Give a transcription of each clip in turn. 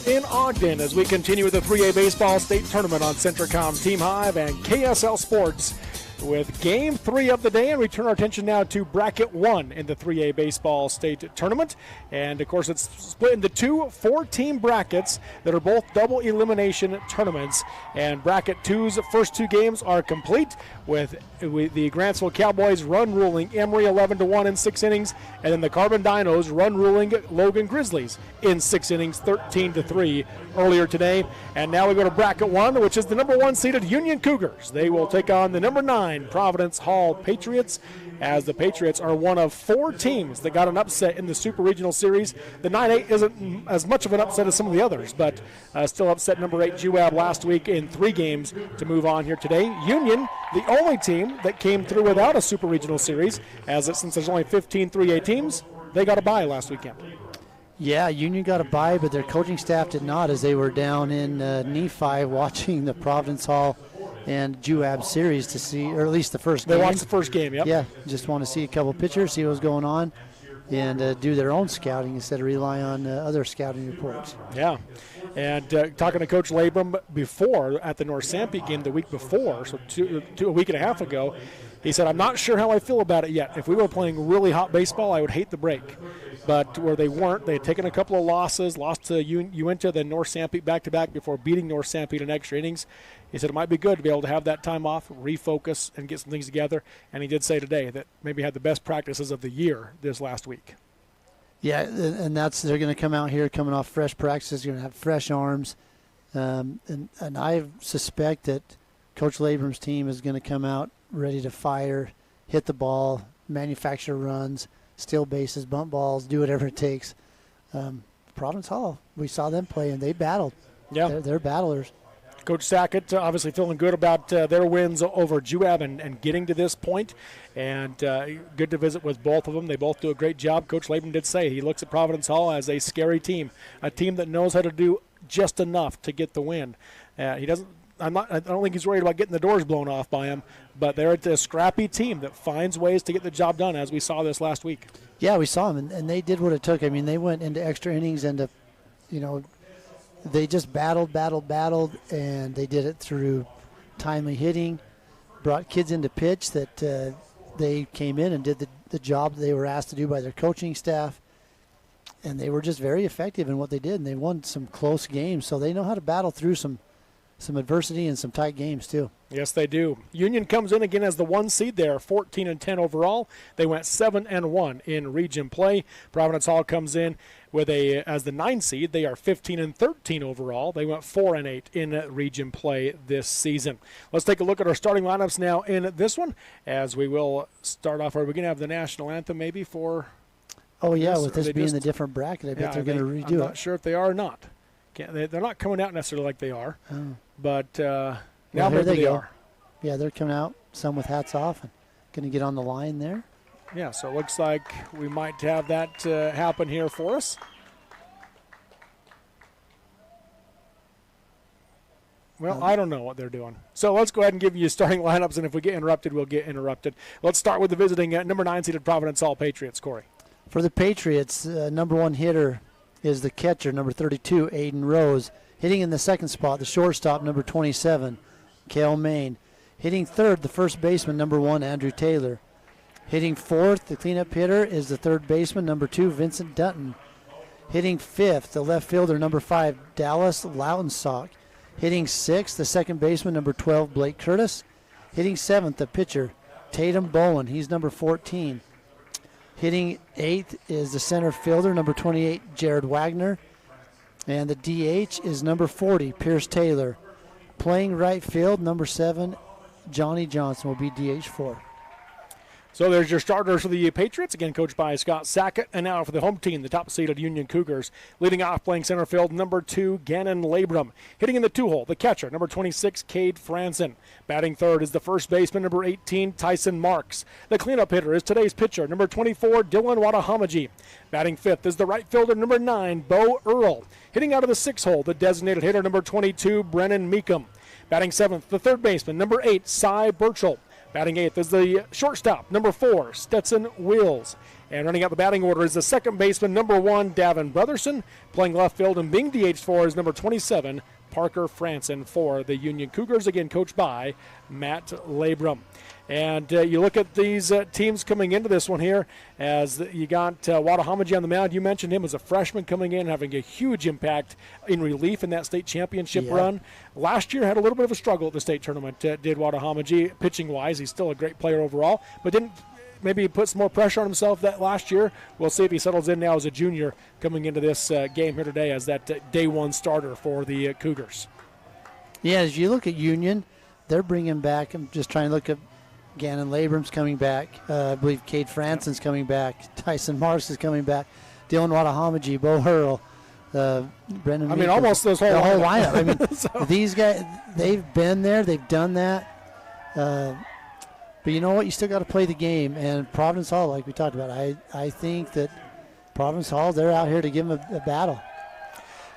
in Ogden as we continue with the 3A Baseball State Tournament on Centricom's Team Hive and KSL Sports with Game 3 of the day, and we turn our attention now to Bracket 1 in the 3A Baseball State Tournament. And, of course, it's split into two 4-team brackets that are both double elimination tournaments. And Bracket 2's first two games are complete with the Grantsville Cowboys run-ruling Emory 11-1 in 6 innings, and then the Carbon Dinos run-ruling Logan Grizzlies in 6 innings, 13-3 earlier today. And now we go to Bracket 1, which is the number 1 seeded Union Cougars. They will take on the number 9 Providence Hall Patriots, as the Patriots are one of 4 teams that got an upset in the Super Regional Series. The 9-8 isn't as much of an upset as some of the others, but still upset number 8 Juab last week in 3 games to move on here today. Union, the only team that came through without a Super Regional Series, since there's only 15 3A teams, they got a bye last weekend. Yeah, Union got a bye, but their coaching staff did not, as they were down in Nephi watching the Providence Hall and Juab series to see, or at least the first game. They watched the first game, yep. Yeah, just want to see a couple pictures, see what's going on, and do their own scouting instead of rely on other scouting reports. Yeah, and talking to Coach Labrum before at the North Sanpete game the week before, so a week and a half ago, he said, I'm not sure how I feel about it yet. If we were playing really hot baseball, I would hate the break. But where they weren't, they had taken a couple of losses, lost to Uinta, then North Sanpete back-to-back before beating North Sanpete in extra innings. He said it might be good to be able to have that time off, refocus, and get some things together. And he did say today that maybe had the best practices of the year this last week. Yeah, and they're going to come out here coming off fresh practices, going to have fresh arms. And I suspect that Coach Labrum's team is going to come out ready to fire, hit the ball, manufacture runs, steal bases, bump balls, do whatever it takes. Providence Hall, we saw them play, and they battled. Yeah, they're battlers. Coach Sackett obviously feeling good about their wins over Juab and getting to this point, and good to visit with both of them. They both do a great job. Coach Labrum did say he looks at Providence Hall as a scary team, a team that knows how to do just enough to get the win. He doesn't. I don't think he's worried about getting the doors blown off by him, but they're a scrappy team that finds ways to get the job done, as we saw this last week. Yeah, we saw them, and they did what it took. I mean, they went into extra innings and, they just battled, and they did it through timely hitting, brought kids into pitch that they came in and did the job they were asked to do by their coaching staff, and they were just very effective in what they did, and they won some close games, so they know how to battle through some adversity and some tight games too. Yes, they do. Union comes in again as the 1 seed. They are 14-10 overall. They went 7-1 in region play. Providence Hall comes in as the 9 seed. They are 15-13 overall. They went 4-8 in region play this season. Let's take a look at our starting lineups now in this one, as we will start off. Are we going to have the national anthem maybe for? Oh yeah, with this being the different bracket, I bet they're going to redo it. I'm not sure if they are or not. They're not coming out necessarily like they are, but now maybe they are. Yeah, they're coming out, some with hats off, and going to get on the line there. Yeah, so it looks like we might have that happen here for us. Well, I don't know what they're doing. So let's go ahead and give you starting lineups, and if we get interrupted, we'll get interrupted. Let's start with the visiting number 9 seeded Providence Hall Patriots. Corey. For the Patriots, number 1 hitter is the catcher, number 32, Aiden Rose. Hitting in the second spot, the shortstop, number 27, Cale Main. Hitting third, the first baseman, number 1, Andrew Taylor. Hitting fourth, the cleanup hitter, is the third baseman, number 2, Vincent Dutton. Hitting fifth, the left fielder, number 5, Dallas Lautensock. Hitting sixth, the second baseman, number 12, Blake Curtis. Hitting seventh, the pitcher, Tatum Bowen. He's number 14. Hitting eighth is the center fielder, number 28, Jared Wagner. And the DH is number 40, Pierce Taylor. Playing right field, number 7, Johnny Johnson will be DH4. So there's your starters for the Patriots, again coached by Scott Sackett. And now for the home team, the top-seeded Union Cougars. Leading off, playing center field, number 2, Gannon Labrum. Hitting in the 2-hole, the catcher, number 26, Cade Franzen. Batting third is the first baseman, number 18, Tyson Marks. The cleanup hitter is today's pitcher, number 24, Dylan Wadahamaji. Batting fifth is the right fielder, number 9, Bo Earl. Hitting out of the 6-hole, the designated hitter, number 22, Brennan Meekum. Batting seventh, the third baseman, number 8, Cy Burchell. Batting eighth is the shortstop, number 4, Stetson Wills. And running out the batting order is the second baseman, number 1, Davin Brotherson. Playing left field and being DH for is number 27, Parker Franson for the Union Cougars, again coached by Matt Labrum. And you look at these teams coming into this one here, as you got Wattahamaji on the mound. You mentioned him as a freshman coming in, having a huge impact in relief in that state championship run. Last year had a little bit of a struggle at the state tournament, did Wattahamaji, pitching-wise. He's still a great player overall, but didn't maybe put some more pressure on himself that last year. We'll see if he settles in now as a junior coming into this game here today as that day one starter for the Cougars. Yeah, as you look at Union, they're bringing back, I'm just trying to look at Gannon Labrum's coming back. I believe Cade Franson's coming back. Tyson Marks is coming back. Dylan Wattahamaji, Bo Hurl, Brendan. Almost those whole lineup. I mean, so. These guys, they've been there. They've done that. But you know what? You still got to play the game. And Providence Hall, like we talked about, I think that Providence Hall, they're out here to give them a battle.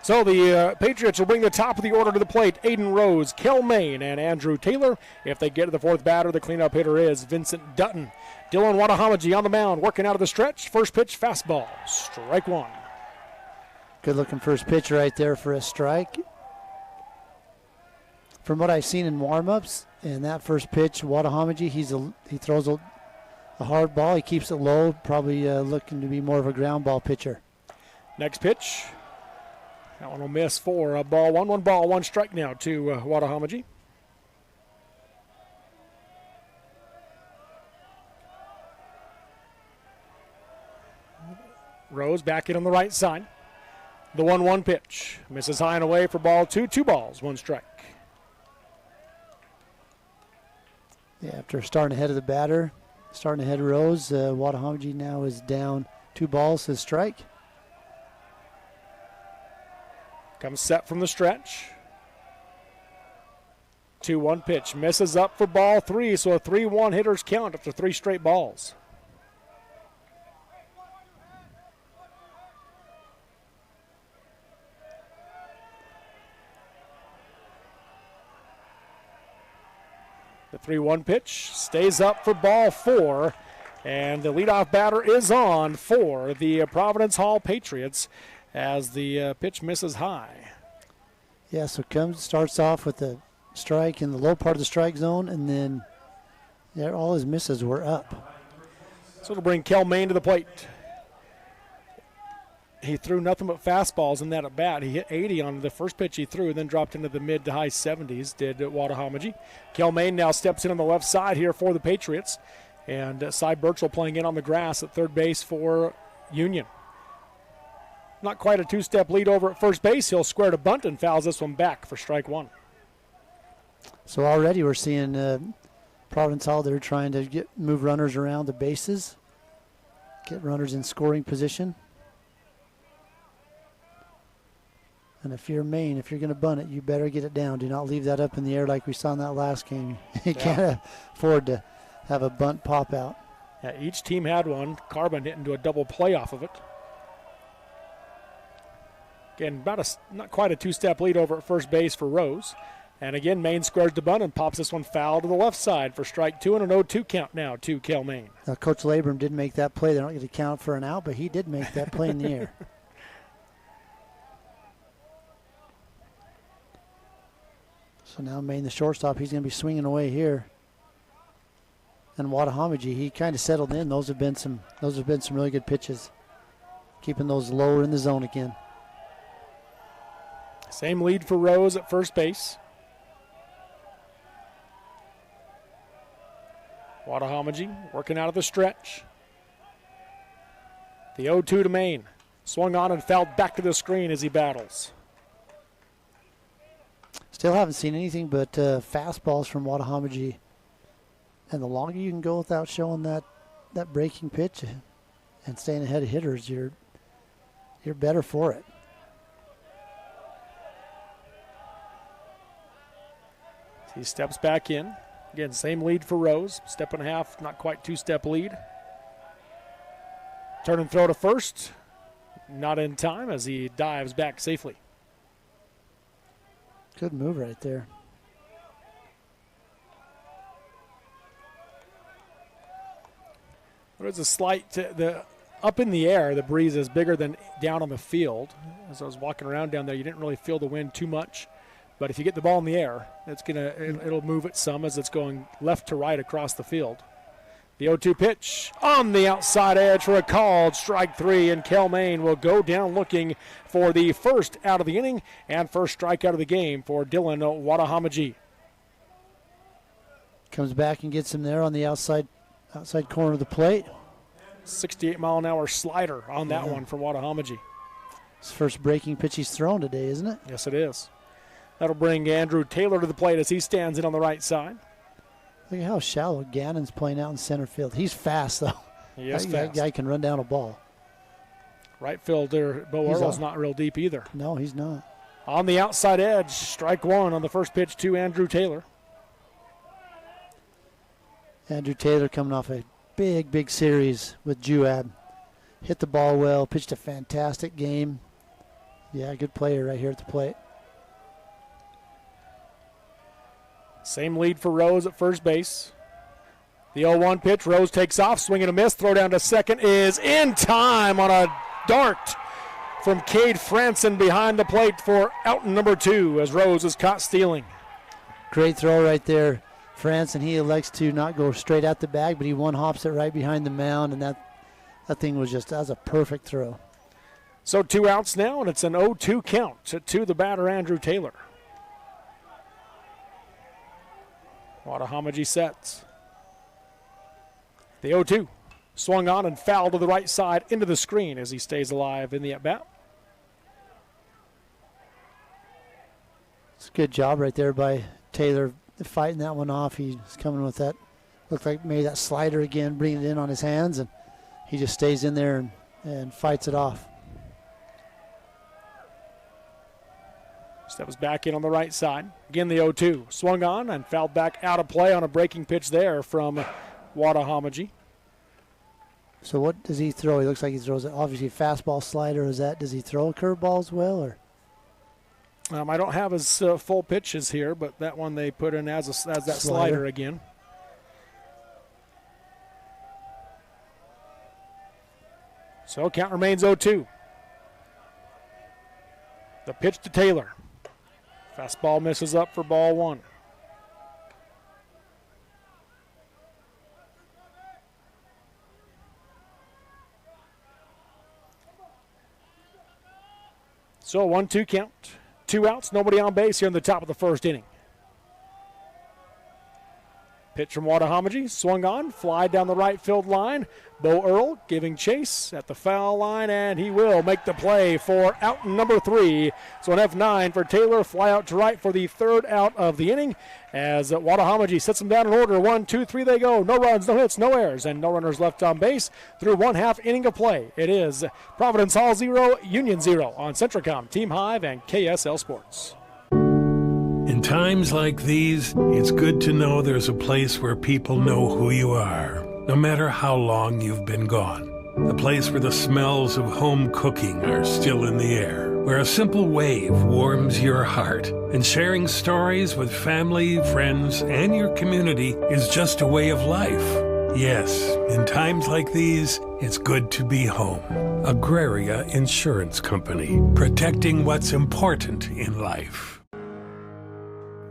So the Patriots will bring the top of the order to the plate. Aiden Rose, Kel Main, and Andrew Taylor. If they get to the fourth batter, the cleanup hitter is Vincent Dutton. Dylan Wattahamaji on the mound, working out of the stretch. First pitch, fastball, strike one. Good-looking first pitch right there for a strike. From what I've seen in warm-ups, in that first pitch, Wattahamaji, he throws a hard ball. He keeps it low, probably looking to be more of a ground ball pitcher. Next pitch. That one will miss for a ball one. 1 ball, 1 strike now to Wattahamaji. Rose back in on the right side. The 1-1 pitch. Misses high and away for ball 2. 2 balls, 1 strike. Yeah, after starting ahead of the batter, starting ahead of Rose, Wattahamaji now is down 2 balls to strike. Comes set from the stretch. 2-1 pitch. Misses up for ball 3, so a 3-1 hitter's count after 3 straight balls. The 3-1 pitch stays up for ball 4, and the leadoff batter is on for the Providence Hall Patriots as the pitch misses high. Yeah, so starts off with a strike in the low part of the strike zone, and then all his misses were up. So it'll bring Kel Main to the plate. He threw nothing but fastballs in that at bat. He hit 80 on the first pitch he threw, then dropped into the mid to high 70s, did Wattahamaji. Kel Main now steps in on the left side here for the Patriots. And Cy Birchall playing in on the grass at third base for Union. Not quite a 2-step lead over at first base. He'll square to bunt and fouls this one back for strike 1. So already we're seeing Providence Hall, they're trying to move runners around the bases, get runners in scoring position. And if you're Maine, if you're going to bunt it, you better get it down. Do not leave that up in the air like we saw in that last game. You can't afford to have a bunt pop out. Yeah, each team had one. Carbon hit into a double play off of it. Again, not quite a 2-step lead over at first base for Rose. And again, Maine squares to bunt and pops this one foul to the left side for strike 2 and an 0-2 count now to Kel Main. Now, Coach Labrum did make that play. They don't get to count for an out, but he did make that play in the air. So now Maine, the shortstop, he's going to be swinging away here. And Wattahamaji, he kind of settled in. Those have been some really good pitches, keeping those lower in the zone again. Same lead for Rose at first base. Wattahamaji working out of the stretch. The 0-2 to Maine. Swung on and fouled back to the screen as he battles. Still haven't seen anything but fastballs from Wattahamaji. And the longer you can go without showing that breaking pitch and staying ahead of hitters, you're better for it. He steps back in. Again, same lead for Rose. Step and a half, not quite 2-step lead. Turn and throw to first. Not in time as he dives back safely. Good move right there. There's a slight, the up in the air, the breeze is bigger than down on the field. As I was walking around down there, you didn't really feel the wind too much. But if you get the ball in the air, it'll move it some as it's going left to right across the field. The 0-2 pitch on the outside edge for a called strike 3, and Kel-Maine will go down looking for the first out of the inning and first strikeout of the game for Dylan Wadahamaji. Comes back and gets him there on the outside corner of the plate. 68-mile-an-hour slider on that one from Wadahamaji. His first breaking pitch he's thrown today, isn't it? Yes, it is. That'll bring Andrew Taylor to the plate as he stands in on the right side. Look at how shallow Gannon's playing out in center field. He's fast, though. He is that fast. guy can run down a ball. Right fielder Bo Earl's not real deep either. No, he's not. On the outside edge, strike 1 on the first pitch to Andrew Taylor. Andrew Taylor coming off a big series with Juab. Hit the ball well, pitched a fantastic game. Yeah, good player right here at the plate. Same lead for Rose at first base. The 0-1 pitch, Rose takes off, swing and a miss, throw down to second is in time on a dart from Cade Franson behind the plate for out number 2 as Rose is caught stealing. Great throw right there. Franson, he elects to not go straight at the bag, but he one-hops it right behind the mound, and that thing was that was a perfect throw. So 2 outs now, and it's an 0-2 count to the batter, Andrew Taylor. Wadahamaji sets. The 0-2 swung on and fouled to the right side into the screen as he stays alive in the at-bat. It's a good job right there by Taylor fighting that one off. He's coming with that, looked like maybe that slider again, bringing it in on his hands, and he just stays in there and fights it off. Steps back in on the right side. Again, the 0-2. Swung on and fouled back out of play on a breaking pitch there from Wadahamaji. So what does he throw? He looks like he throws obviously fastball, slider. Does he throw curveballs well? Or? I don't have his full pitches here, but that one they put in as that slider again. So count remains 0-2. The pitch to Taylor. Fastball misses up for ball 1. So 1-2 count. 2 outs, nobody on base here in the top of the first inning. Pitch from Wadahamaji, swung on, fly down the right field line. Bo Earl giving chase at the foul line, and he will make the play for out number 3. So an F9 for Taylor, fly out to right for the 3rd out of the inning as Wadahamaji sets them down in order. 1, 2, 3 they go. No runs, no hits, no errors, and no runners left on base through 1/2 inning of play. It is Providence Hall 0, Union 0 on Centricom, Team Hive, and KSL Sports. In times like these, it's good to know there's a place where people know who you are, no matter how long you've been gone. A place where the smells of home cooking are still in the air, where a simple wave warms your heart, and sharing stories with family, friends, and your community is just a way of life. Yes, in times like these, it's good to be home. Agraria Insurance Company, protecting what's important in life.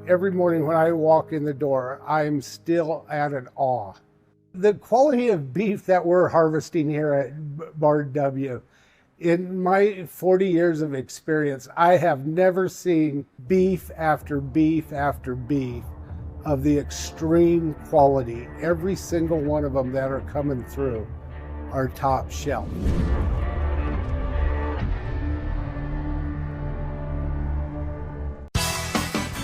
Every morning when I walk in the door, I'm still at an awe. The quality of beef that we're harvesting here at Bar W, in my 40 years of experience, I have never seen beef after beef after beef of the extreme quality. Every single one of them that are coming through are top shelf.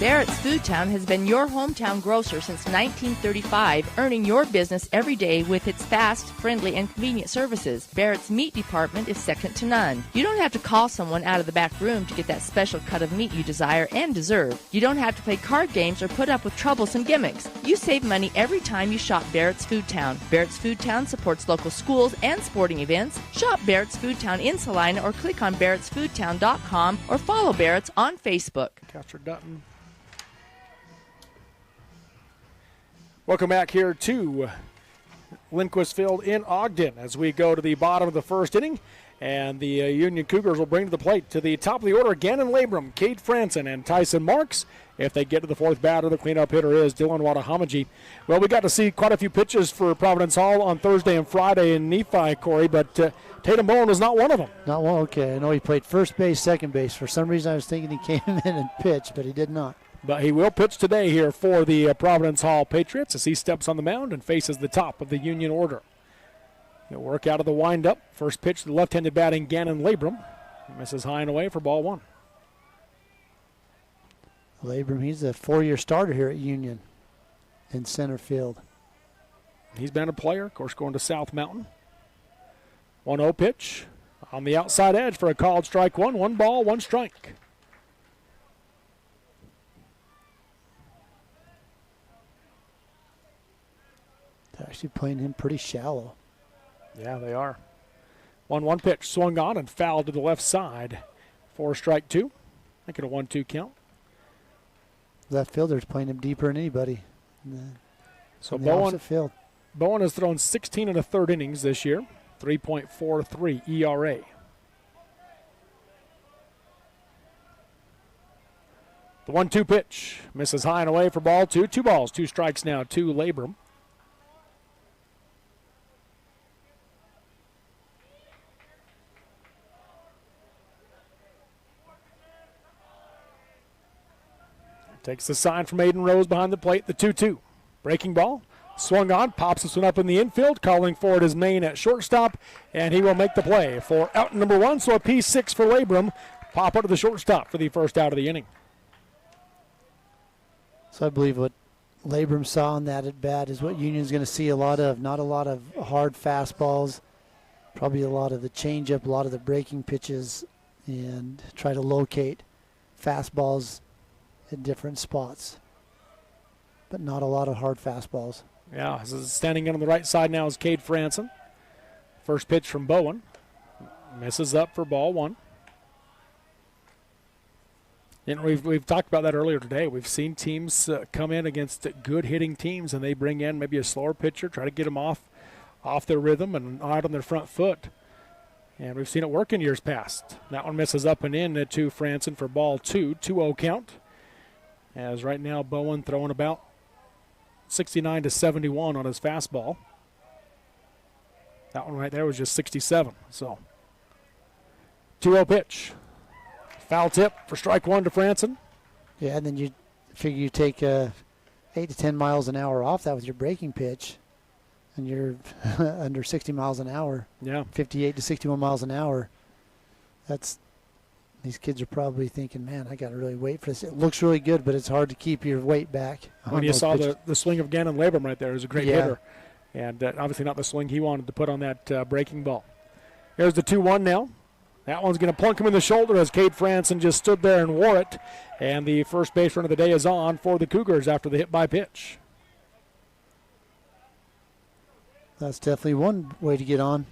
Barrett's Foodtown has been your hometown grocer since 1935, earning your business every day with its fast, friendly, and convenient services. Barrett's meat department is second to none. You don't have to call someone out of the back room to get that special cut of meat you desire and deserve. You don't have to play card games or put up with troublesome gimmicks. You save money every time you shop Barrett's Foodtown. Barrett's Foodtown supports local schools and sporting events. Shop Barrett's Foodtown in Salina or click on barrettsfoodtown.com or follow Barrett's on Facebook. Catcher Dutton. Welcome back here to Lindquist Field in Ogden as we go to the bottom of the first inning. And the Union Cougars will bring to the plate to the top of the order, Gannon Labrum, Cade Franson, and Tyson Marks. If they get to the fourth batter, the cleanup hitter is Dylan Wadahamaji. Well, we got to see quite a few pitches for Providence Hall on Thursday and Friday in Nephi, Corey, but Tatum Bowen was not one of them. Not one, okay. I know he played first base, second base. For some reason, I was thinking he came in and pitched, but he did not. But he will pitch today here for the Providence Hall Patriots as he steps on the mound and faces the top of the Union order. He'll work out of the windup. First pitch to the left-handed batting Gannon Labrum. Misses high and away for ball one. Labrum, he's a 4-year starter here at Union in center field. He's been a player, of course, going to South Mountain. 1-0 pitch on the outside edge for a called strike one. 1 ball, 1 strike. They're actually playing him pretty shallow. Yeah, they are. 1-1 pitch swung on and fouled to the left side for strike 2. Making a 1-2 count. Left fielder's playing him deeper than anybody. So Bowen has thrown 16 1/3 innings this year, 3.43 ERA. The 1-2 pitch misses high and away for ball 2. 2 balls, 2 strikes now to Labrum. Takes the sign from Aiden Rose behind the plate, the 2-2. Breaking ball, swung on, pops this one up in the infield, calling for it is Maine at shortstop, and he will make the play for out number 1, so a P6 for Labrum. Pop up to the shortstop for the first out of the inning. So I believe what Labrum saw on that at bat is what Union's going to see a lot of. Not a lot of hard fastballs, probably a lot of the changeup, a lot of the breaking pitches, and try to locate fastballs at different spots, but not a lot of hard fastballs. Yeah, standing in on the right side now is Cade Franson. First pitch from Bowen. Misses up for ball 1. And we've talked about that earlier today. We've seen teams come in against good hitting teams, and they bring in maybe a slower pitcher, try to get them off their rhythm and out on their front foot. And we've seen it work in years past. That one misses up and in to Franson for ball 2, 2-0 count. As right now Bowen throwing about 69 to 71 on his fastball. That one right there was just 67. So 2-0 pitch. Foul tip for strike 1 to Franson. Yeah, and then you figure you take 8 to 10 miles an hour off that with your breaking pitch, and you're under 60 miles an hour. Yeah. 58 to 61 miles an hour. These kids are probably thinking, man, I got to really wait for this. It looks really good, but it's hard to keep your weight back. When you saw the swing of Gannon Labrum right there, it was a great hitter. And obviously not the swing he wanted to put on that breaking ball. Here's the 2-1 now. That one's going to plunk him in the shoulder as Cade Franson just stood there and wore it. And the first base run of the day is on for the Cougars after the hit by pitch. That's definitely one way to get on.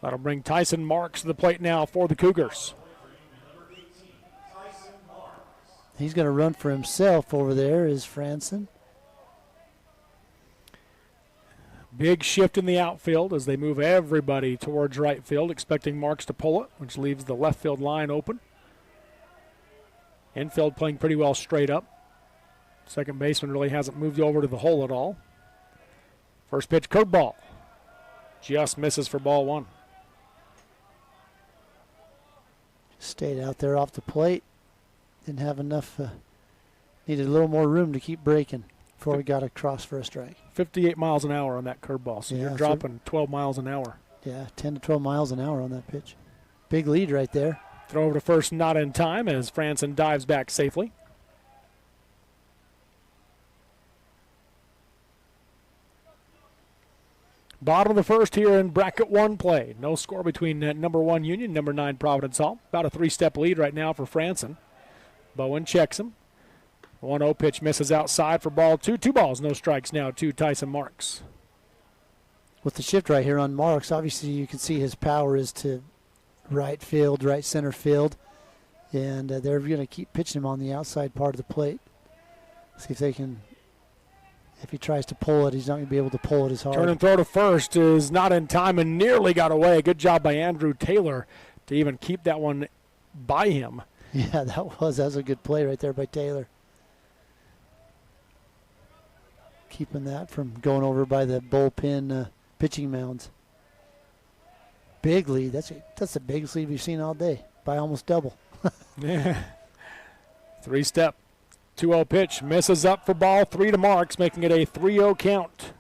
That'll bring Tyson Marks to the plate now for the Cougars. He's going to run for himself over there, is Franson. Big shift in the outfield as they move everybody towards right field, expecting Marks to pull it, which leaves the left field line open. Infield playing pretty well straight up. Second baseman really hasn't moved over to the hole at all. First pitch, curveball. Just misses for ball 1. Stayed out there off the plate. Didn't have enough. Needed a little more room to keep breaking before we got across for a strike. 58 miles an hour on that curveball, so you're dropping 12 miles an hour. Yeah, 10 to 12 miles an hour on that pitch. Big lead right there. Throw over to first, not in time as Franson dives back safely. Bottom of the first here in bracket 1 play. No score between number 1 Union, number 9 Providence Hall. About a 3-step lead right now for Franson. Bowen checks him. 1-0 pitch misses outside for ball 2. 2 balls, no strikes now to Tyson Marks. With the shift right here on Marks, obviously you can see his power is to right field, right center field. And they're going to keep pitching him on the outside part of the plate. See if they can. If he tries to pull it, he's not going to be able to pull it as hard. Turn and throw to first is not in time and nearly got away. Good job by Andrew Taylor to even keep that one by him. Yeah, that was a good play right there by Taylor. Keeping that from going over by the bullpen pitching mounds. Big lead. That's the biggest lead we've seen all day, by almost double. Yeah. 3-step. 2-0 pitch. Misses up for ball 3 to Marks, making it a 3-0 count.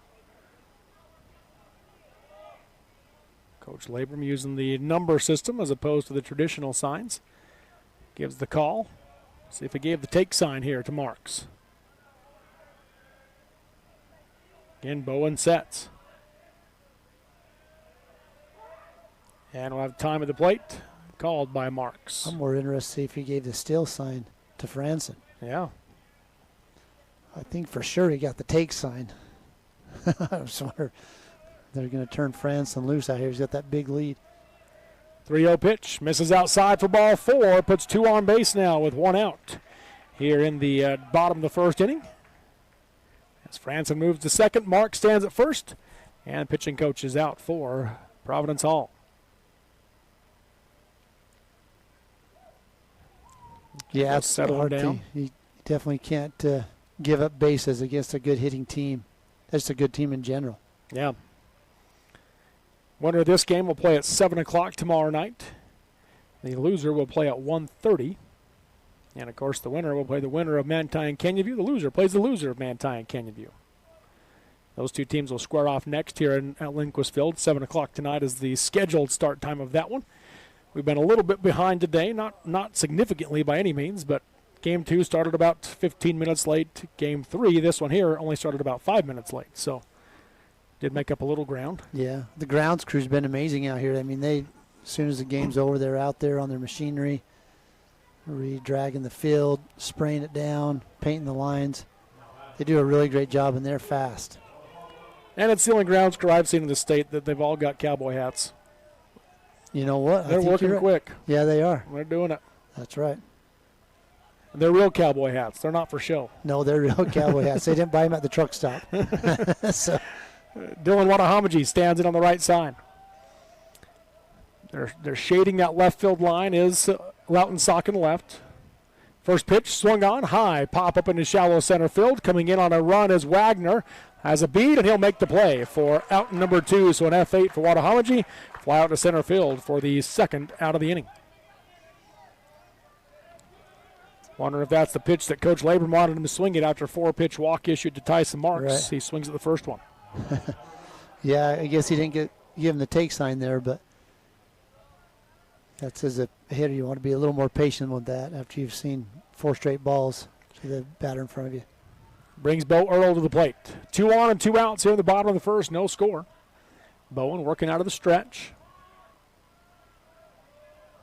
Coach Labrum using the number system as opposed to the traditional signs. Gives the call. See if he gave the take sign here to Marks. Again, Bowen sets. And we'll have time at the plate. Called by Marks. I'm more interested to see if he gave the steal sign to Franson. Yeah. I think for sure he got the take sign. I'm sorry. They're going to turn Franson loose out here. He's got that big lead. 3-0 pitch. Misses outside for ball 4. Puts 2 on base now with 1 out. Here in the bottom of the first inning. As Franson moves to second, Mark stands at first. And pitching coach is out for Providence Hall. Yeah, it's settle down. You definitely can't give up bases against a good hitting team. That's a good team in general. Yeah. Winner of this game will play at 7 o'clock tomorrow night. The loser will play at 1:30. And, of course, the winner will play the winner of Manti and Canyon View. The loser plays the loser of Manti and Canyon View. Those two teams will square off next here at Lindquist Field. 7 o'clock tonight is the scheduled start time of that one. We've been a little bit behind today, not significantly by any means, but Game 2 started about 15 minutes late. Game 3, this one here, only started about 5 minutes late. So did make up a little ground. Yeah, the grounds crew's been amazing out here. I mean, as soon as the game's over, they're out there on their machinery, re-dragging the field, spraying it down, painting the lines. They do a really great job, and they're fast. And it's the only grounds crew I've seen in the state that they've all got cowboy hats. You know what? They're working quick. Yeah, they are. They're doing it. That's right. And they're real cowboy hats. They're not for show. No, they're real cowboy hats. They didn't buy them at the truck stop. So. Dylan Watahamaji stands in on the right side. They're shading that left field line is Loughton Socken left. First pitch swung on high. Pop up into shallow center field. Coming in on a run is Wagner. Has a beat, and he'll make the play for out number 2. So an F8 for Watahamaji. Fly out to center field for the second out of the inning. Wondering if that's the pitch that Coach Labrum wanted him to swing it after a 4-pitch walk issued to Tyson Marks. Right. He swings at the first one. Yeah, I guess he didn't give him the take sign there, but that's as a hitter. You want to be a little more patient with that after you've seen 4 straight balls to the batter in front of you. Brings Bo Earl to the plate. 2 on and 2 outs here in the bottom of the first. No score. Bowen working out of the stretch.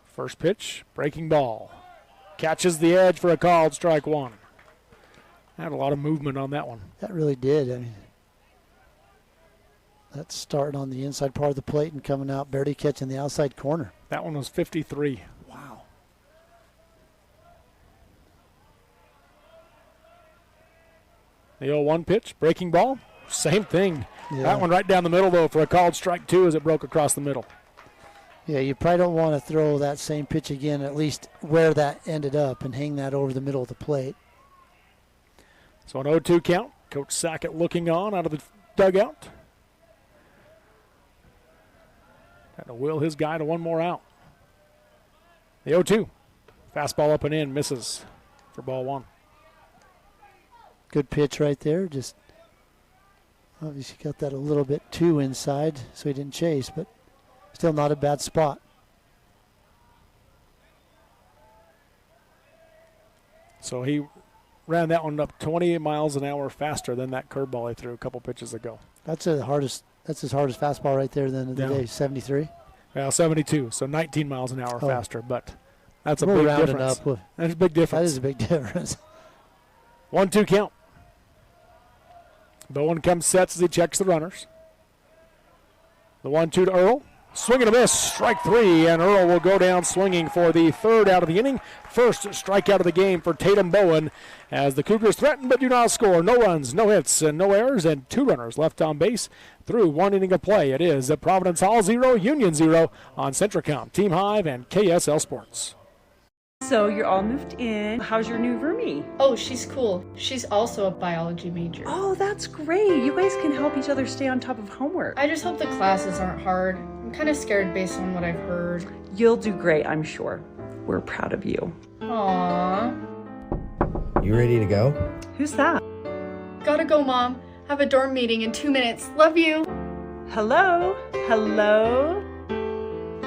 First pitch, breaking ball. Catches the edge for a called strike 1. Had a lot of movement on that one. That really did. I mean, that's starting on the inside part of the plate and coming out, barely catching the outside corner. That one was 53. Wow. The 0-1 pitch, breaking ball. Same thing. Yeah. That one right down the middle, though, for a called strike 2 as it broke across the middle. Yeah, you probably don't want to throw that same pitch again, at least where that ended up, and hang that over the middle of the plate. So an 0-2 count. Coach Sackett looking on out of the dugout. Had to will his guy to one more out. The 0-2. Fastball up and in, misses for ball 1. Good pitch right there. Just obviously got that a little bit too inside, so he didn't chase, but still not a bad spot. So he ran that one up 20 miles an hour faster than that curveball he threw a couple pitches ago. That's his hardest fastball right there then of the day, 73. Well, 72, so 19 miles an hour faster, but that's a We're big rounding difference. up. That's a big difference. That is a big difference. 1-2 count. Bowen comes sets as he checks the runners. The 1-2 to Earl. Swing and a miss, strike 3, and Earl will go down swinging for the 3rd out of the inning. First strikeout of the game for Tatum Bowen as the Cougars threaten but do not score. No runs, no hits, and no errors, and 2 runners left on base through 1 inning of play. It is at Providence Hall 0, Union 0 on Centracom, Team Hive, and KSL Sports. So you're all moved in. How's your new roomie? Oh, she's cool. She's also a biology major. Oh, that's great. You guys can help each other stay on top of homework. I just hope the classes aren't hard. I'm kind of scared based on what I've heard. You'll do great, I'm sure. We're proud of you. Aww. You ready to go? Who's that? Gotta go, Mom. Have a dorm meeting in 2 minutes. Love you. Hello? Hello?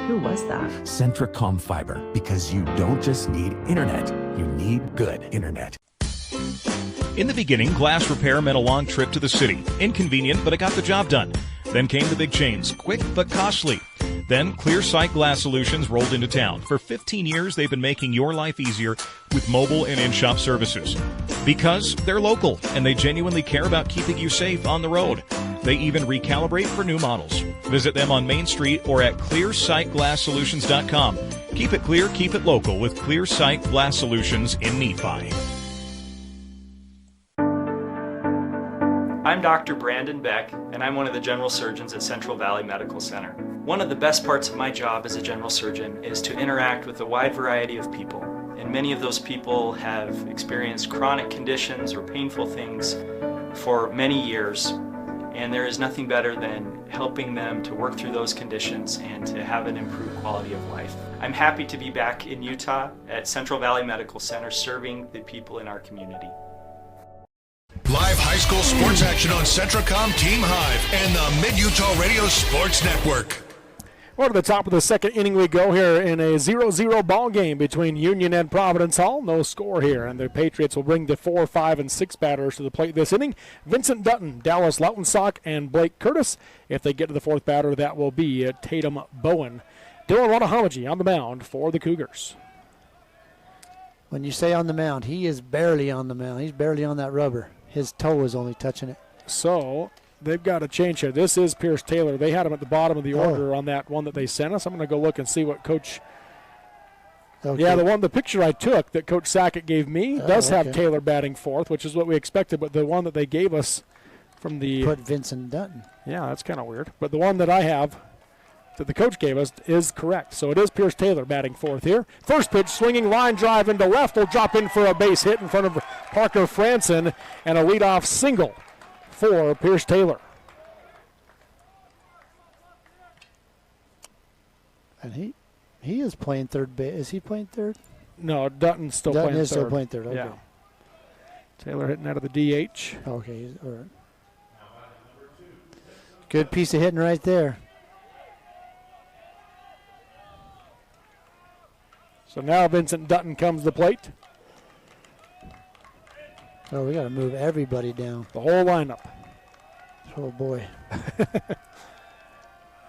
Who was that? Centracom Fiber, because you don't just need internet, you need good internet. In the beginning, glass repair meant a long trip to the city. Inconvenient, but it got the job done. Then came the big chains, quick but costly. Then Clear Sight Glass Solutions rolled into town. For 15 years, they've been making your life easier with mobile and in-shop services. Because they're local, and they genuinely care about keeping you safe on the road. They even recalibrate for new models. Visit them on Main Street or at clearsightglasssolutions.com. Keep it clear, keep it local with Clear Sight Glass Solutions in Nephi. I'm Dr. Brandon Beck, and I'm one of the general surgeons at Central Valley Medical Center. One of the best parts of my job as a general surgeon is to interact with a wide variety of people. And many of those people have experienced chronic conditions or painful things for many years. And there is nothing better than helping them to work through those conditions and to have an improved quality of life. I'm happy to be back in Utah at Central Valley Medical Center serving the people in our community. Live high school sports action on Centracom, Team Hive, and the Mid-Utah Radio Sports Network. Well, to the top of the 2nd inning we go here in a 0-0 ball game between Union and Providence Hall. No score here, and the Patriots will bring the 4, 5, and 6 batters to the plate this inning. Vincent Dutton, Dallas Lautensock, and Blake Curtis. If they get to the 4th batter, that will be Tatum Bowen. Dylan Wadahomaji on the mound for the Cougars. When you say on the mound, he is barely on the mound. He's barely on that rubber. His toe is only touching it. So they've got to change here. This is Pierce Taylor. They had him at the bottom of the order on that one that they sent us. I'm going to go look and see what Coach. Okay. Yeah, the picture I took that Coach Sackett gave me does have Taylor batting 4th, which is what we expected. But the one that they gave us from the put Vincent Dutton. Yeah, that's kind of weird. But the one that I have that the coach gave us is correct. So it is Pierce Taylor batting 4th here. First pitch, swinging line drive into left, will drop in for a base hit in front of Parker Franson, and a leadoff single for Pierce Taylor. And he is playing third base. Is he playing third? No, Dutton's still playing third. Dutton is still playing third, okay. Yeah. Taylor hitting out of the DH. Okay, all right. Good piece of hitting right there. So now Vincent Dutton comes to the plate. Oh, we got to move everybody down. The whole lineup. Oh, boy.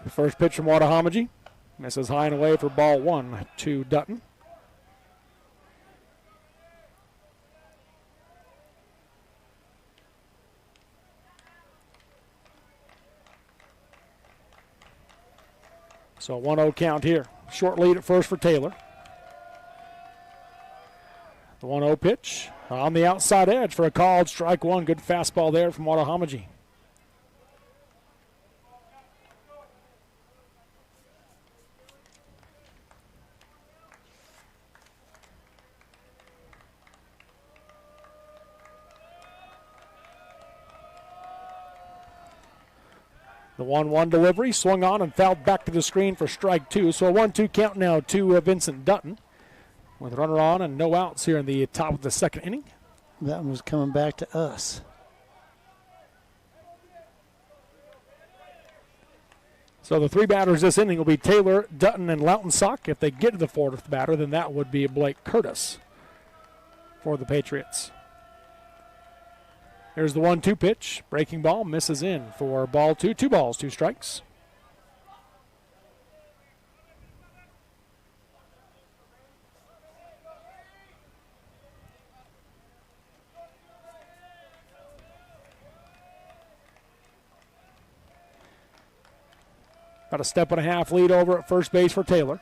First pitch from Wadahomaji. Misses high and away for ball 1 to Dutton. So 1-0 count here. Short lead at first for Taylor. The 1-0 pitch on the outside edge for a called strike 1. Good fastball there from Wadahomaji. The 1-1 delivery swung on and fouled back to the screen for strike 2. So a 1-2 count now to Vincent Dutton. With a runner on and no outs here in the top of the 2nd inning. That one was coming back to us. So the 3 batters this inning will be Taylor, Dutton, and Lautensock. If they get to the 4th batter, then that would be Blake Curtis for the Patriots. Here's the 1-2 pitch. Breaking ball misses in for ball 2. 2 balls, 2 strikes. About a step and a half lead over at first base for Taylor.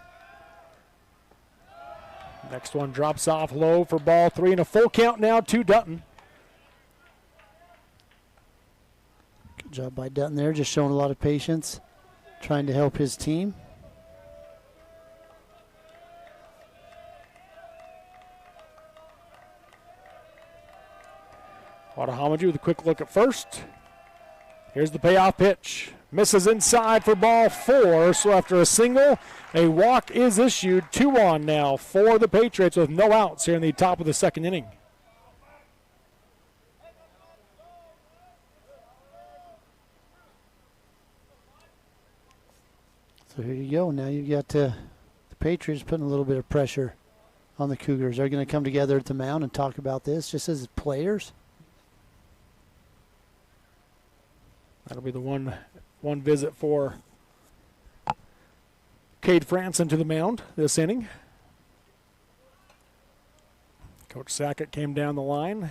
Next one drops off low for ball 3, and a full count now to Dutton. Good job by Dutton there, just showing a lot of patience, trying to help his team. Watahomaji with a quick look at first. Here's the payoff pitch. Misses inside for ball 4. So after a single, a walk is issued. 2 on now for the Patriots with no outs here in the top of the second inning. So here you go. Now you've got the Patriots putting a little bit of pressure on the Cougars. They're going to come together at the mound and talk about this just as players. That'll be the one visit for Cade Franson to the mound this inning. Coach Sackett came down the line.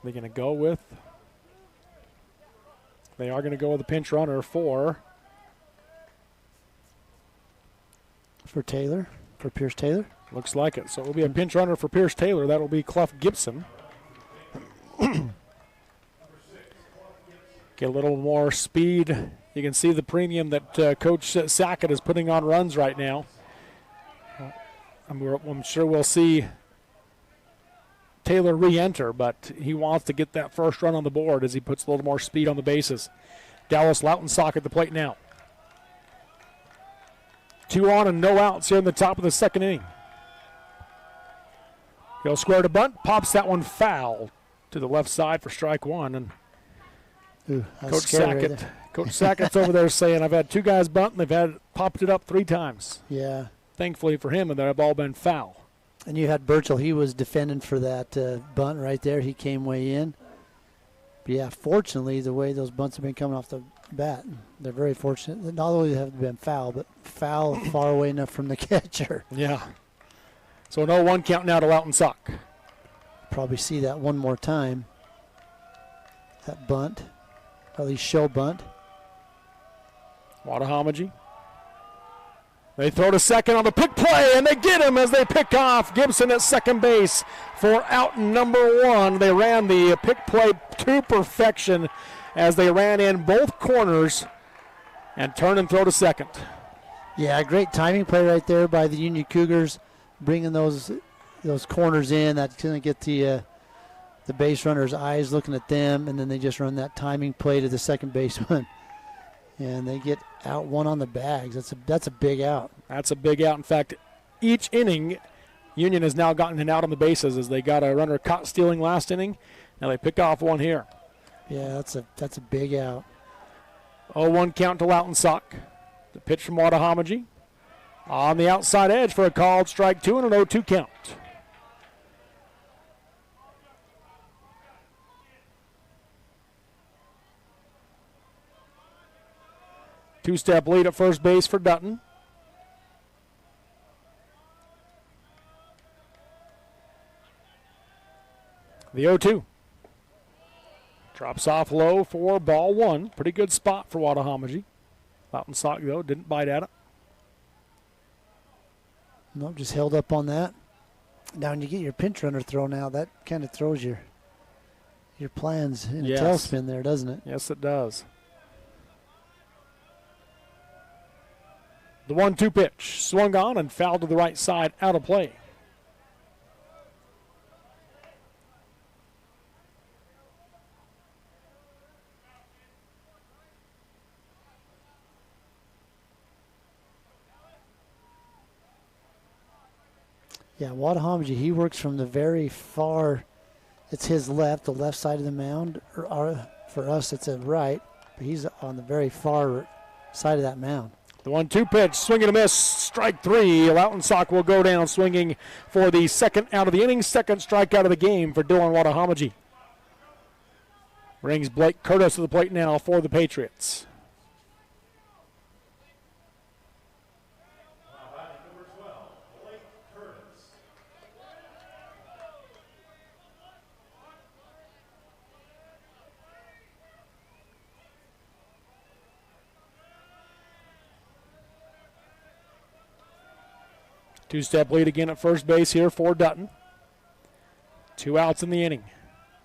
They're going to go with. They are going to go with a pinch runner for Taylor, for Pierce Taylor. Looks like it. So it will be a pinch runner for Pierce Taylor. That will be Clough Gibson. Get a little more speed. You can see the premium that Coach Sackett is putting on runs right now. I'm sure we'll see Taylor re-enter, but he wants to get that first run on the board as he puts a little more speed on the bases. Dallas Lautensock at the plate now. 2 on and no outs here in the top of the second inning. He'll square to bunt, pops that one foul to the left side for strike 1. And Coach Sackett's over there saying, I've had 2 guys bunt, and they've popped it up 3 times. Yeah. Thankfully for him, and they've all been foul. And you had Burchell. He was defending for that bunt right there. He came way in. But, yeah, fortunately, the way those bunts have been coming off the bat, they're very fortunate. Not only have they been foul, but foul far away enough from the catcher. Yeah. So an 0-1 count now to Lautensock. Probably see that one more time. That bunt, or at least show bunt. Watahomaji. They throw to second on the pick play, and they get him as they pick off Gibson at second base for out number 1. They ran the pick play to perfection as they ran in both corners and turn and throw to second. Yeah, great timing play right there by the Union Cougars, bringing those corners in. That's going to get the base runner's eyes looking at them, and then they just run that timing play to the second baseman. And they get out 1 on the bags. That's a big out. That's a big out. In fact, each inning, Union has now gotten an out on the bases as they got a runner caught stealing last inning. Now they pick off 1 here. Yeah, that's a big out. 0-1 count to Lautensock. The pitch from Watahomaji. On the outside edge for a called strike 2 and an 0-2 count. Two-step lead at first base for Dutton. The 0-2. Drops off low for ball 1. Pretty good spot for Watahomaji. Lautensock, though, didn't bite at it. Nope, just held up on that. Now when you get your pinch runner thrown out, that kind of throws your plans in a tailspin there, doesn't it? Yes, it does. The 1-2 pitch swung on and fouled to the right side, out of play. Yeah, Watahomaji, he works from the very far, it's his left, the left side of the mound. Or for us, it's a right, but he's on the very far side of that mound. The 1-2 pitch, swing and a miss, strike 3. Lautensock will go down swinging for the second out of the inning, second strikeout of the game for Dylan Watahomaji. Brings Blake Curtis to the plate now for the Patriots. Two-step lead again at first base here for Dutton. 2 outs in the inning.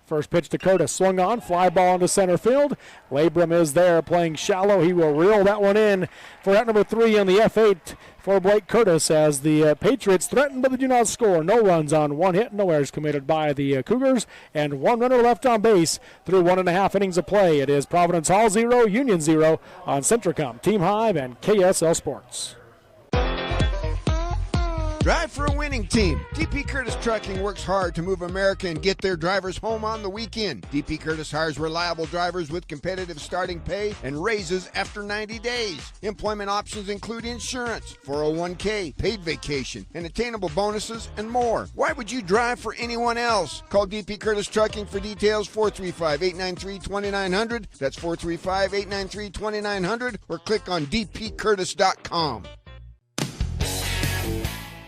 First pitch to Curtis, swung on, fly ball into center field. Labrum is there playing shallow. He will reel that one in for out number 3 on the F8 for Blake Curtis as the Patriots threaten but they do not score. No runs on 1 hit, no errors committed by the Cougars, and 1 runner left on base through 1.5 innings of play. It is Providence Hall 0, Union 0 on Centracom, Team Hive, and KSL Sports. Drive for a winning team. DP Curtis Trucking works hard to move America and get their drivers home on the weekend. DP Curtis hires reliable drivers with competitive starting pay and raises after 90 days. Employment options include insurance, 401k, paid vacation, and attainable bonuses, and more. Why would you drive for anyone else? Call DP Curtis Trucking for details, 435-893-2900. That's 435-893-2900, or click on dpcurtis.com.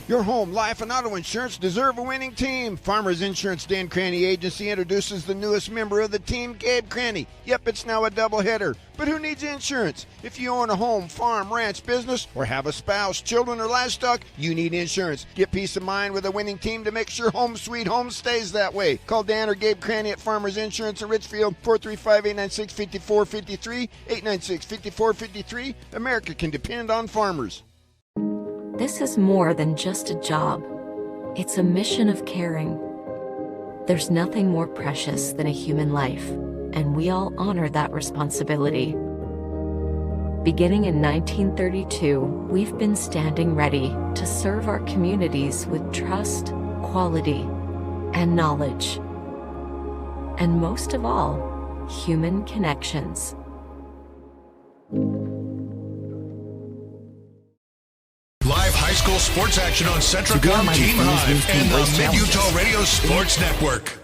Your home, life, and auto insurance deserve a winning team. Farmers Insurance Dan Cranny Agency introduces the newest member of the team, Gabe Cranny. Yep, it's now a doubleheader. But who needs insurance? If you own a home, farm, ranch, business, or have a spouse, children, or livestock, you need insurance. Get peace of mind with a winning team to make sure home sweet home stays that way. Call Dan or Gabe Cranny at Farmers Insurance in Richfield, 435-896-5453, 896-5453. America can depend on farmers. This is more than just a job. It's a mission of caring. There's nothing more precious than a human life, and we all honor that responsibility. Beginning in 1932, we've been standing ready to serve our communities with trust, quality, and knowledge. And most of all, human connections. Live high school sports action on Centracom, Team Hive, and the Mid-Utah Radio Sports Network.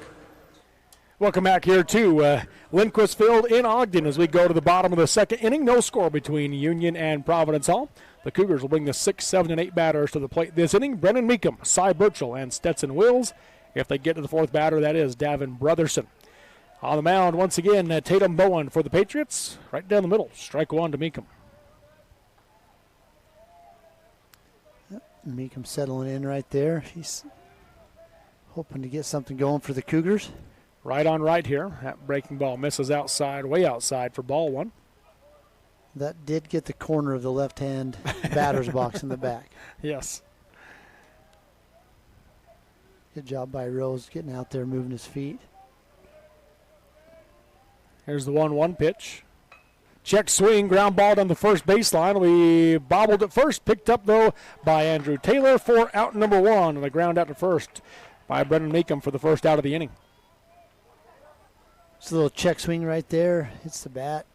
Welcome back here to Lindquist Field in Ogden as we go to the bottom of the second inning. No score between Union and Providence Hall. The Cougars will bring the 6, 7, and 8 batters to the plate this inning. Brennan Meekum, Cy Burchell, and Stetson Wills. If they get to the 4th batter, that is Davin Brotherson. On the mound, once again, Tatum Bowen for the Patriots. Right down the middle, strike 1 to Meekum. Meekum settling in right there. He's hoping to get something going for the Cougars. Right on right here. That breaking ball misses outside, way outside for ball 1. That did get the corner of the left-hand batter's box in the back. Yes. Good job by Rose getting out there, moving his feet. Here's the 1-1 pitch. Check swing, ground ball down the first baseline. We bobbled at first, picked up, though, by Andrew Taylor for out number 1. And a ground out to first by Brendan Meekum for the first out of the inning. It's a little check swing right there. Hits the bat.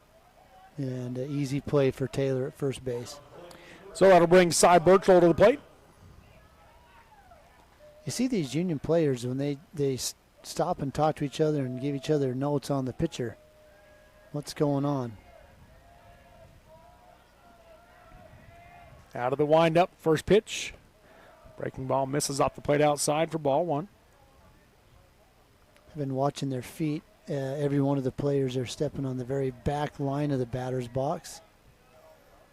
And an easy play for Taylor at first base. So that'll bring Cy Burchell to the plate. You see these Union players, when they stop and talk to each other and give each other notes on the pitcher. What's going on? Out of the windup, first pitch. Breaking ball misses off the plate outside for ball 1. I've been watching their feet. Every one of the players are stepping on the very back line of the batter's box.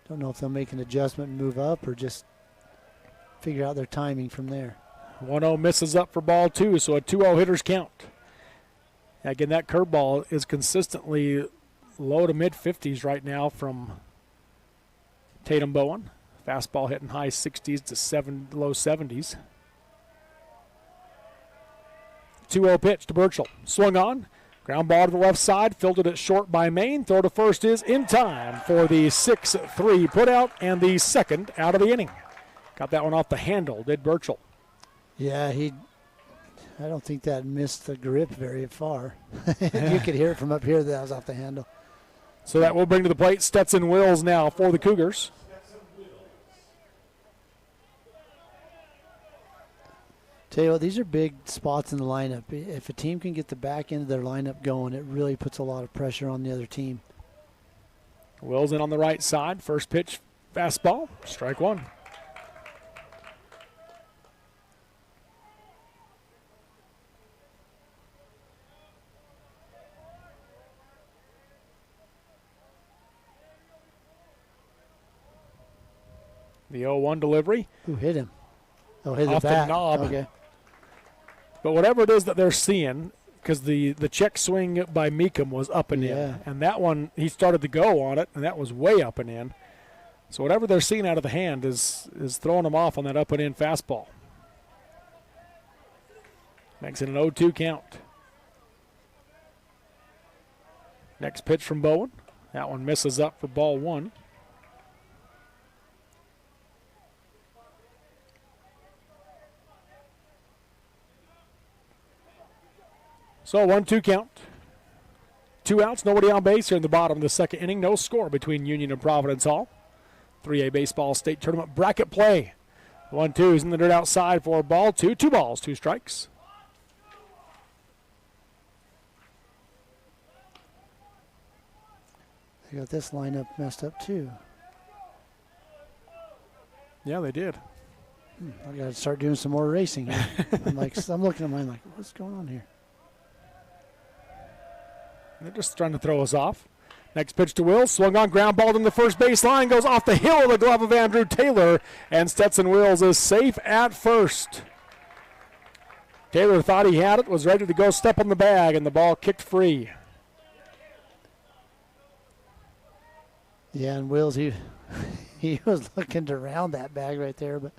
Don't know if they'll make an adjustment and move up or just figure out their timing from there. 1-0 misses up for ball 2, so a 2-0 hitter's count. Again, that curveball is consistently low to mid-50s right now from Tatum Bowen. Fastball hitting high 60s to low 70s. 2-0 pitch to Burchell. Swung on. Ground ball to the left side. Fielded it short by Maine. Throw to first is in time for the 6-3 putout and the second out of the inning. Got that one off the handle, did Burchell. Yeah, I don't think that missed the grip very far. You could hear it from up here that was off the handle. So that will bring to the plate Stetson Wills now for the Cougars. Tell you what, these are big spots in the lineup. If a team can get the back end of their lineup going, it really puts a lot of pressure on the other team. Wills in on the right side. First pitch, fastball, strike 1. The 0-1 delivery. Who hit him? Oh, hit off the bat. knob. Okay. But whatever it is that they're seeing, because the check swing by Meekum was up and in. And that one, he started to go on it, and that was way up and in. So whatever they're seeing out of the hand is throwing them off on that up and in fastball. Makes it an 0-2 count. Next pitch from Bowen. That one misses up for ball one. So 1-2 count. 2 outs, nobody on base here in the bottom of the second inning. No score between Union and Providence Hall. 3A baseball state tournament bracket play. 1-2 is in the dirt outside for ball two. 2 balls, 2 strikes. They got this lineup messed up too. Yeah, they did. I got to start doing some more racing here. I'm looking at mine like, what's going on here? They're just trying to throw us off. Next pitch to Wills, swung on, ground ball in the first base line, goes off the hill of the glove of Andrew Taylor, and Stetson Wills is safe at first. Taylor thought he had it, was ready to go step on the bag, and the ball kicked free. Yeah, and Wills, he was looking to round that bag right there, but.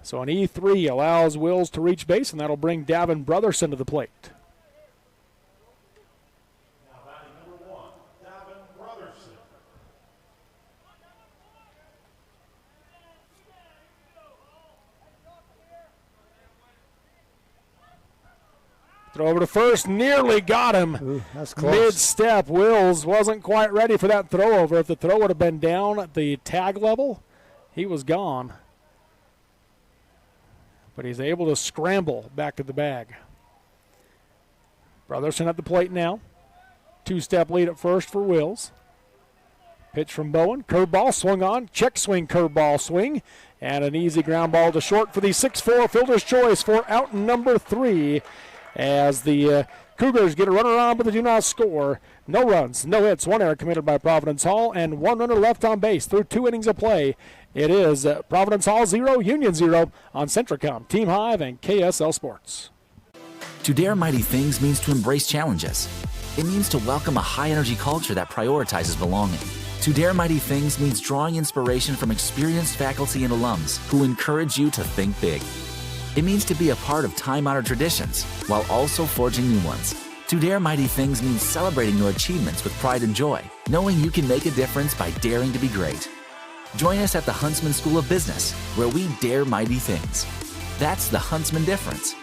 So an E3 allows Wills to reach base, and that'll bring Davin Brotherson to the plate. Throw over to first, nearly got him. Ooh, that's close. Mid-step, Wills wasn't quite ready for that throw over. If the throw would have been down at the tag level, he was gone. But he's able to scramble back to the bag. Brotherson at the plate now. 2-step lead at first for Wills. Pitch from Bowen, curveball swung on, check swing, curveball swing, and an easy ground ball to short for the 6-4 fielder's choice for out number 3. As the Cougars get a runner on, but they do not score. No runs, no hits, 1 error committed by Providence Hall, and 1 runner left on base through 2 innings of play. It is Providence Hall 0, Union 0 on Centracom, Team Hive, and KSL Sports. To dare mighty things means to embrace challenges. It means to welcome a high-energy culture that prioritizes belonging. To dare mighty things means drawing inspiration from experienced faculty and alums who encourage you to think big. It means to be a part of time-honored traditions while also forging new ones. To dare mighty things means celebrating your achievements with pride and joy, knowing you can make a difference by daring to be great. Join us at the Huntsman School of Business, where we dare mighty things. That's the Huntsman difference.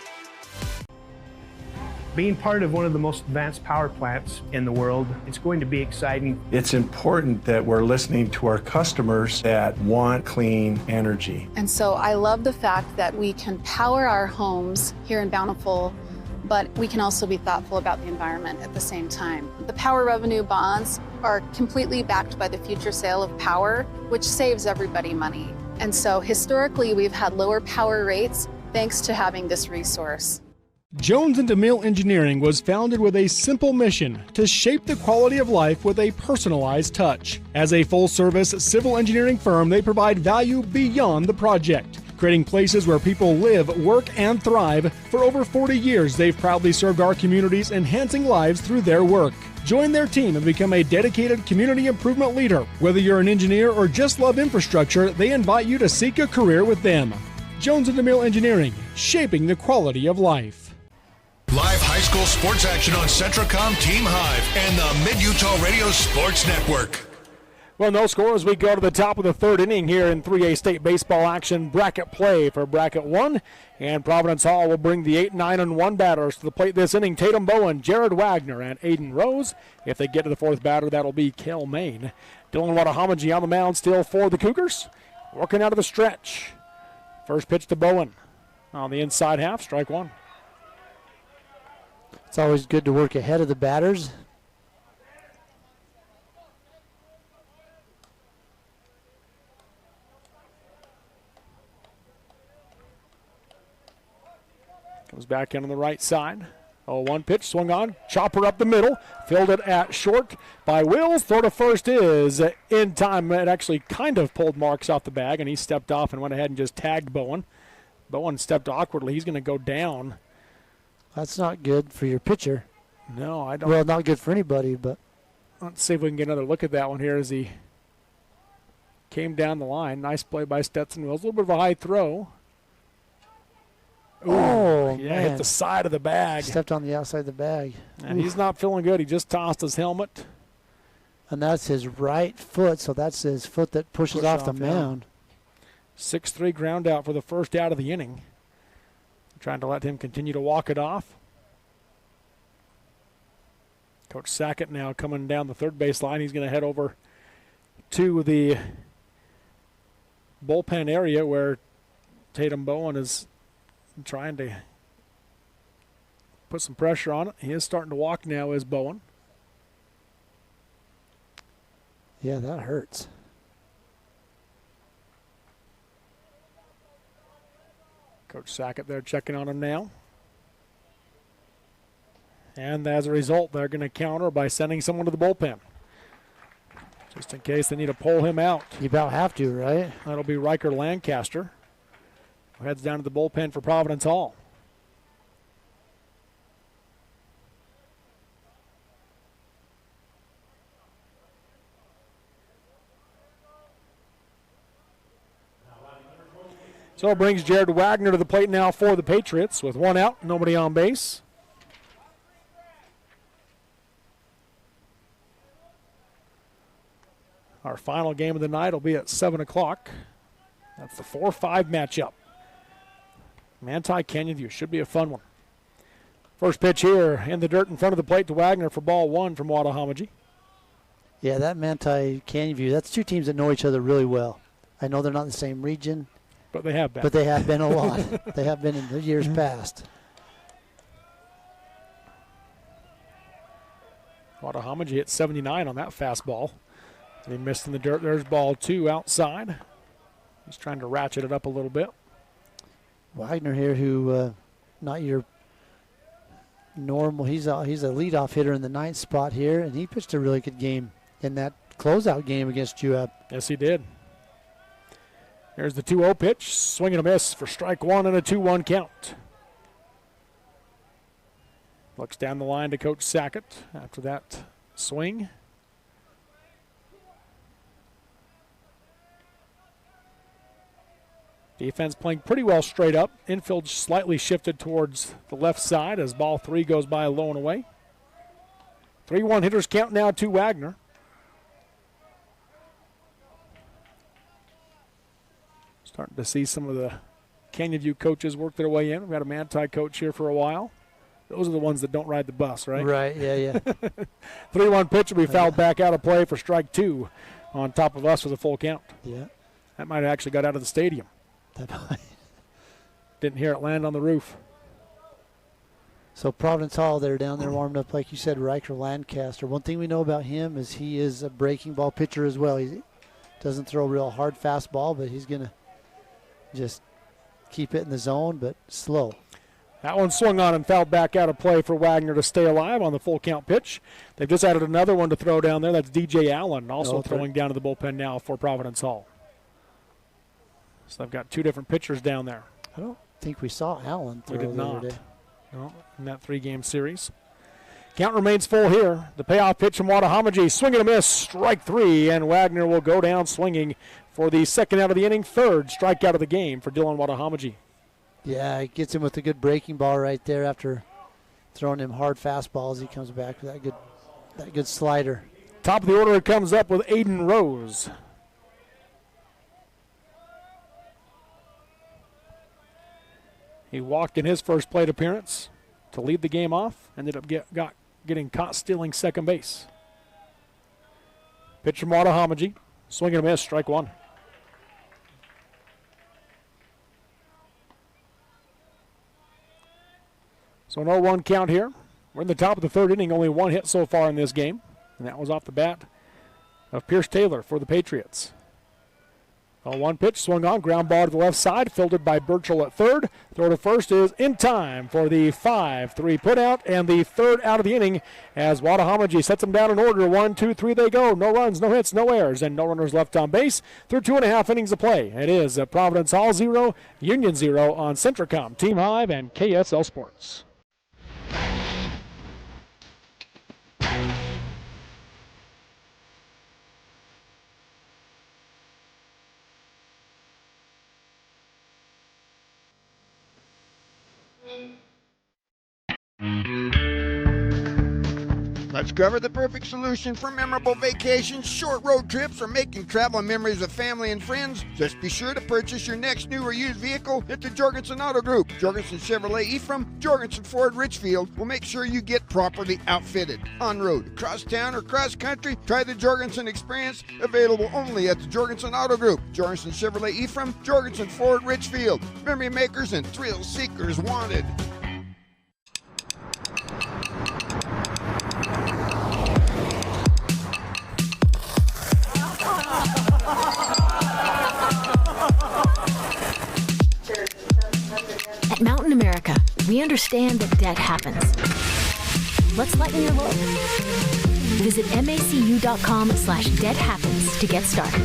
Being part of one of the most advanced power plants in the world, it's going to be exciting. It's important that we're listening to our customers that want clean energy. And so I love the fact that we can power our homes here in Bountiful, but we can also be thoughtful about the environment at the same time. The power revenue bonds are completely backed by the future sale of power, which saves everybody money. And so historically, we've had lower power rates thanks to having this resource. Jones & DeMille Engineering was founded with a simple mission to shape the quality of life with a personalized touch. As a full-service civil engineering firm, they provide value beyond the project, creating places where people live, work, and thrive. For over 40 years, they've proudly served our communities, enhancing lives through their work. Join their team and become a dedicated community improvement leader. Whether you're an engineer or just love infrastructure, they invite you to seek a career with them. Jones & DeMille Engineering, shaping the quality of life. Live high school sports action on Centracom, Team Hive, and the Mid-Utah Radio Sports Network. Well, no score as we go to the top of the third inning here in 3A state baseball action bracket play for bracket 1. And Providence Hall will bring the 8, 9, and 1 batters to the plate this inning. Tatum Bowen, Jared Wagner, and Aiden Rose. If they get to the 4th batter, that'll be Kel Main. Dylan Wadahomaji on the mound still for the Cougars. Working out of the stretch. First pitch to Bowen on the inside half, strike 1. It's always good to work ahead of the batters. Comes back in on the right side. 0-1 pitch, swung on, chopper up the middle, filled it at short by Wills. Throw to first is in time. It actually kind of pulled Marks off the bag, and he stepped off and went ahead and just tagged Bowen. Bowen stepped awkwardly. He's going to go down. That's not good for your pitcher. No, I don't. Well, not good for anybody, but. Let's see if we can get another look at that one here as he came down the line. Nice play by Stetson Wills. A little bit of a high throw. Ooh, oh, yeah, man. hit the side of the bag. Stepped on the outside of the bag. And he's not feeling good. He just tossed his helmet. And that's his right foot, so that's his foot that pushes off the mound. 6-3 ground out for the first out of the inning. Trying to let him continue to walk it off. Coach Sackett now coming down the third base line. He's going to head over to the bullpen area where Tatum Bowen is trying to put some pressure on it. He is starting to walk now as Bowen. Yeah, that hurts. Coach Sackett there checking on him now. And as a result, they're going to counter by sending someone to the bullpen. Just in case they need to pull him out. You about have to, right? That'll be Riker Lancaster, who heads down to the bullpen for Providence Hall. So it brings Jared Wagner to the plate now for the Patriots with one out, nobody on base. Our final game of the night will be at 7 o'clock. That's the 4-5 matchup. Manti Canyon View should be a fun one. First pitch here in the dirt in front of the plate to Wagner for ball one from Wattahamaji. Yeah, that Manti Canyon View, that's two teams that know each other really well. I know they're not in the same region. But they have been. But they have been a lot. They have been in the years past. Wattahamaji hit 79 on that fastball. He missed in the dirt. There's ball two outside. He's trying to ratchet it up a little bit. Wagner here, who not your normal. He's a leadoff hitter in the ninth spot here, and he pitched a really good game in that closeout game against UAB. Yes, he did. There's the 2-0 pitch. Swing and a miss for strike one and a 2-1 count. Looks down the line to Coach Sackett after that swing. Defense playing pretty well straight up. Infield slightly shifted towards the left side as ball three goes by low and away. 3-1 hitters count now to Wagner. Starting to see some of the Canyon View coaches work their way in. We've got a Manti coach here for a while. Those are the ones that don't ride the bus, right? Right, yeah. 3-1 pitch will be fouled back out of play for strike two on top of us for the full count. Yeah. That might have actually got out of the stadium. Didn't hear it land on the roof. So Providence Hall, they're down there warmed up, like you said, Riker Lancaster. One thing we know about him is he is a breaking ball pitcher as well. He doesn't throw a real hard fastball, but he's going to just keep it in the zone, but slow. That one swung on and fouled back out of play for Wagner to stay alive on the full count pitch. They've just added another one to throw down there. That's DJ Allen, also throwing down to the bullpen now for Providence Hall. So they've got two different pitchers down there. I don't think we saw Allen throw We did the not. other day. No, in that three-game series. Count remains full here. The payoff pitch from Wattahamaji. Swing and a miss. Strike three, and Wagner will go down swinging for the second out of the inning. Third strikeout of the game for Dylan Wattahamaji. Yeah, it gets him with a good breaking ball right there after throwing him hard fastballs. He comes back with that good slider. Top of the order, it comes up with Aiden Rose. He walked in his first plate appearance to lead the game off. Ended up getting caught stealing second base. Pitch from Wattahamaji. Swing and a miss, strike one. So an 0-1 count here. We're in the top of the third inning. Only one hit so far in this game, and that was off the bat of Pierce Taylor for the Patriots. 1 pitch, swung on, ground ball to the left side, fielded by Burchell at third. Throw to first is in time for the 5-3 putout and the third out of the inning as Watahamaji sets them down in order. 1, 2, 3 they go. No runs, no hits, no errors, and no runners left on base through 2.5 innings of play. It is Providence Hall 0, Union 0 on Centracom, Team Hive, and KSL Sports. Let's cover the perfect solution for memorable vacations, short road trips, or making travel memories with family and friends. Just be sure to purchase your next new or used vehicle at the Jorgensen Auto Group. Jorgensen Chevrolet Ephraim, Jorgensen Ford Richfield will make sure you get properly outfitted. On road, across town, or cross country, try the Jorgensen experience, available only at the Jorgensen Auto Group. Jorgensen Chevrolet Ephraim, Jorgensen Ford Richfield. Memory makers and thrill seekers wanted. At Mountain America, we understand that debt happens. Let's lighten your load. Visit macu.com/debt happens to get started.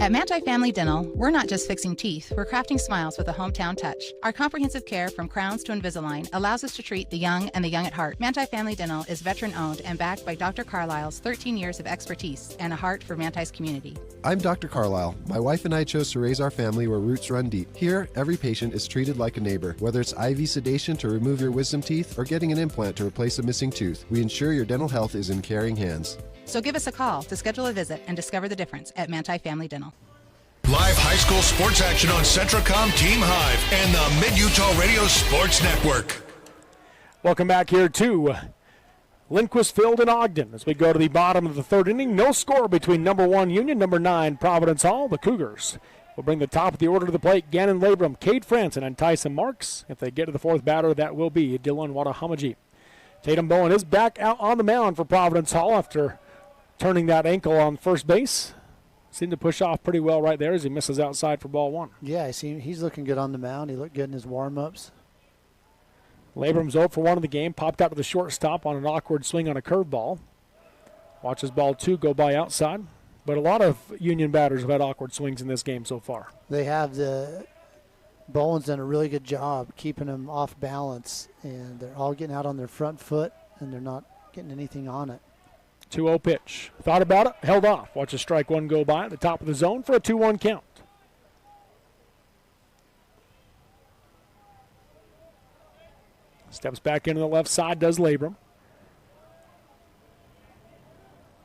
At Manti Family Dental, we're not just fixing teeth, we're crafting smiles with a hometown touch. Our comprehensive care from crowns to Invisalign allows us to treat the young and the young at heart. Manti Family Dental is veteran-owned and backed by Dr. Carlisle's 13 years of expertise and a heart for Manti's community. I'm Dr. Carlisle. My wife and I chose to raise our family where roots run deep. Here, every patient is treated like a neighbor. Whether it's IV sedation to remove your wisdom teeth or getting an implant to replace a missing tooth, we ensure your dental health is in caring hands. So give us a call to schedule a visit and discover the difference at Manti Family Dental. Live high school sports action on Centracom, Team Hive, and the Mid-Utah Radio Sports Network. Welcome back here to Lindquist Field in Ogden as we go to the bottom of the third inning. No score between number 1 Union, number 9 Providence Hall. The Cougars will bring the top of the order to the plate. Gannon Labrum, Cade Franson, and Tyson Marks. If they get to the fourth batter, that will be Dylan Watahamaji. Tatum Bowen is back out on the mound for Providence Hall after turning that ankle on first base. Seemed to push off pretty well right there as he misses outside for ball 1. Yeah, I see he's looking good on the mound. He looked good in his warm-ups. Labrum's 0 for 1 in the game. Popped out to the shortstop on an awkward swing on a curveball. Watches ball 2 go by outside. But a lot of Union batters have had awkward swings in this game so far. They have. Bowen's done a really good job keeping them off balance, and they're all getting out on their front foot, and they're not getting anything on it. 2-0 pitch. Thought about it, held off. Watches strike 1 go by at the top of the zone for a 2-1 count. Steps back into the left side, does Labrum.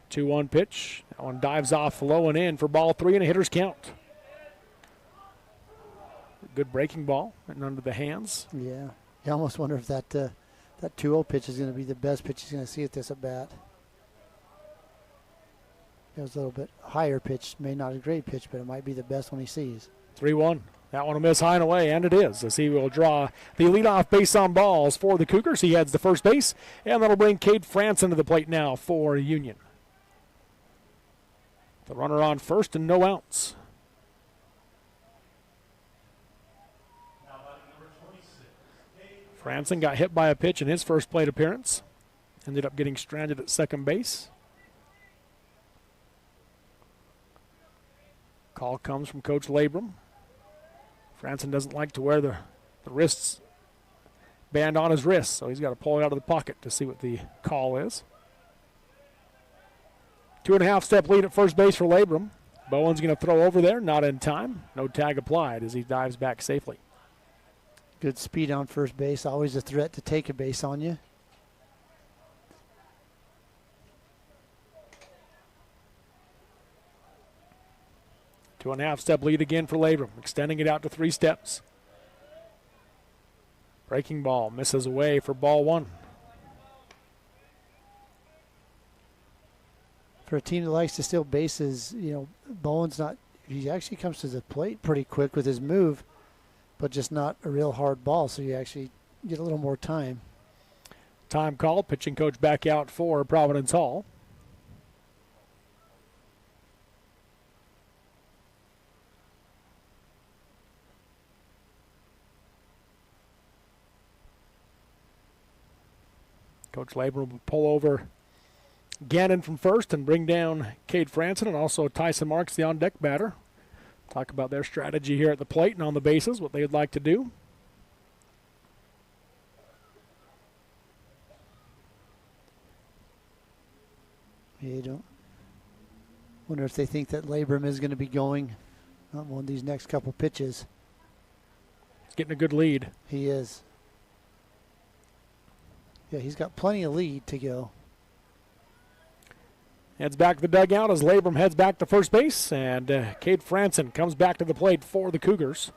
2-1 pitch. That one dives off low and in for ball 3 and a hitter's count. Good breaking ball and under the hands. Yeah. You almost wonder if that 2-0 pitch is going to be the best pitch he's going to see at this at bat. It was a little bit higher pitch, may not a great pitch, but it might be the best one he sees. 3-1. That one will miss high and away, and it is, as he will draw the leadoff base on balls for the Cougars. He heads to first base, and that'll bring Cade Franson to the plate now for Union. The runner on first and no outs. Franson got hit by a pitch in his first plate appearance. Ended up getting stranded at second base. Call comes from Coach Labrum. Franson doesn't like to wear the wrists band on his wrists, so he's got to pull it out of the pocket to see what the call is. 2.5 step lead at first base for Labrum. Bowen's going to throw over there, not in time. No tag applied as he dives back safely. Good speed on first base, always a threat to take a base on you. Two and a half step lead again for Labrum, extending it out to 3 steps. Breaking ball misses away for ball 1. For a team that likes to steal bases, Bowen's not, he actually comes to the plate pretty quick with his move, but just not a real hard ball, so you actually get a little more time. Time called. Pitching coach back out for Providence Hall. Coach Labor will pull over Gannon from first and bring down Cade Franson and also Tyson Marks, the on-deck batter. Talk about their strategy here at the plate and on the bases, what they would like to do. You don't wonder if they think that Labrum is going to be going on one of these next couple pitches. He's getting a good lead. He is. Yeah, he's got plenty of lead to go. Heads back to the dugout as Labrum heads back to first base, and Cade Franson comes back to the plate for the Cougars.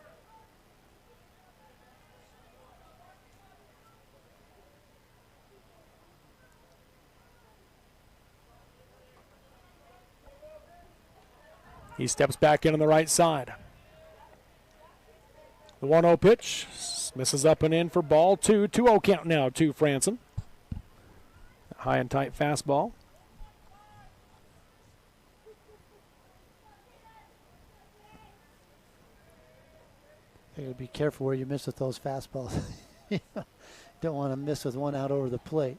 He steps back in on the right side. The 1-0 pitch misses up and in for ball two. 2-0 count now to Franson. High and tight fastball. You gotta be careful where you miss with those fastballs. Don't want to miss with one out over the plate.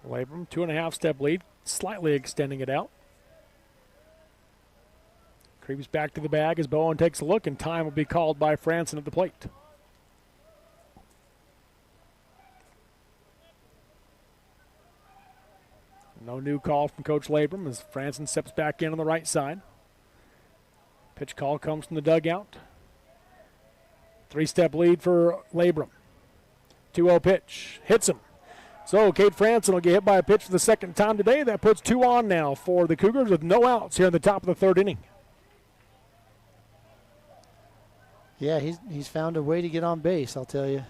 Labrum, 2.5-step lead, slightly extending it out. Creeps back to the bag as Bowen takes a look, and time will be called by Franson at the plate. No new call from Coach Labrum as Franson steps back in on the right side. Pitch call comes from the dugout. 3-step lead for Labrum. 2-0 pitch. Hits him. So Cade Franson will get hit by a pitch for the second time today. That puts 2 on now for the Cougars with no outs here in the top of the third inning. Yeah, he's found a way to get on base, I'll tell you.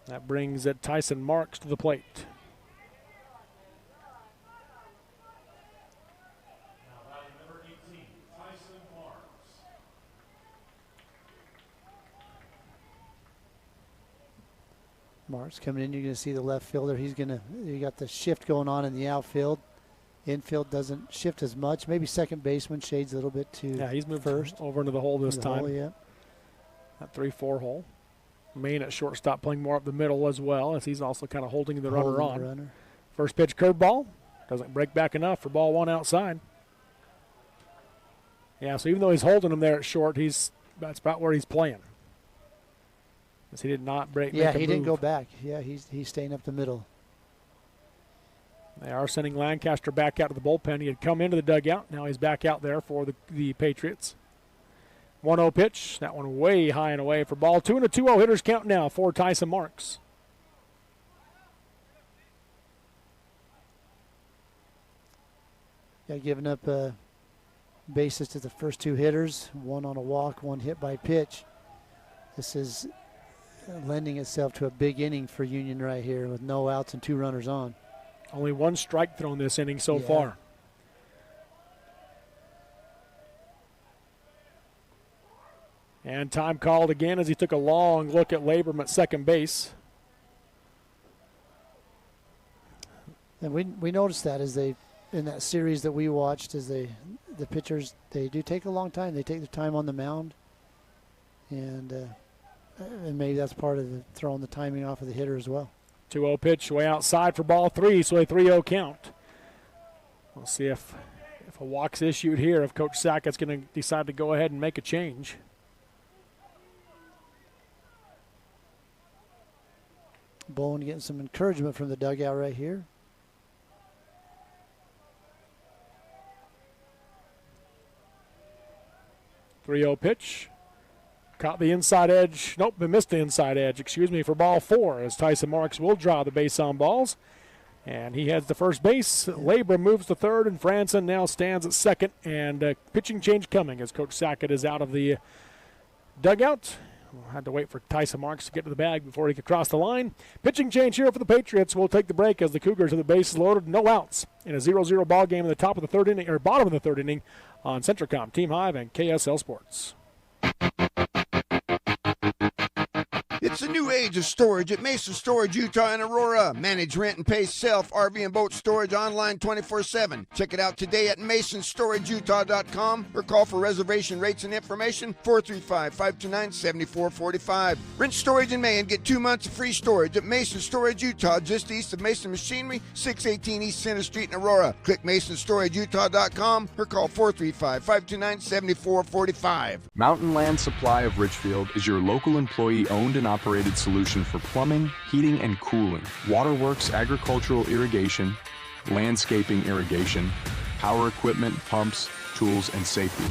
That brings Tyson Marks to the plate. Marks coming in, you're going to see the left fielder. You got the shift going on in the outfield. Infield doesn't shift as much. Maybe second baseman shades a little bit to Yeah, he's moved first. Over into the hole this time. Hole, yeah. That 3-4 hole. Main at shortstop playing more up the middle as well, as he's also kind of holding the runner on. First pitch curveball. Doesn't break back enough for ball 1 outside. Yeah, so even though he's holding him there at short, that's about where he's playing. As he did not break. Yeah, he didn't go back. Yeah, he's staying up the middle. They are sending Lancaster back out to the bullpen. He had come into the dugout. Now he's back out there for the Patriots. 1-0 pitch. That one way high and away for ball 2, and a 2-0 hitters count now for Tyson Marks. Yeah, giving up bases to the first 2 hitters. 1 on a walk, 1 hit by pitch. This is lending itself to a big inning for Union right here with no outs and 2 runners on. Only 1 strike thrown this inning so far. And time called again as he took a long look at Labrum at second base. And we noticed that as in that series that we watched, as the pitchers, they do take a long time. They take their time on the mound. And maybe that's part of throwing the timing off of the hitter as well. 2-0 pitch way outside for ball 3, so a 3-0 count. We'll see if a walk's issued here, if Coach Sackett's going to decide to go ahead and make a change. Bowen getting some encouragement from the dugout right here. .30 pitch. Caught the inside edge. Nope, they missed the inside edge, for ball 4 as Tyson Marks will draw the base on balls. And he heads to first base. Labrum moves to third, and Franson now stands at second. And pitching change coming as Coach Sackett is out of the dugout. We'll have to wait for Tyson Marks to get to the bag before he can cross the line. Pitching change here for the Patriots. We'll take the break as the Cougars have the bases loaded. No outs in a 0-0 ball game in the top of the third inning, or bottom of the third inning on Centracom, Team Hive, and KSL Sports. It's a New age of storage at Mason Storage Utah and Aurora. Manage, rent, and pay self RV and boat storage online 24/7. Check it out today at masonstorageutah.com or call for reservation rates and information 435-529-7445. Rent storage in May and get 2 months of free storage at Mason Storage Utah, just east of Mason Machinery, 618 East Center Street in Aurora. Click masonstorageutah.com or call 435-529-7445. Mountain Land Supply of Richfield is your local employee-owned and operated solution for plumbing, heating, and cooling, waterworks, agricultural irrigation, landscaping irrigation, power equipment, pumps, tools, and safety.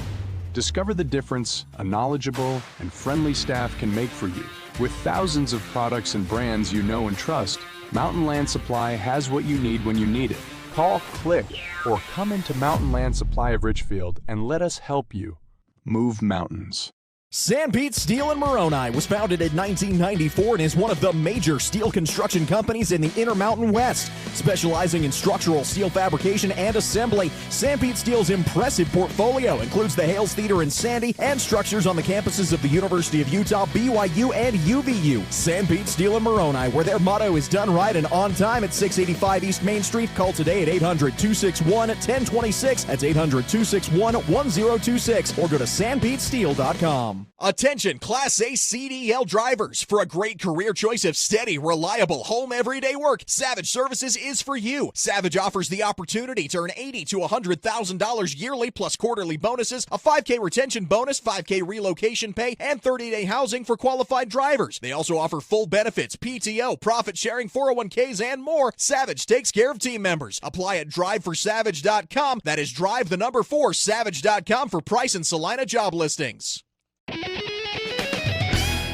Discover the difference a knowledgeable and friendly staff can make for you. With thousands of products and brands you know and trust, Mountain Land Supply has what you need when you need it. Call, click, or come into Mountain Land Supply of Richfield and let us help you move mountains. Sanpete Steel in Moroni was founded in 1994 and is one of the major steel construction companies in the Intermountain West. Specializing in structural steel fabrication and assembly, Sanpete Steel's impressive portfolio includes the Hales Theater in Sandy and structures on the campuses of the University of Utah, BYU, and UVU. Sanpete Steel in Moroni, where their motto is done right and on time at 685 East Main Street. Call today at 800-261-1026. That's 800-261-1026. Or go to sanpetesteel.com. Attention Class A CDL drivers. For a great career choice of steady, reliable, home everyday work, Savage Services is for you. Savage offers the opportunity to earn $80,000 to $100,000 yearly plus quarterly bonuses, a $5K retention bonus, $5K relocation pay, and 30-day housing for qualified drivers. They also offer full benefits, PTO, profit sharing, 401ks, and more. Savage takes care of team members. Apply at driveforsavage.com. That is drive4savage.com for price and Salina job listings.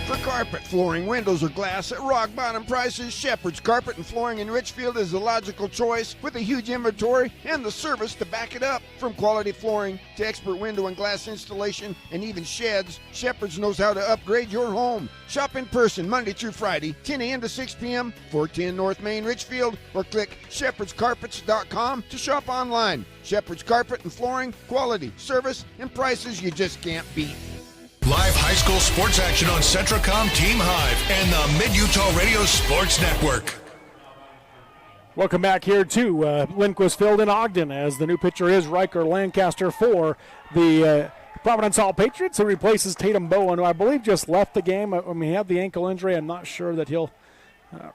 For carpet, flooring, windows, or glass at rock bottom prices, Shepherd's Carpet and Flooring in Richfield is the logical choice with a huge inventory and the service to back it up. From quality flooring to expert window and glass installation and even sheds, Shepherd's knows how to upgrade your home. Shop in person Monday through Friday, 10 a.m. to 6 p.m., 410 North Main, Richfield, or click shepherdscarpets.com to shop online. Shepherd's Carpet and Flooring, quality, service, and prices you just can't beat. Live high school sports action on Centracom Team Hive and the Mid-Utah Radio Sports Network. Welcome back here to Lindquist Field in Ogden as the new pitcher is Riker Lancaster for the Providence Hall Patriots, who replaces Tatum Bowen, who I believe just left the game. I mean, he had the ankle injury. I'm not sure that he'll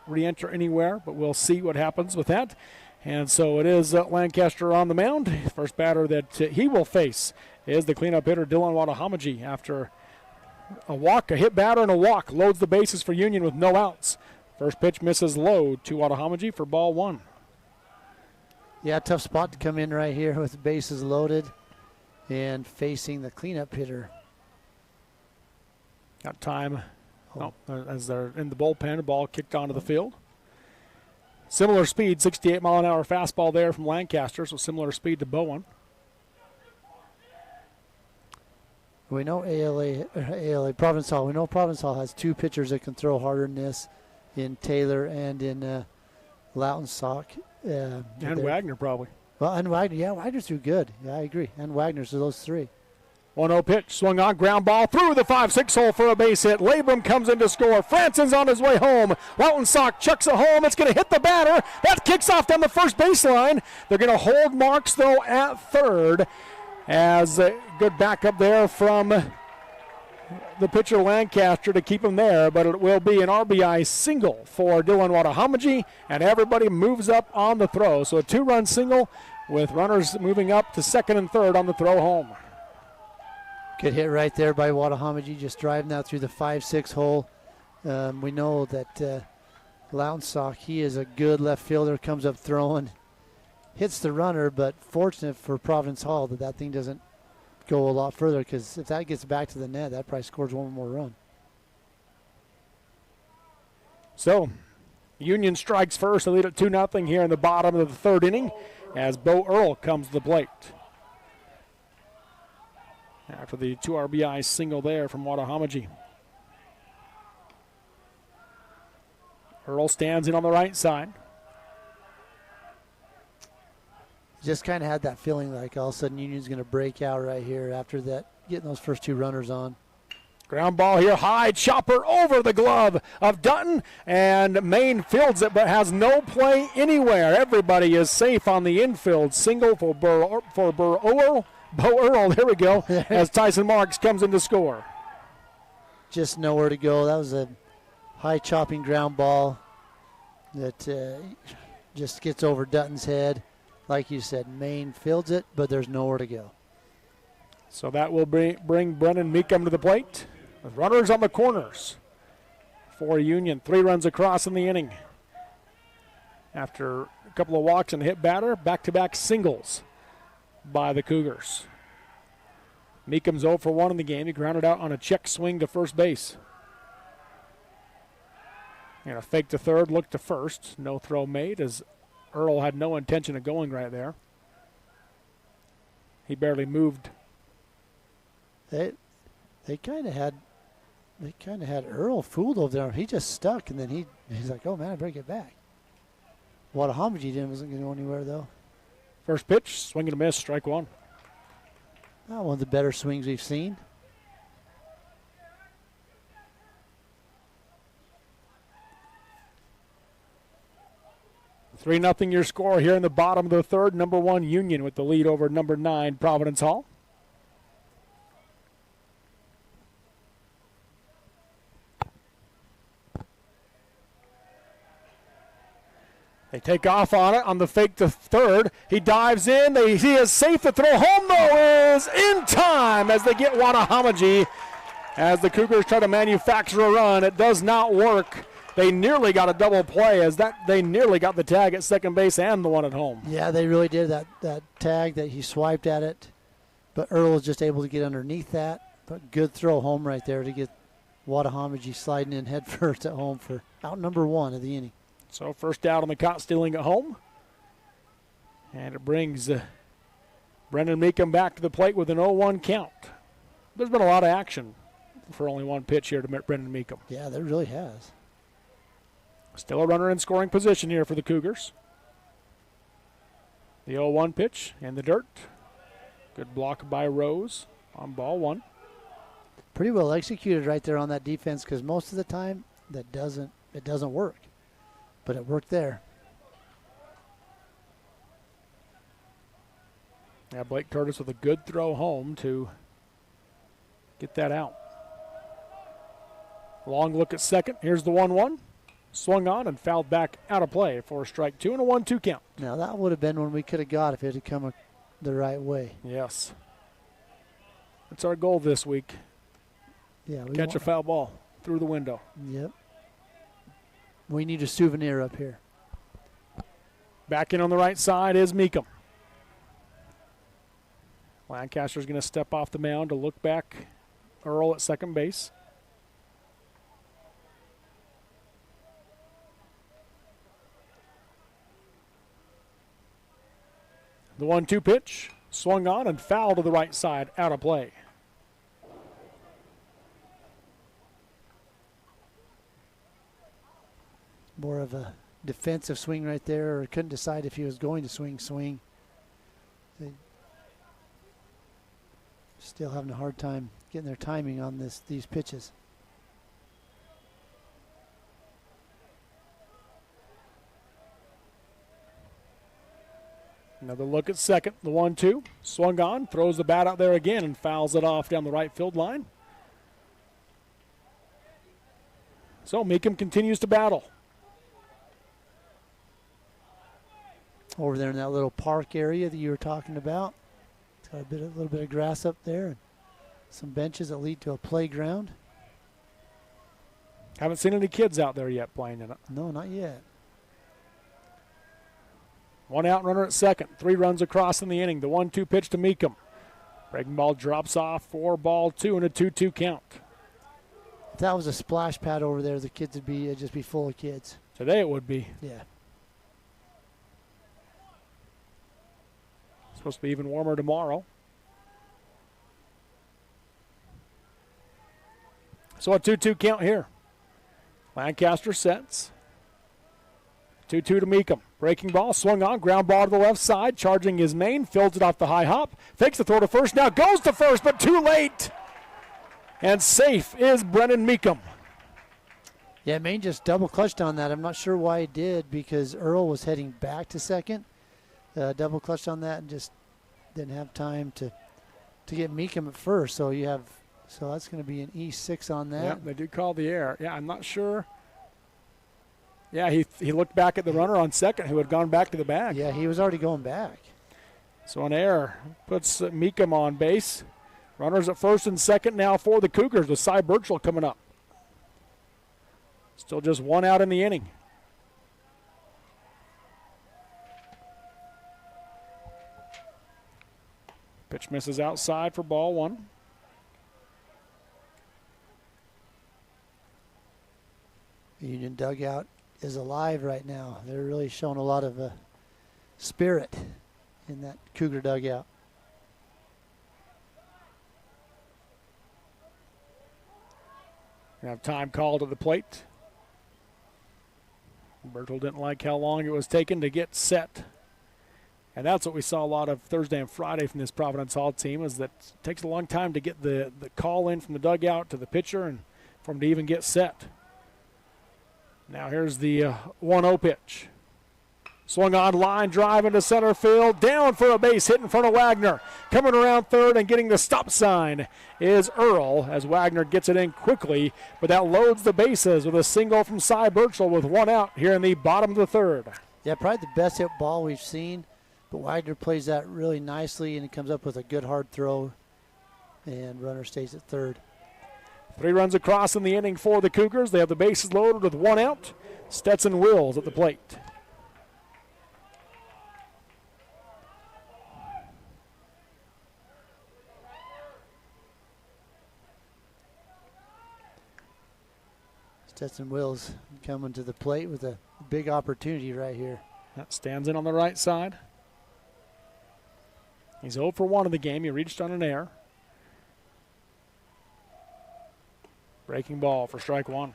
re-enter anywhere, but we'll see what happens with that. And so it is Lancaster on the mound. First batter that he will face is the cleanup hitter Dylan Wadahamaji after a hit batter and a walk. Loads the bases for Union with no outs. First pitch misses low to Wadahamaji for ball one. Yeah, tough spot to come in right here with the bases loaded and facing the cleanup hitter. Got time as they're in the bullpen, a ball kicked onto the field. Similar speed, 68-mile-an-hour fastball there from Lancaster, so similar speed to Bowen. We know Providence Hall. We know Providence Hall has two pitchers that can throw harder than this in Taylor and in Lautenstock. And Wagner probably. Well, and Wagner. Yeah, Wagner threw good. Yeah, I agree. And Wagner's are those three. 1-0 pitch, swung on, ground ball through the 5-6 hole for a base hit. Labrum comes in to score. Franson's on his way home. Lautenstock chucks it home. It's going to hit the batter. That kicks off down the first baseline. They're going to hold Marks, though, at third. As a good backup there from the pitcher Lancaster to keep him there, but it will be an RBI single for Dylan Wadahamaji, and everybody moves up on the throw. So a two-run single with runners moving up to second and third on the throw home. Good hit right there by Wadahamaji, just driving that through the 5-6 hole. We know that Lautenstock, he is a good left fielder, comes up throwing. Hits the runner, but fortunate for Providence Hall that thing doesn't go a lot further, because if that gets back to the net, that probably scores one more run. So, Union strikes first. They lead at 2-0 here in the bottom of the third inning as Bo Earl comes to the plate. After the 2 RBI single there from Wadahamaji. Earl stands in on the right side. Just kind of had that feeling like all of a sudden Union's going to break out right here after that, getting those first two runners on. Ground ball here, high chopper over the glove of Dutton, and Maine fields it but has no play anywhere. Everybody is safe on the infield. Single for Bo Earl, there we go, as Tyson Marks comes in to score. Just nowhere to go. That was a high chopping ground ball that just gets over Dutton's head. Like you said, Maine fields it, but there's nowhere to go. So that will bring Brennan Meekum to the plate. With runners on the corners for Union. 3 runs across in the inning. After a couple of walks and hit batter, back-to-back singles by the Cougars. Meekum's 0 for 1 in the game. He grounded out on a check swing to first base. And a fake to third, look to first. No throw made as Earl had no intention of going right there. He barely moved. They kind of had Earl fooled over there. He just stuck, and then he's like, oh, man, I better get back. Watahamiji wasn't going to go anywhere, though. First pitch, swing and a miss, strike 1. Not one of the better swings we've seen. Three 3-0 your score here in the bottom of the third. Number 1 Union with the lead over number 9 Providence Hall. They take off on it on the fake to third. He dives in. He is safe. The throw home, though, is in time as they get Watahamiji. As the Cougars try to manufacture a run, it does not work. They nearly got a double play as they nearly got the tag at second base and the one at home. Yeah, they really did. That tag that he swiped at it, but Earl was just able to get underneath that. But good throw home right there to get Watahamiji sliding in head first at home for out number 1 of the inning. So first out on the caught stealing at home. And it brings Brendan Meekum back to the plate with an 0-1 count. There's been a lot of action for only one pitch here to Brendan Meekum. Yeah, there really has. Still a runner in scoring position here for the Cougars. The 0-1 pitch in the dirt. Good block by Rose on ball 1. Pretty well executed right there on that defense because most of the time it doesn't work. But it worked there. Yeah, Blake Curtis with a good throw home to get that out. Long look at second. Here's the 1-1. Swung on and fouled back out of play for strike 2 and a 1-2 count. Now that would have been one we could have got if it had come the right way. Yes. That's our goal this week. Yeah, catch a foul ball through the window. Yep. We need a souvenir up here. Back in on the right side is Meekum. Lancaster's going to step off the mound to look back. Earl at second base. The 1-2 pitch swung on and fouled to the right side, out of play. More of a defensive swing right there, or couldn't decide if he was going to swing. They still having a hard time getting their timing on these pitches. Another look at second, the 1-2. Swung on, throws the bat out there again and fouls it off down the right field line. So Meekum continues to battle. Over there in that little park area that you were talking about. It's got a little bit of grass up there and some benches that lead to a playground. Haven't seen any kids out there yet playing in it. No, not yet. 1 out runner at second. 3 runs across in the inning. The 1-2 pitch to Meekum. Breaking ball drops off for ball 2 and a 2-2 count. If that was a splash pad over there, the kids would just be full of kids. Today it would be. Yeah. Supposed to be even warmer tomorrow. So a 2-2 count here. Lancaster sets. 2-2 to Meekum. Breaking ball, swung on, ground ball to the left side. Charging his main, fields it off the high hop. Fakes the throw to first, now goes to first, but too late. And safe is Brennan Meekum. Yeah, Maine just double clutched on that. I'm not sure why he did because Earl was heading back to second. Double clutched on that and just didn't have time to get Meekum at first. So that's going to be an E6 on that. Yeah, they do call the air. Yeah, I'm not sure. Yeah, he looked back at the runner on second who had gone back to the bag. Yeah, he was already going back. So an error puts Meekum on base. Runners at first and second now for the Cougars with Cy Birchall coming up. Still just one out in the inning. Pitch misses outside for ball one. The Union dugout is alive right now. They're really showing a lot of spirit in that Cougar dugout. We have time called at the plate. Birchall didn't like how long it was taken to get set. And that's what we saw a lot of Thursday and Friday from this Providence Hall team, is that it takes a long time to get the call in from the dugout to the pitcher and for him to even get set. Now here's the 1-0 pitch. Swung on, line drive into center field, down for a base hit in front of Wagner. Coming around third and getting the stop sign is Earl as Wagner gets it in quickly, but that loads the bases with a single from Cy Birchall with one out here in the bottom of the third. Yeah, probably the best hit ball we've seen, but Wagner plays that really nicely and he comes up with a good hard throw, and runner stays at third. 3 runs across in the inning for the Cougars. They have the bases loaded with one out. Stetson Wills at the plate. Stetson Wills coming to the plate with a big opportunity right here. That stands in on the right side. He's 0 for 1 in the game. He reached on an error. Breaking ball for strike one.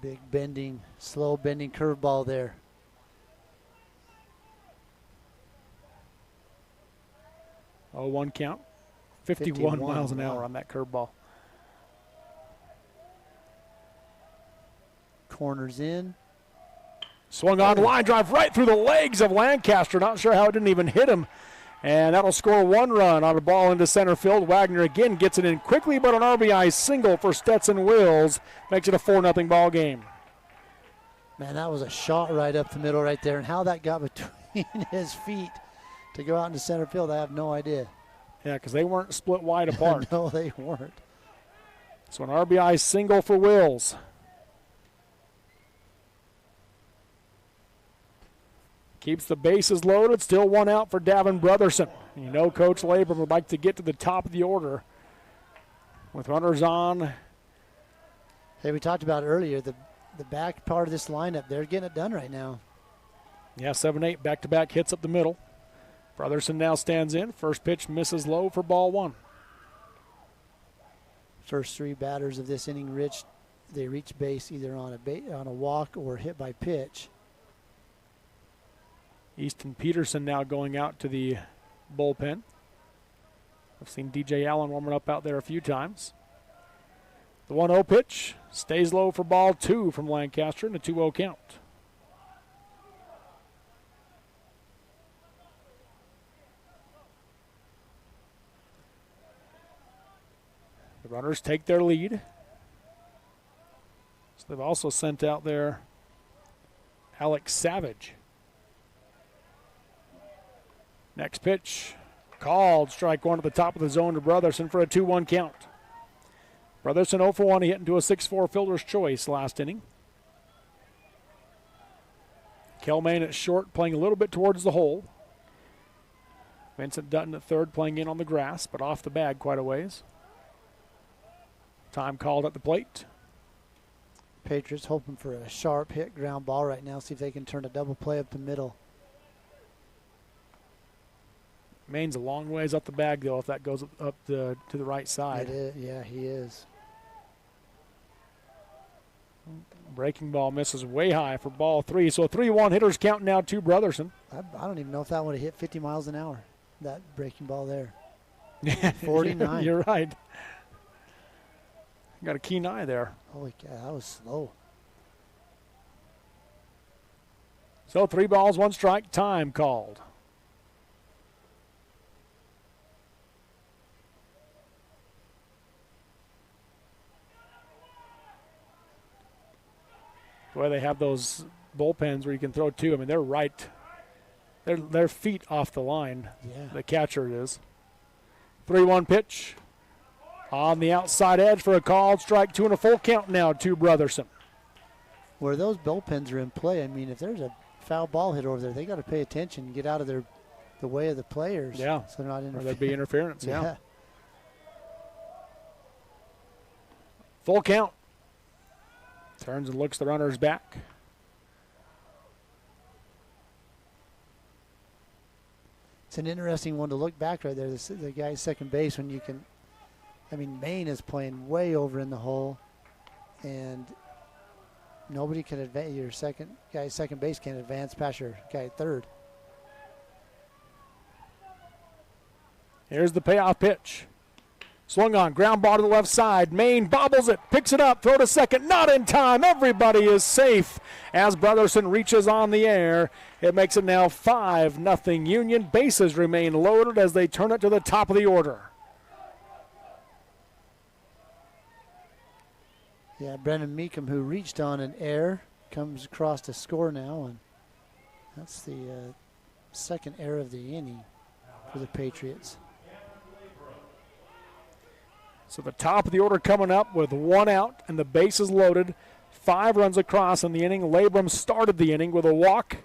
Big bending, slow bending curveball there. Oh, 1 count. 51 miles an hour on that curveball. Corners in. Swung on, line drive right through the legs of Lancaster. Not sure how it didn't even hit him. And that'll score 1 run on a ball into center field. Wagner again gets it in quickly, but an RBI single for Stetson Wills makes it a 4-0 ball game. Man, that was a shot right up the middle right there. And how that got between his feet to go out into center field, I have no idea. Yeah, because they weren't split wide apart. No, they weren't. So an RBI single for Wills. Keeps the bases loaded. Still 1 out for Davin Brotherson. You know Coach Labor would like to get to the top of the order with runners on. Hey, we talked about earlier, the back part of this lineup, they're getting it done right now. Yeah, 7-8 back-to-back hits up the middle. Brotherson now stands in. First pitch misses low for ball 1. First 3 batters of this inning, they reach base either on a walk or hit by pitch. Easton Peterson now going out to the bullpen. I've seen DJ Allen warming up out there a few times. The 1-0 pitch stays low for ball 2 from Lancaster and a 2-0 count. The runners take their lead. So they've also sent out there Alex Savage. Next pitch, called. Strike 1 at the top of the zone to Brotherson for a 2-1 count. Brotherson 0 for 1. He hit into a 6-4 fielder's choice last inning. Kelmain at short, playing a little bit towards the hole. Vincent Dutton at third, playing in on the grass, but off the bag quite a ways. Time called at the plate. Patriots hoping for a sharp hit ground ball right now, see if they can turn a double play up the middle. Main's a long ways up the bag, though, if that goes up to the right side. Yeah, he is. Breaking ball misses way high for ball 3. So a 3-1 hitters count now to Brotherson. I don't even know if that would have hit 50 miles an hour, that breaking ball there. 49. You're right. Got a keen eye there. Holy cow, that was slow. So 3 balls, 1 strike, time called. Boy, they have those bullpens where you can throw 2. I mean, they're right. They're feet off the line. Yeah. The catcher is. 3-1 pitch. On the outside edge for a called strike, 2 and a full count now to Brotherson. Where those bullpens are in play, I mean, if there's a foul ball hit over there, they got to pay attention and get out of the way of the players. Yeah. So they're not interfering. Or there'd be interference, yeah. Full count. Turns and looks the runners back. It's an interesting one to look back right there. The guy at second base, when you can, I mean, Maine is playing way over in the hole, and nobody can advance. Your guy at second base can't advance past your guy at third. Here's the payoff pitch. Swung on, ground ball to the left side. Maine bobbles it, picks it up, throw to second, not in time. Everybody is safe as Brotherson reaches on the air. It makes it now 5-0 Union. Bases remain loaded as they turn it to the top of the order. Yeah, Brendan Meekum, who reached on an error, comes across to score now, and that's the second error of the inning for the Patriots. So the top of the order coming up with 1 out and the bases loaded. 5 runs across in the inning. Labrum started the inning with a walk.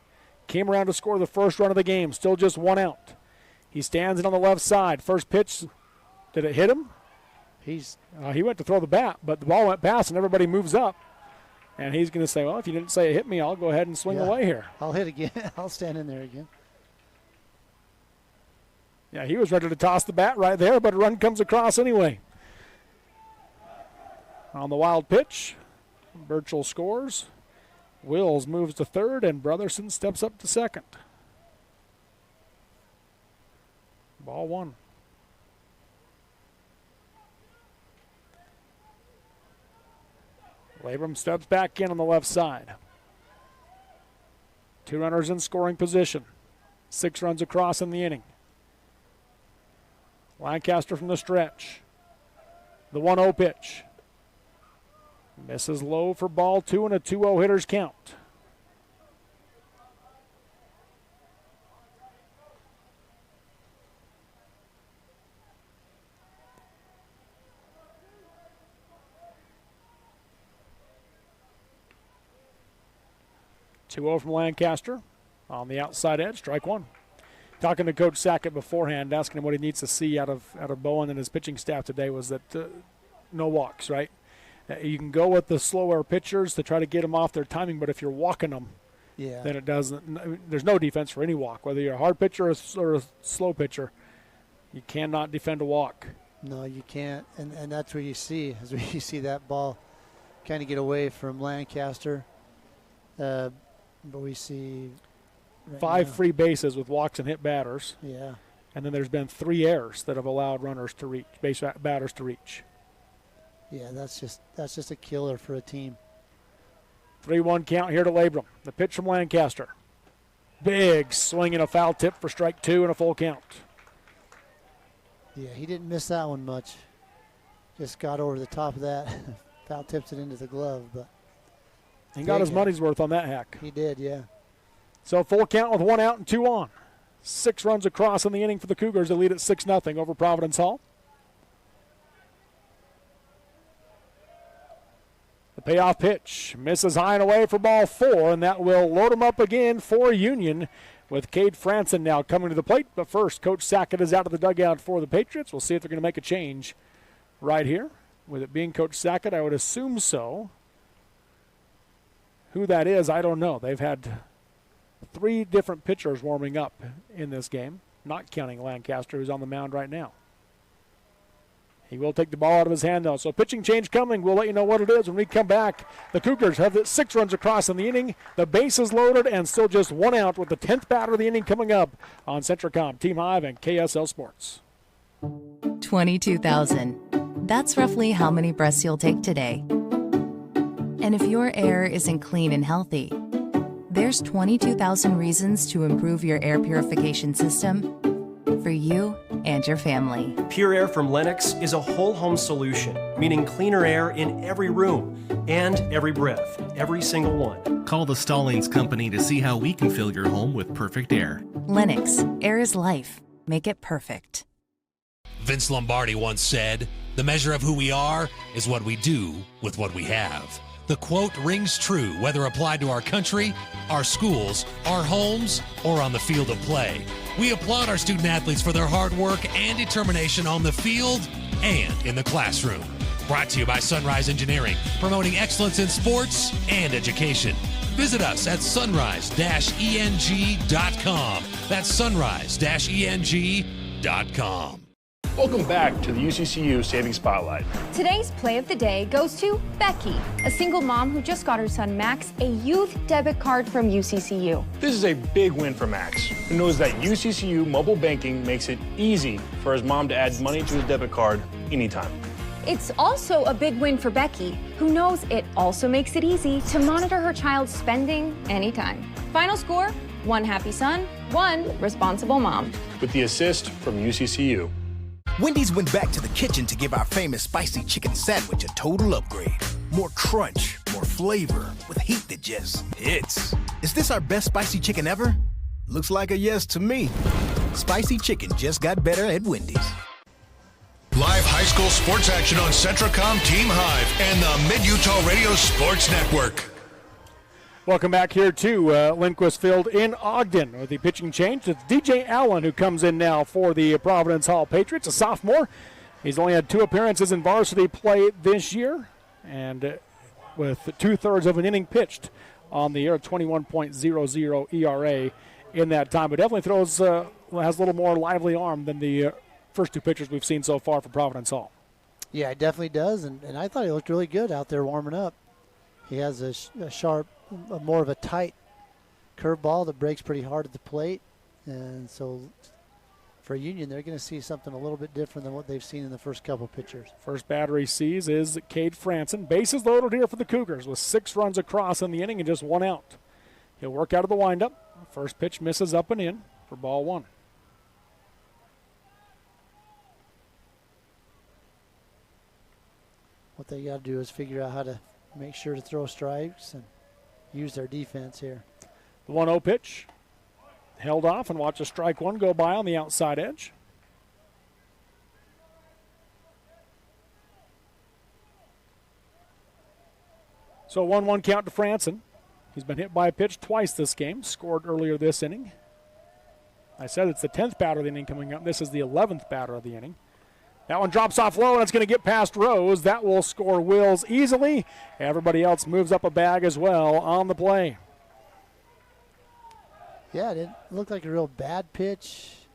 Came around to score the first run of the game. Still just 1 out. He stands in on the left side. First pitch, did it hit him? He went to throw the bat, but the ball went past and everybody moves up. And he's going to say, well, if you didn't say it hit me, I'll go ahead and swing away here. I'll hit again. I'll stand in there again. Yeah, he was ready to toss the bat right there, but a run comes across anyway. On the wild pitch, Burchell scores. Wills moves to third, and Brotherson steps up to second. Ball 1. Labrum steps back in on the left side. 2 runners in scoring position. 6 runs across in the inning. Lancaster from the stretch. The 1-0 pitch. Misses low for ball 2 and a 2-0 hitter's count. Two-0 from Lancaster on the outside edge, strike 1. Talking to Coach Sackett beforehand, asking him what he needs to see out of Bowen and his pitching staff today was that no walks, right? You can go with the slower pitchers to try to get them off their timing, but if you're walking them, then it doesn't. There's no defense for any walk, whether you're a hard pitcher or a slow pitcher. You cannot defend a walk. No, you can't, and that's what you see as you see that ball kind of get away from Lancaster. But we see 5 free bases with walks and hit batters. Yeah, and then there's been 3 errors that have allowed runners to reach, batters to reach. Yeah, that's just a killer for a team. 3-1 count here to Labrum. The pitch from Lancaster. Big swing and a foul tip for strike 2 and a full count. Yeah, he didn't miss that one much. Just got over the top of that. Foul tips it into the glove, but he got his money's worth on that hack. He did, yeah. So full count with 1 out and 2 on. 6 runs across in the inning for the Cougars. They lead at 6-0 over Providence Hall. The payoff pitch misses high and away for ball 4, and that will load them up again for Union with Cade Franson now coming to the plate. But first, Coach Sackett is out of the dugout for the Patriots. We'll see if they're going to make a change right here. With it being Coach Sackett, I would assume so. Who that is, I don't know. They've had 3 different pitchers warming up in this game, not counting Lancaster, who's on the mound right now. He will take the ball out of his hand, though. So pitching change coming. We'll let you know what it is when we come back. The Cougars have 6 runs across in the inning. The bases loaded and still just 1 out with the 10th batter of the inning coming up on Centracom, Team Hive, and KSL Sports. 22,000. That's roughly how many breaths you'll take today. And if your air isn't clean and healthy, there's 22,000 reasons to improve your air purification system for you and your family. Pure Air from Lennox is a whole home solution, meaning cleaner air in every room and every breath, every single one. Call the Stallings Company to see how we can fill your home with perfect air. Lennox, air is life. Make it perfect. Vince Lombardi once said, "The measure of who we are is what we do with what we have." The quote rings true whether applied to our country, our schools, our homes, or on the field of play. We applaud our student athletes for their hard work and determination on the field and in the classroom. Brought to you by Sunrise Engineering, promoting excellence in sports and education. Visit us at sunrise-eng.com. That's sunrise-eng.com. Welcome back to the UCCU Savings Spotlight. Today's play of the day goes to Becky, a single mom who just got her son Max a youth debit card from UCCU. This is a big win for Max, who knows that UCCU mobile banking makes it easy for his mom to add money to his debit card anytime. It's also a big win for Becky, who knows it also makes it easy to monitor her child's spending anytime. Final score, 1 happy son, 1 responsible mom. With the assist from UCCU. Wendy's went back to the kitchen to give our famous spicy chicken sandwich a total upgrade. More crunch, more flavor, with heat that just hits. Is this our best spicy chicken ever? Looks like a yes to me. Spicy chicken just got better at Wendy's. Live high school sports action on Centracom Team Hive and the Mid-Utah Radio Sports Network. Welcome back here to Lindquist Field in Ogden. With the pitching change, it's DJ Allen who comes in now for the Providence Hall Patriots, a sophomore. He's only had 2 appearances in varsity play this year, and with 2/3 of an inning pitched on the year, 21.00 ERA in that time. But definitely has a little more lively arm than the first 2 pitchers we've seen so far for Providence Hall. Yeah, it definitely does, and I thought he looked really good out there warming up. He has a sharp, more of a tight curveball that breaks pretty hard at the plate. And so for Union, they're going to see something a little bit different than what they've seen in the first couple pitchers. First batter he sees is Cade Franson. Bases loaded here for the Cougars with 6 runs across in the inning and just 1 out. He'll work out of the windup. First pitch misses up and in for ball 1. What they got to do is figure out how to make sure to throw strikes and use their defense here. The 1-0 pitch held off, and watch a strike 1 go by on the outside edge. So 1-1 count to Franson. He's been hit by a pitch twice this game, scored earlier this inning. I said it's the 10th batter of the inning coming up. This is the 11th batter of the inning. That one drops off low, and it's going to get past Rose. That will score Wills easily. Everybody else moves up a bag as well on the play. Yeah, it didn't look like a real bad pitch.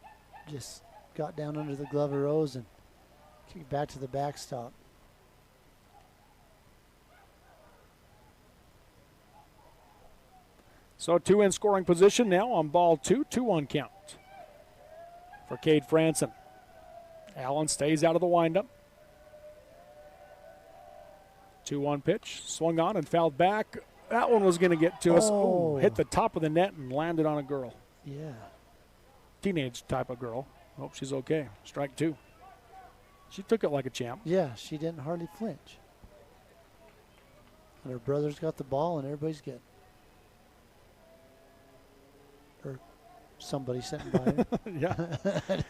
Just got down under the glove of Rose and kicked back to the backstop. So 2 in scoring position now on ball 2, 2-1 count for Cade Franson. Allen stays out of the windup. 2-1 pitch, swung on and fouled back. That one was going to get to us. Ooh, hit the top of the net and landed on a girl. Yeah. Teenage type of girl. Hope she's okay. Strike 2. She took it like a champ. Yeah, she didn't hardly flinch. And her brother's got the ball and everybody's good. Or somebody sitting by her. Yeah.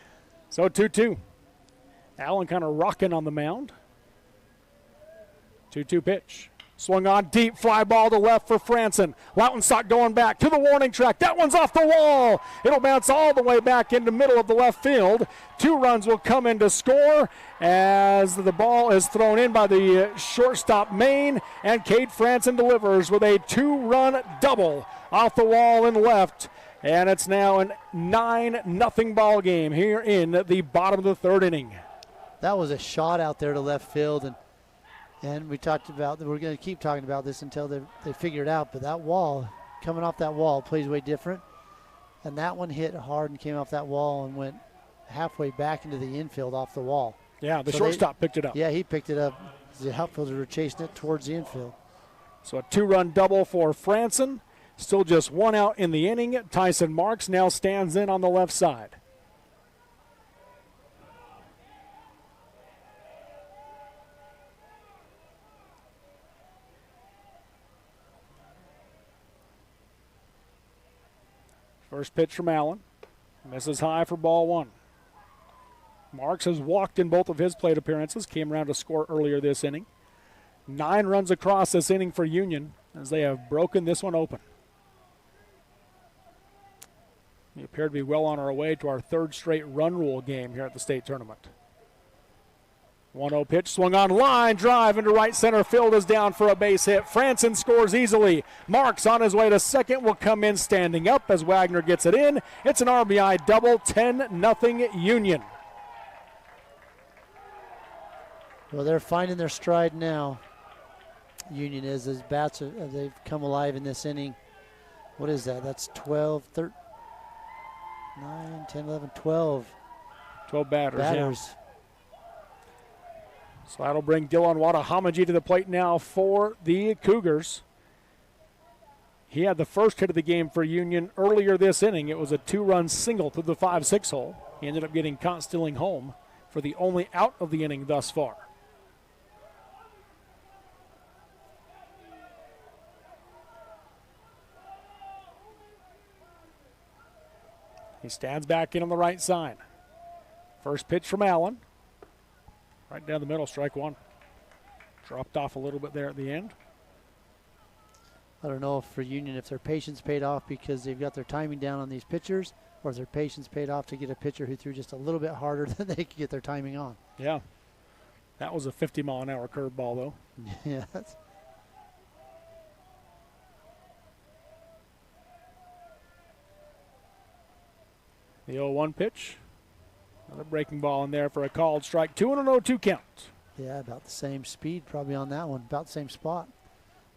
So 2-2. Allen kind of rocking on the mound. 2-2 pitch. Swung on deep, fly ball to left for Franson. Lautenstock going back to the warning track. That one's off the wall. It'll bounce all the way back into the middle of the left field. 2 runs will come in to score as the ball is thrown in by the shortstop Maine, and Cade Franson delivers with a 2-run double off the wall and left. And it's now a 9-0 ball game here in the bottom of the 3rd inning. That was a shot out there to left field, and we talked about that. We're going to keep talking about this until they figure it out. But that wall, coming off that wall, plays way different. And that one hit hard and came off that wall and went halfway back into the infield off the wall. Yeah, the shortstop picked it up. Yeah, he picked it up. The outfielders were chasing it towards the infield. So a 2-run double for Franson. Still just 1 out in the inning. Tyson Marks now stands in on the left side. First pitch from Allen. Misses high for ball 1. Marks has walked in both of his plate appearances. Came around to score earlier this inning. 9 runs across this inning for Union as they have broken this one open. We appear to be well on our way to our 3rd straight run rule game here at the state tournament. 1-0 pitch, swung on, line drive into right center field, is down for a base hit. Franson scores easily. Marks on his way to second will come in standing up as Wagner gets it in. It's an RBI double, 10-0 Union. Well, they're finding their stride now. Union is. His bats, they've come alive in this inning. What is that? That's 12, 13, 9, 10, 11, 12. 12 batters. Yeah. So that'll bring Dylan Wadahamaji to the plate now for the Cougars. He had the first hit of the game for Union earlier this inning. It was a 2-run single through the 5-6 hole. He ended up getting caught stealing home for the only out of the inning thus far. He stands back in on the right side. First pitch from Allen. Right down the middle, strike 1. Dropped off a little bit there at the end. I don't know if for Union if their patience paid off because they've got their timing down on these pitchers, or if their patience paid off to get a pitcher who threw just a little bit harder than they could get their timing on. Yeah. That was a 50-mile-an-hour curveball, though. Yeah. The 0-1 pitch. Another breaking ball in there for a called strike. 2 and a 0-2 count. Yeah, about the same speed probably on that one. About the same spot.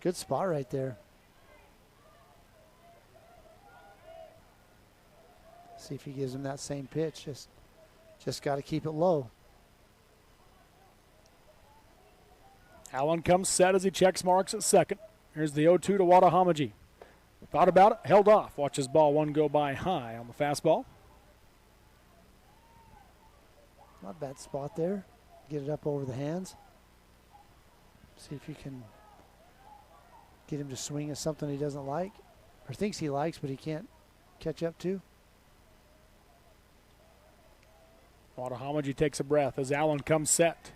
Good spot right there. See if he gives him that same pitch. Just got to keep it low. Allen comes set as he checks Marks at second. Here's the 0-2 to Wadahamaji. Thought about it, held off. Watches ball 1 go by high on the fastball. Not a bad spot there. Get it up over the hands. See if you can get him to swing at something he doesn't like or thinks he likes but he can't catch up to. Wadahamaji takes a breath as Allen comes set.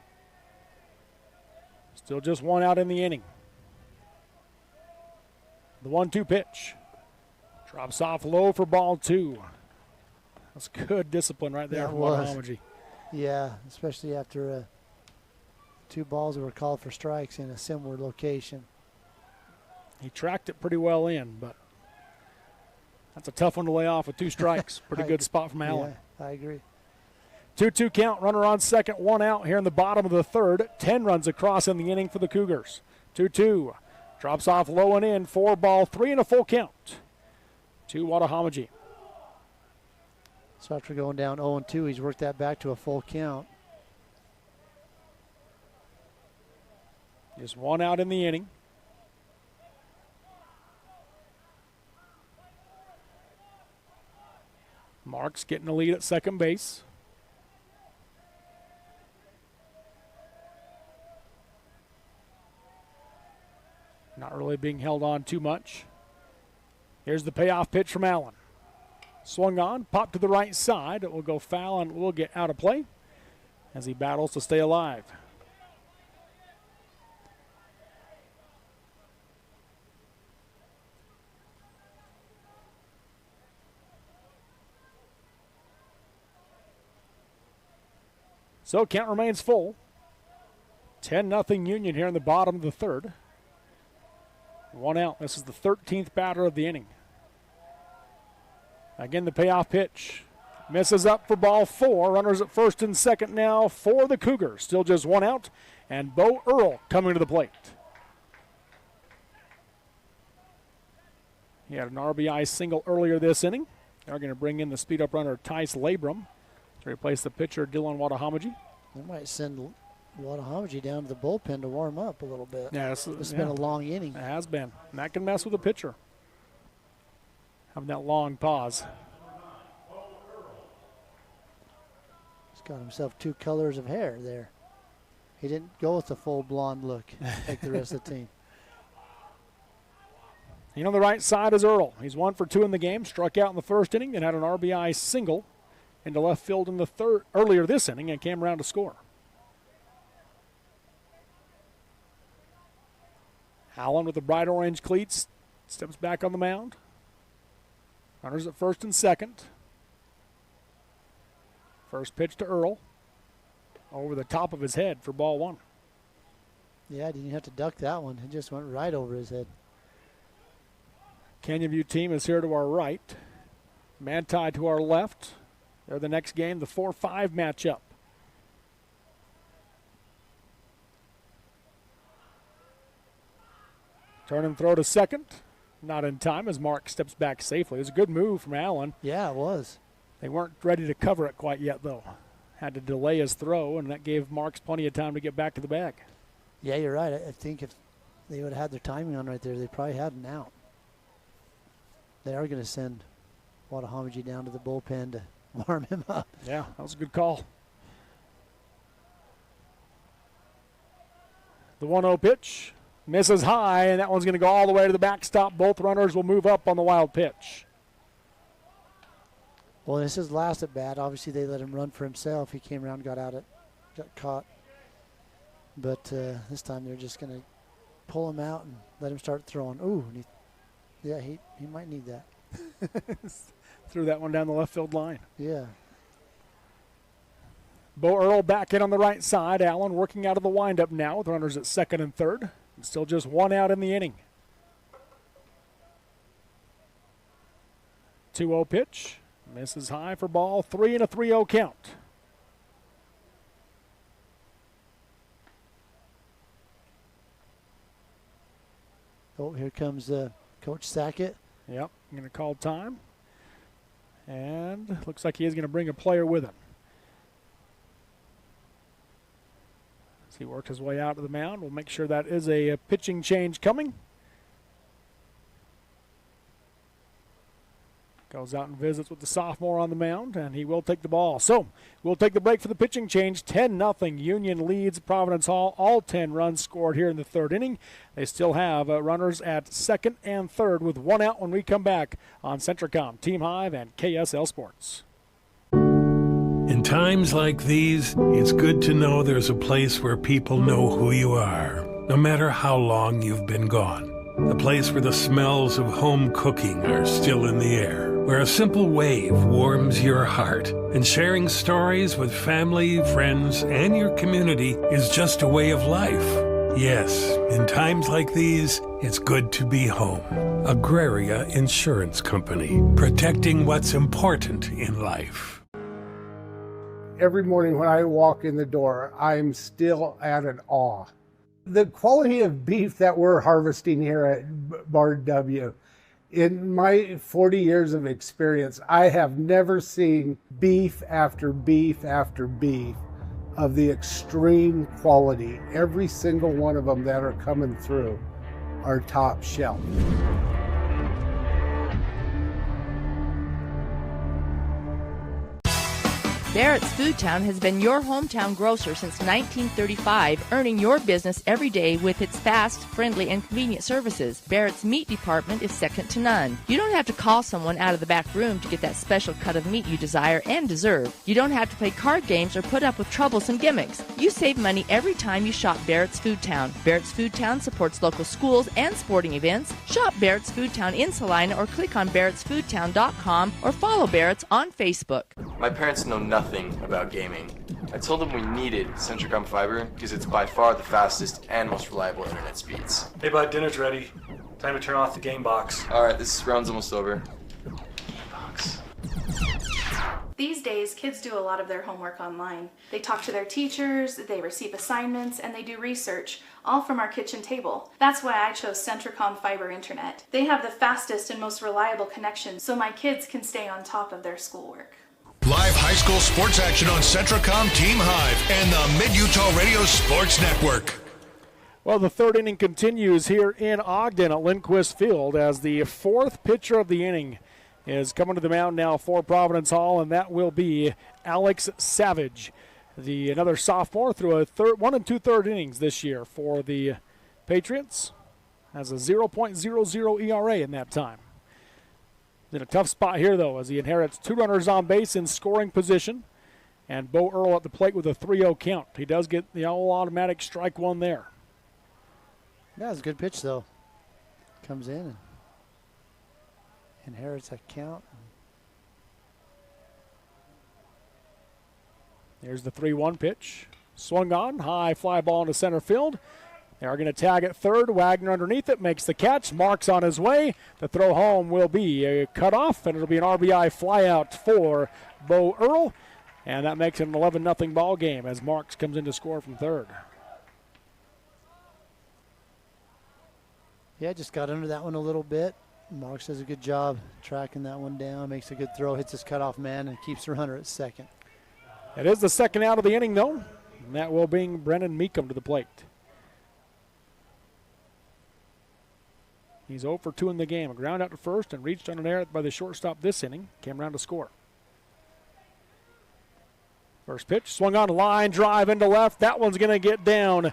Still just 1 out in the inning. The 1-2 pitch. Drops off low for ball 2. That's good discipline right there from Wadahamaji. Yeah, especially after 2 balls that were called for strikes in a similar location. He tracked it pretty well in, but that's a tough one to lay off with 2 strikes. Pretty good spot from Allen. Yeah, I agree. 2-2 count, runner on second, 1 out here in the bottom of the 3rd. 10 runs across in the inning for the Cougars. 2-2. Drops off low and in, 4 ball, 3 and a full count to Wadahamaji. So after going down 0-2, he's worked that back to a full count. Just 1 out in the inning. Marks getting the lead at second base. Not really being held on too much. Here's the payoff pitch from Allen. Swung on, popped to the right side. It will go foul and will get out of play as he battles to stay alive. So count remains full. 10-0 Union here in the bottom of the 3rd. 1 out. This is the 13th batter of the inning. Again, the payoff pitch. Misses up for ball 4. Runners at first and second now for the Cougars. Still just 1 out. And Bo Earl coming to the plate. He had an RBI single earlier this inning. They're going to bring in the speed-up runner Tice Labrum to replace the pitcher, Dylan Wadahamaji. They might send Wadahamaji down to the bullpen to warm up a little bit. Yeah, it's been a long inning. It has been. And that can mess with a pitcher. Having that long pause. He's got himself 2 colors of hair there. He didn't go with the full blonde look like the rest of the team. On the right side is Earl. He's 1 for 2 in the game. Struck out in the first inning, then had an RBI single into left field in the third earlier this inning and came around to score. Allen with the bright orange cleats steps back on the mound. Runners at first and second. First pitch to Earl. Over the top of his head for ball 1. Yeah, didn't have to duck that one. It just went right over his head. Canyon View team is here to our right. Manti to our left. They're the next game, the 4-5 matchup. Turn and throw to second. Not in time as Mark steps back safely. It was a good move from Allen. Yeah, it was. They weren't ready to cover it quite yet, though. Had to delay his throw, and that gave Marks plenty of time to get back to the bag. Yeah, you're right. I think if they would have had their timing on right there, they probably had an out. They are going to send Wadahamaji down to the bullpen to warm him up. Yeah, that was a good call. The 1-0 pitch misses high, and that one's going to go all the way to the backstop. Both runners will move up on the wild pitch. Well, this is last at bat. Obviously, they let him run for himself. He came around, got caught. But this time they're just going to pull him out and let him start throwing. Ooh, he might need that. Threw that one down the left field line. Yeah. Bo Earl back in on the right side. Allen working out of the windup now with runners at second and third. And still just 1 out in the inning. 2-0 pitch. Misses high for ball 3 and a 3-0 count. Oh, here comes Coach Sackett. Yep, I'm going to call time. And looks like he is going to bring a player with him. As he worked his way out to the mound, we'll make sure that is a pitching change coming. Goes out and visits with the sophomore on the mound, and he will take the ball. So we'll take the break for the pitching change. 10-0 Union leads Providence Hall. All 10 runs scored here in the third inning. They still have runners at second and third with 1 out when we come back on Centricom, Team Hive, and KSL Sports. In times like these, it's good to know there's a place where people know who you are, no matter how long you've been gone. A place where the smells of home cooking are still in the air, where a simple wave warms your heart, and sharing stories with family, friends, and your community is just a way of life. Yes, in times like these, it's good to be home. Agraria Insurance Company, protecting what's important in life. Every morning when I walk in the door, I'm still at an awe. The quality of beef that we're harvesting here at Bar W, in my 40 years of experience, I have never seen beef after beef after beef of the extreme quality. Every single one of them that are coming through are top shelf. Barrett's Foodtown has been your hometown grocer since 1935, earning your business every day with its fast, friendly, and convenient services. Barrett's meat department is second to none. You don't have to call someone out of the back room to get that special cut of meat you desire and deserve. You don't have to play card games or put up with troublesome gimmicks. You save money every time you shop Barrett's Foodtown. Barrett's Foodtown supports local schools and sporting events. Shop Barrett's Foodtown in Salina or click on barrettsfoodtown.com or follow Barrett's on Facebook. My parents know nothing about gaming. I told them we needed Centricom Fiber because it's by far the fastest and most reliable internet speeds. Hey bud, dinner's ready. Time to turn off the game box. Alright, this round's almost over. These days, kids do a lot of their homework online. They talk to their teachers, they receive assignments, and they do research, all from our kitchen table. That's why I chose Centricom Fiber Internet. They have the fastest and most reliable connection, so my kids can stay on top of their schoolwork. Live high school sports action on Centracom Team Hive and the Mid-Utah Radio Sports Network. Well, the third inning continues here in Ogden at Lindquist Field as the fourth pitcher of the inning is coming to the mound now for Providence Hall, and that will be Alex Savage, another sophomore, through a 1 2/3 innings this year for the Patriots. Has a 0.00 ERA in that time. In a tough spot here, though, as he inherits 2 runners on base in scoring position, and Bo Earl at the plate with a 3-0 count. He does get the all-automatic strike one there. Yeah, it's a good pitch, though. Comes in and inherits a count. There's the 3-1 pitch. Swung on, high fly ball into center field. They are going to tag at third. Wagner underneath it, makes the catch. Marks on his way. The throw home will be a cutoff, and it'll be an RBI flyout for Bo Earl. And that makes it an 11-0 ball game as Marks comes in to score from third. Yeah, just got under that one a little bit. Marks does a good job tracking that one down, makes a good throw, hits his cutoff man, and keeps the runner at second. It is the second out of the inning, though, and that will bring Brennan Meekum to the plate. He's 0 for 2 in the game. A ground out to first and reached on an error by the shortstop this inning. Came around to score. First pitch, swung on a line, drive into left. That one's going to get down.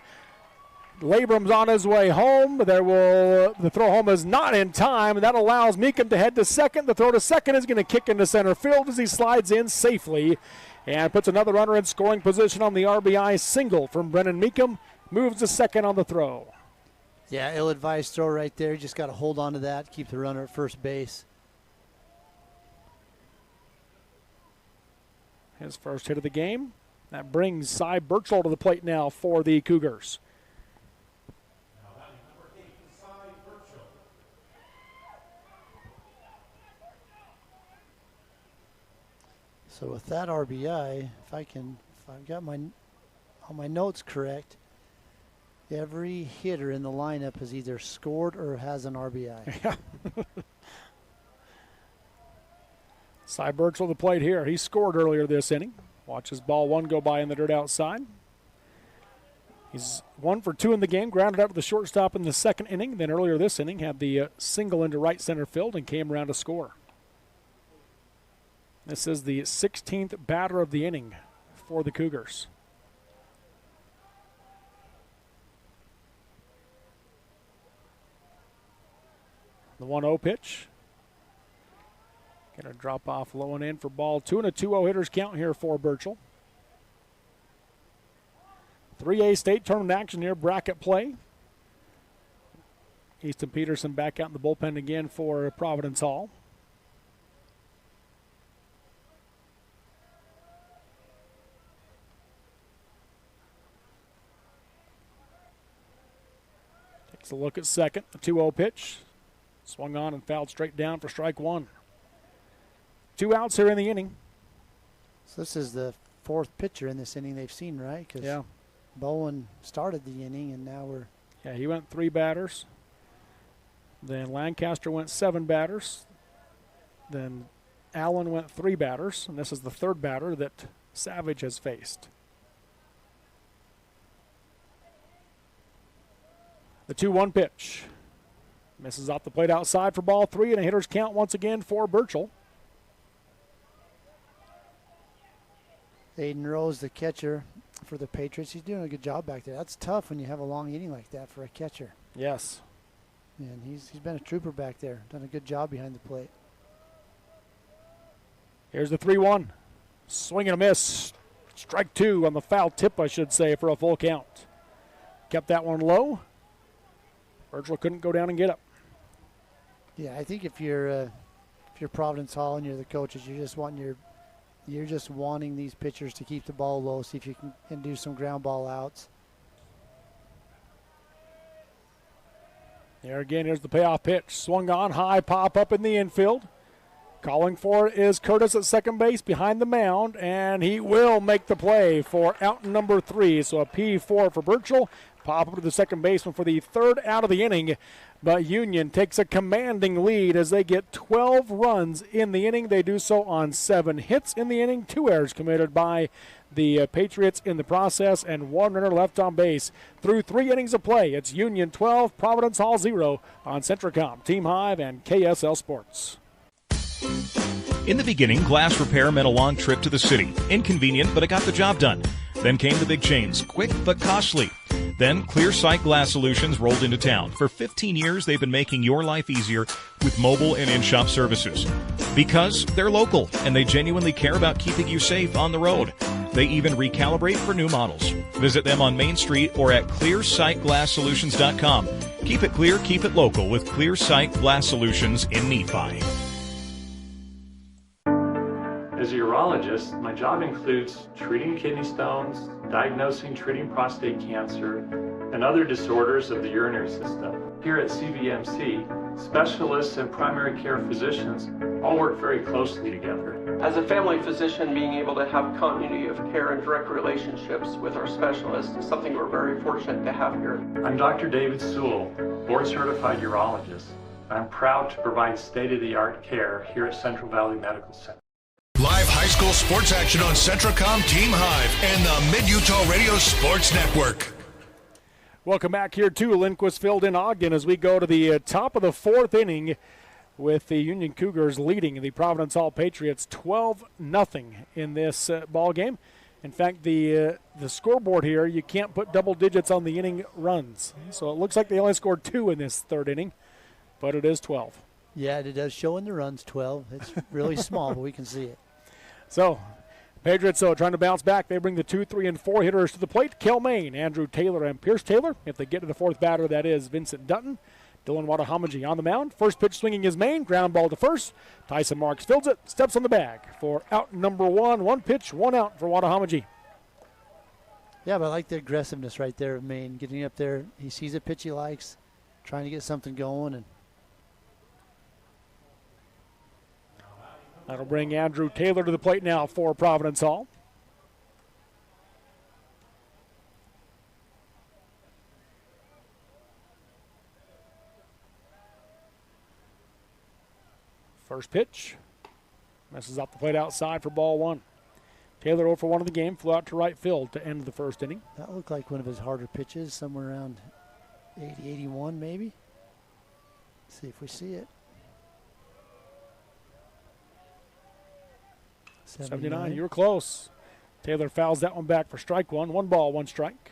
Labram's on his way home. The throw home is not in time, and that allows Meekum to head to second. The throw to second is going to kick into center field as he slides in safely and puts another runner in scoring position on the RBI single from Brennan Meekum. Moves to second on the throw. Yeah, ill-advised throw right there. You just got to hold on to that, keep the runner at first base. His first hit of the game. That brings Cy Birchall to the plate now for the Cougars. So with that RBI, if I've got all my notes correct, every hitter in the lineup has either scored or has an RBI. Yeah. Cy Birchall the plate here. He scored earlier this inning. Watch his ball one go by in the dirt outside. He's 1 for 2 in the game, grounded out to the shortstop in the second inning. Then earlier this inning had the single into right center field and came around to score. This is the 16th batter of the inning for the Cougars. The 1-0 pitch. Going to drop off low and in for ball 2 and a 2-0 hitters count here for Birchall. 3A state tournament action here, bracket play. Easton Peterson back out in the bullpen again for Providence Hall. Takes a look at second, the 2-0 pitch. Swung on and fouled straight down for strike one. 2 outs here in the inning. So this is the fourth pitcher in this inning they've seen, right? Because yeah. Bowen started the inning, and now we're... Yeah, he went 3 batters. Then Lancaster went 7 batters. Then Allen went 3 batters, and this is the third batter that Savage has faced. The 2-1 pitch. Misses off the plate outside for ball 3, and a hitter's count once again for Birchall. Aiden Rose, the catcher for the Patriots, he's doing a good job back there. That's tough when you have a long inning like that for a catcher. Yes. And he's been a trooper back there. Done a good job behind the plate. Here's the 3-1. Swing and a miss. Strike 2 on the foul tip, I should say, for a full count. Kept that one low. Birchall couldn't go down and get up. Yeah, I think if you're Providence Hall and you're the coaches, you're just wanting these pitchers to keep the ball low, see if you can do some ground ball outs. There again, here's the payoff pitch. Swung on, high pop up in the infield. Calling for it is Curtis at second base behind the mound, and he will make the play for out number 3. So a P4 for Birchall. Pop up to the second baseman for the third out of the inning. But Union takes a commanding lead as they get 12 runs in the inning. They do so on 7 hits in the inning, 2 errors committed by the Patriots in the process, and 1 runner left on base. Through 3 innings of play, it's Union 12, Providence Hall 0 on Centracom, Team Hive, and KSL Sports. In the beginning, glass repair meant a long trip to the city. Inconvenient, but it got the job done. Then came the big chains, quick but costly. Then Clear Sight Glass Solutions rolled into town. For 15 years, they've been making your life easier with mobile and in-shop services. Because they're local, and they genuinely care about keeping you safe on the road. They even recalibrate for new models. Visit them on Main Street or at clearsightglasssolutions.com. Keep it clear, keep it local with Clear Sight Glass Solutions in Nephi. As a urologist, my job includes treating kidney stones, diagnosing, treating prostate cancer, and other disorders of the urinary system. Here at CVMC, specialists and primary care physicians all work very closely together. As a family physician, being able to have continuity of care and direct relationships with our specialists is something we're very fortunate to have here. I'm Dr. David Sewell, board-certified urologist. I'm proud to provide state-of-the-art care here at Central Valley Medical Center. Live high school sports action on Centracom, Team Hive, and the Mid-Utah Radio Sports Network. Welcome back here to Lindquist Field in Ogden as we go to the top of the 4th inning with the Union Cougars leading the Providence Hall Patriots 12-0 in this ball game. In fact, the scoreboard here, you can't put double digits on the inning runs. So it looks like they only scored 2 in this 3rd inning, but it is 12. Yeah, it does show in the runs 12. It's really small, but we can see it. So, Patriots trying to bounce back. They bring the 2, 3, and 4 hitters to the plate. Kel Main, Andrew Taylor, and Pierce Taylor. If they get to the 4th batter, that is Vincent Dutton. Dylan Wadahamaji on the mound. First pitch swinging is Main. Ground ball to first. Tyson Marks fields it. Steps on the bag for out number 1. 1 pitch, 1 out for Wadahamaji. Yeah, but I like the aggressiveness right there of Main. Getting up there. He sees a pitch he likes. Trying to get something going. And that'll bring Andrew Taylor to the plate now for Providence Hall. First pitch. Messes up the plate outside for ball 1. Taylor 0 for 1 of the game. Flew out to right field to end the 1st inning. That looked like one of his harder pitches, somewhere around 80, 81 maybe. Let's see if we see it. 79, you were close. Taylor fouls that one back for strike 1. 1 ball, 1 strike.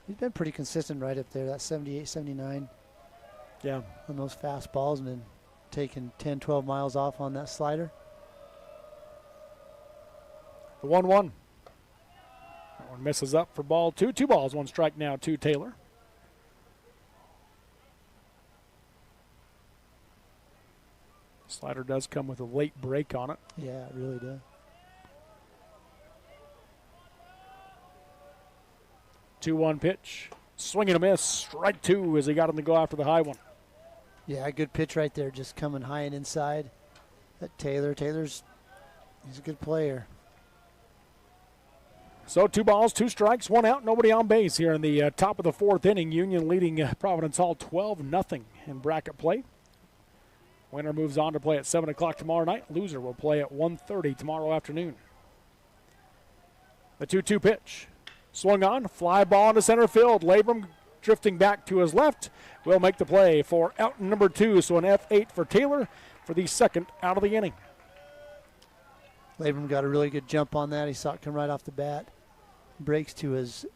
He's been pretty consistent right up there, that 78, 79. Yeah. On those fastballs, and then taking 10, 12 miles off on that slider. The 1-1. That one misses up for ball 2. 2 balls, 1 strike now to Taylor. Slider does come with a late break on it. Yeah, it really does. 2-1 pitch. Swing and a miss. Strike 2 as he got him to go after the high one. Yeah, good pitch right there, just coming high and inside. That Taylor's he's a good player. So 2 balls, 2 strikes, 1 out, nobody on base here in the top of the 4th inning. Union leading Providence Hall 12-0 in bracket play. Winner moves on to play at 7 o'clock tomorrow night. Loser will play at 1:30 tomorrow afternoon. The 2-2 pitch. Swung on, fly ball into center field. Labrum drifting back to his left will make the play for out number 2. So an F8 for Taylor for the 2nd out of the inning. Labrum got a really good jump on that. He saw it come right off the bat. Breaks to his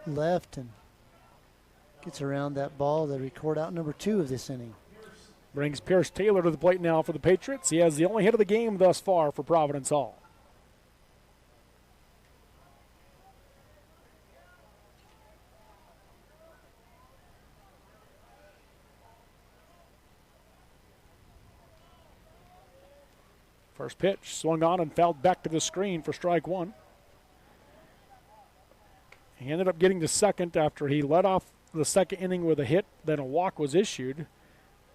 left and gets around that ball to record out number 2 of this inning. Brings Pierce Taylor to the plate now for the Patriots. He has the only hit of the game thus far for Providence Hall. First pitch swung on and fouled back to the screen for strike 1. He ended up getting to second after he led off the 2nd inning with a hit, then a walk was issued.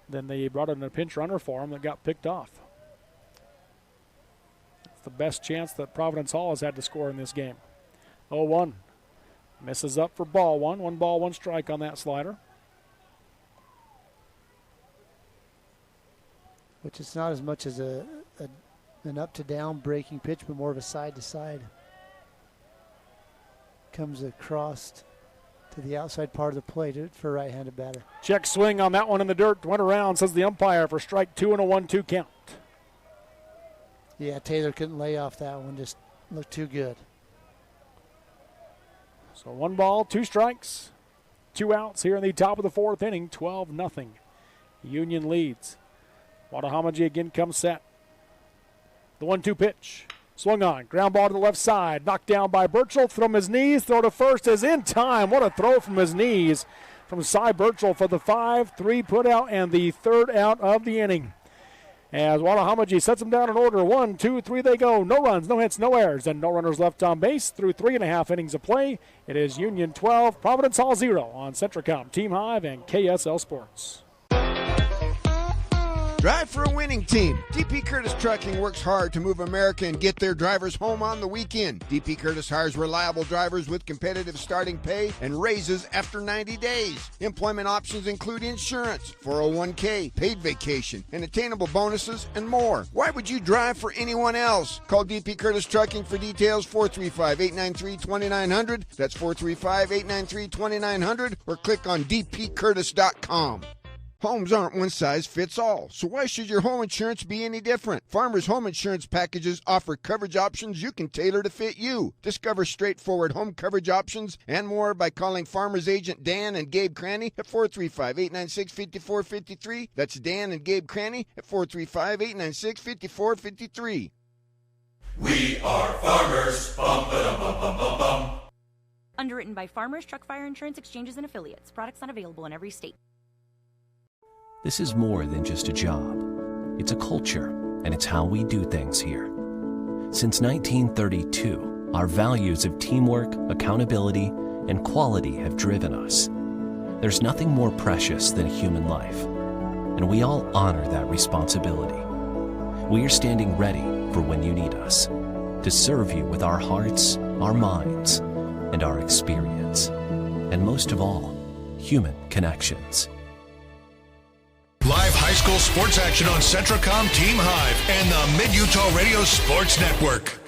Then they brought in a pinch runner for him that got picked off. It's the best chance that Providence Hall has had to score in this game. 0-1. Misses up for ball one. 1 ball, 1 strike on that slider. Which is not as much as an up-to-down breaking pitch, but more of a side-to-side. Comes across to the outside part of the plate for a right-handed batter. Check swing on that one in the dirt. Went around, says the umpire, for strike 2 and a 1-2 count. Yeah, Taylor couldn't lay off that one. Just looked too good. So 1 ball, 2 strikes, 2 outs here in the top of the 4th inning. 12-0. Union leads. Watahamaji again comes set. The 1-2 pitch. Swung on. Ground ball to the left side. Knocked down by Burchell from his knees. Throw to first is in time. What a throw from his knees from Cy Burchell for the 5-3 put out and the 3rd out of the inning. As Watahamaji sets them down in order. 1, 2, 3 they go. No runs, no hits, no errors, and no runners left on base through 3.5 innings of play. It is Union 12, Providence Hall 0 on Centracom, Team Hive, and KSL Sports. Drive for a winning team. DP Curtis Trucking works hard to move America and get their drivers home on the weekend. DP Curtis hires reliable drivers with competitive starting pay and raises after 90 days. Employment options include insurance, 401k, paid vacation, and attainable bonuses, and more. Why would you drive for anyone else? Call DP Curtis Trucking for details, 435-893-2900. That's 435-893-2900, or click on dpcurtis.com. Homes aren't one size fits all, so why should your home insurance be any different? Farmers Home Insurance Packages offer coverage options you can tailor to fit you. Discover straightforward home coverage options and more by calling Farmers Agent Dan and Gabe Cranny at 435-896-5453. That's Dan and Gabe Cranny at 435-896-5453. We are farmers. Bum, ba-dum, bum, bum, bum, bum. Underwritten by Farmers Truck Fire Insurance Exchanges and Affiliates. Products not available in every state. This is more than just a job. It's a culture, and it's how we do things here. Since 1932, our values of teamwork, accountability, and quality have driven us. There's nothing more precious than human life, and we all honor that responsibility. We are standing ready for when you need us, to serve you with our hearts, our minds, and our experience. And most of all, human connections. Live high school sports action on Centracom, Team Hive, and the Mid-Utah Radio Sports Network.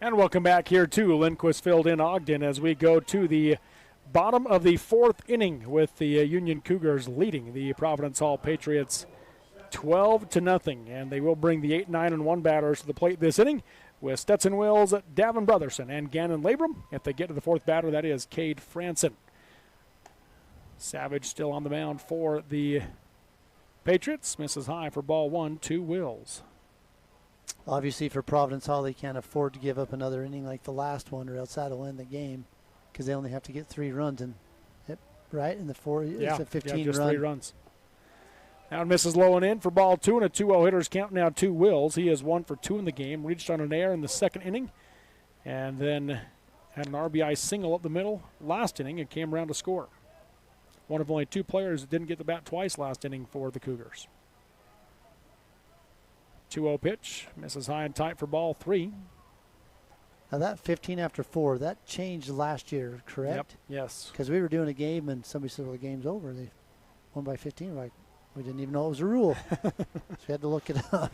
And welcome back here to Lindquist Field in Ogden as we go to the bottom of the 4th inning with the Union Cougars leading the Providence Hall Patriots 12-0. And they will bring the 8, 9, and 1 batters to the plate this inning with Stetson Wills, Davin Brotherson, and Gannon Labrum. If they get to the 4th batter, that is Cade Franson. Savage still on the mound for the Patriots. Misses high for ball 1 to Wills. Obviously for Providence Hall, they can't afford to give up another inning like the last one, or else that'll end the game, because they only have to get 3 runs. And right in the 4, it's a 15 just run. 3 runs. Now misses low and in for ball 2, and a 2-0 hitters count now to Wills. He is 1 for 2 in the game. Reached on an error in the 2nd inning, and then had an RBI single up the middle last inning and came around to score. One of only 2 players that didn't get the bat twice last inning for the Cougars. 2-0 pitch. Misses high and tight for ball 3. Now that 15 after 4, that changed last year, correct? Yep. Yes. Because we were doing a game and somebody said, well, the game's over. They won by 15. We're like, we didn't even know it was a rule. So we had to look it up.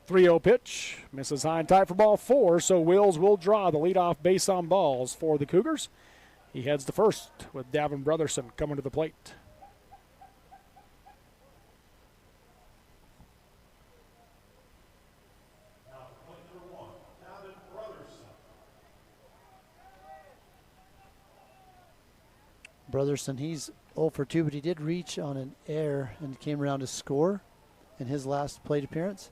3-0 pitch. Misses high and tight for ball 4, so Wills will draw the leadoff base on balls for the Cougars. He heads to first with Davin Brotherson coming to the plate. Brotherson, he's 0 for 2, but he did reach on an error and came around to score in his last plate appearance.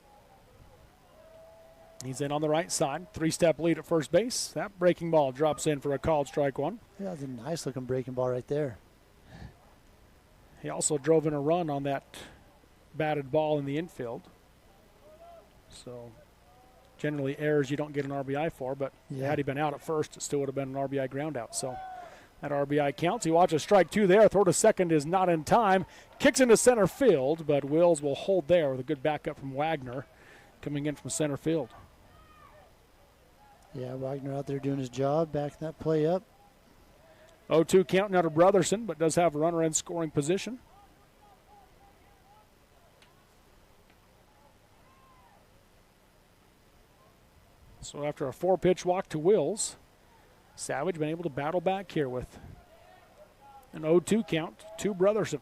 He's in on the right side. 3-step lead at first base. That breaking ball drops in for a called strike 1. Yeah, that's a nice-looking breaking ball right there. He also drove in a run on that batted ball in the infield. So generally errors you don't get an RBI for, but had he been out at first, it still would have been an RBI ground out. So That RBI counts. He watches strike 2 there. Throw to second is not in time. Kicks into center field, but Wills will hold there with a good backup from Wagner coming in from center field. Yeah, Wagner out there doing his job, backing that play up. 0-2 count now to Brotherson, but does have a runner in scoring position. So after a 4-pitch walk to Wills, Savage been able to battle back here with an 0-2 count to Brotherson.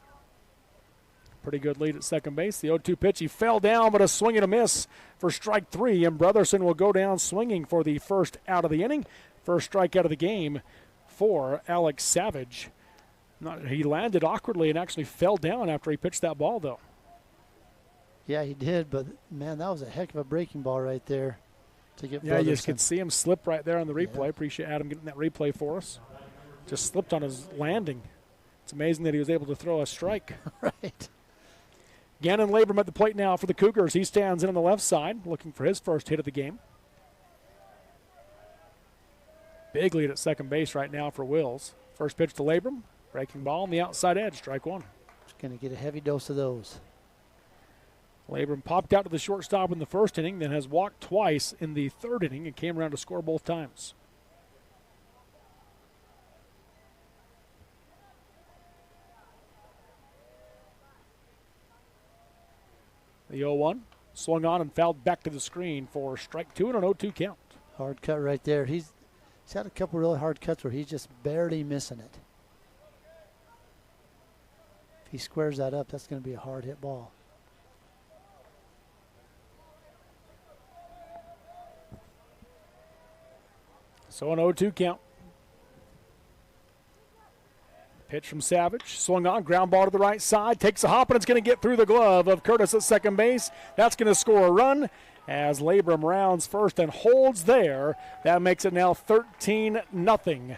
Pretty good lead at second base. The 0-2 pitch, he fell down, but a swing and a miss for strike 3, and Brotherson will go down swinging for the first out of the inning. First strikeout of the game for Alex Savage. He landed awkwardly and actually fell down after he pitched that ball, though. Yeah, he did, but, man, that was a heck of a breaking ball right there to get Brotherson. Yeah, you just could see him slip right there on the replay. Yeah. Appreciate Adam getting that replay for us. Just slipped on his landing. It's amazing that he was able to throw a strike. Right. Gannon Labrum at the plate now for the Cougars. He stands in on the left side, looking for his first hit of the game. Big lead at second base right now for Wills. First pitch to Labrum. Breaking ball on the outside edge, strike 1. Just going to get a heavy dose of those. Labrum popped out to the shortstop in the first inning, then has walked twice in the third inning and came around to score both times. The 0-1 swung on and fouled back to the screen for strike 2 and an 0-2 count. Hard cut right there. He's had a couple really hard cuts where he's just barely missing it. If he squares that up, that's going to be a hard hit ball. So an 0-2 count. Pitch from Savage, swung on, ground ball to the right side, takes a hop, and it's going to get through the glove of Curtis at second base. That's going to score a run as Labrum rounds first and holds there. That makes it now 13-0.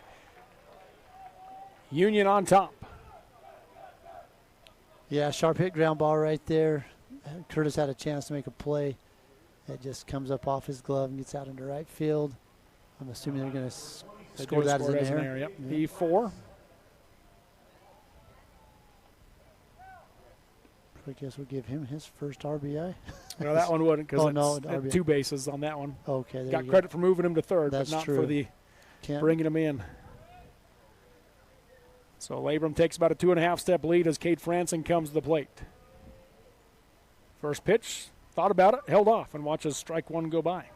Union on top. Yeah, sharp hit ground ball right there. Curtis had a chance to make a play. It just comes up off his glove and gets out into right field. I'm assuming they're going to score that as an error. Yep. Yeah. E4. I guess we'll give him his first RBI. No, that one wouldn't because it's 2 bases on that one. Okay. Got credit for moving him to third, That's but not true. for the bringing him in. So Labrum takes about a 2.5-step lead as Cade Franson comes to the plate. First pitch, thought about it, held off, and watches strike 1 go by.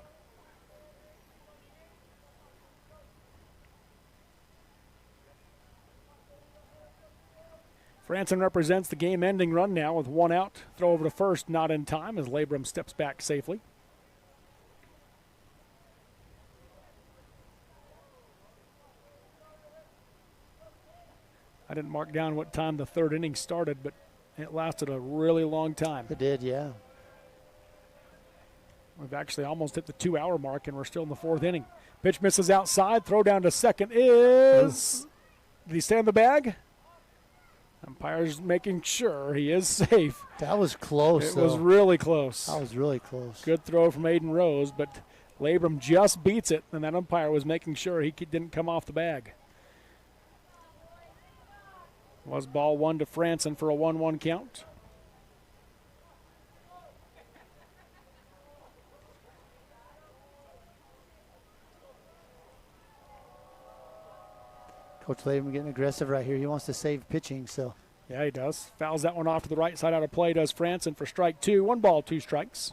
Franson represents the game-ending run now with 1 out. Throw over to first, not in time as Labrum steps back safely. I didn't mark down what time the third inning started, but it lasted a really long time. It did, yeah. We've actually almost hit the 2-hour mark, and we're still in the 4th inning. Pitch misses outside. Throw down to second is... Did he stay in the bag? Umpire's making sure he is safe. That was close, It was really close. That was really close. Good throw from Aiden Rose, but Labrum just beats it, and that umpire was making sure he didn't come off the bag. Was ball 1 to Franson for a 1-1 count. Coach Labrum getting aggressive right here. He wants to save pitching, so. Yeah, he does. Fouls that one off to the right side out of play, does Franson for strike 2. 1 ball, 2 strikes.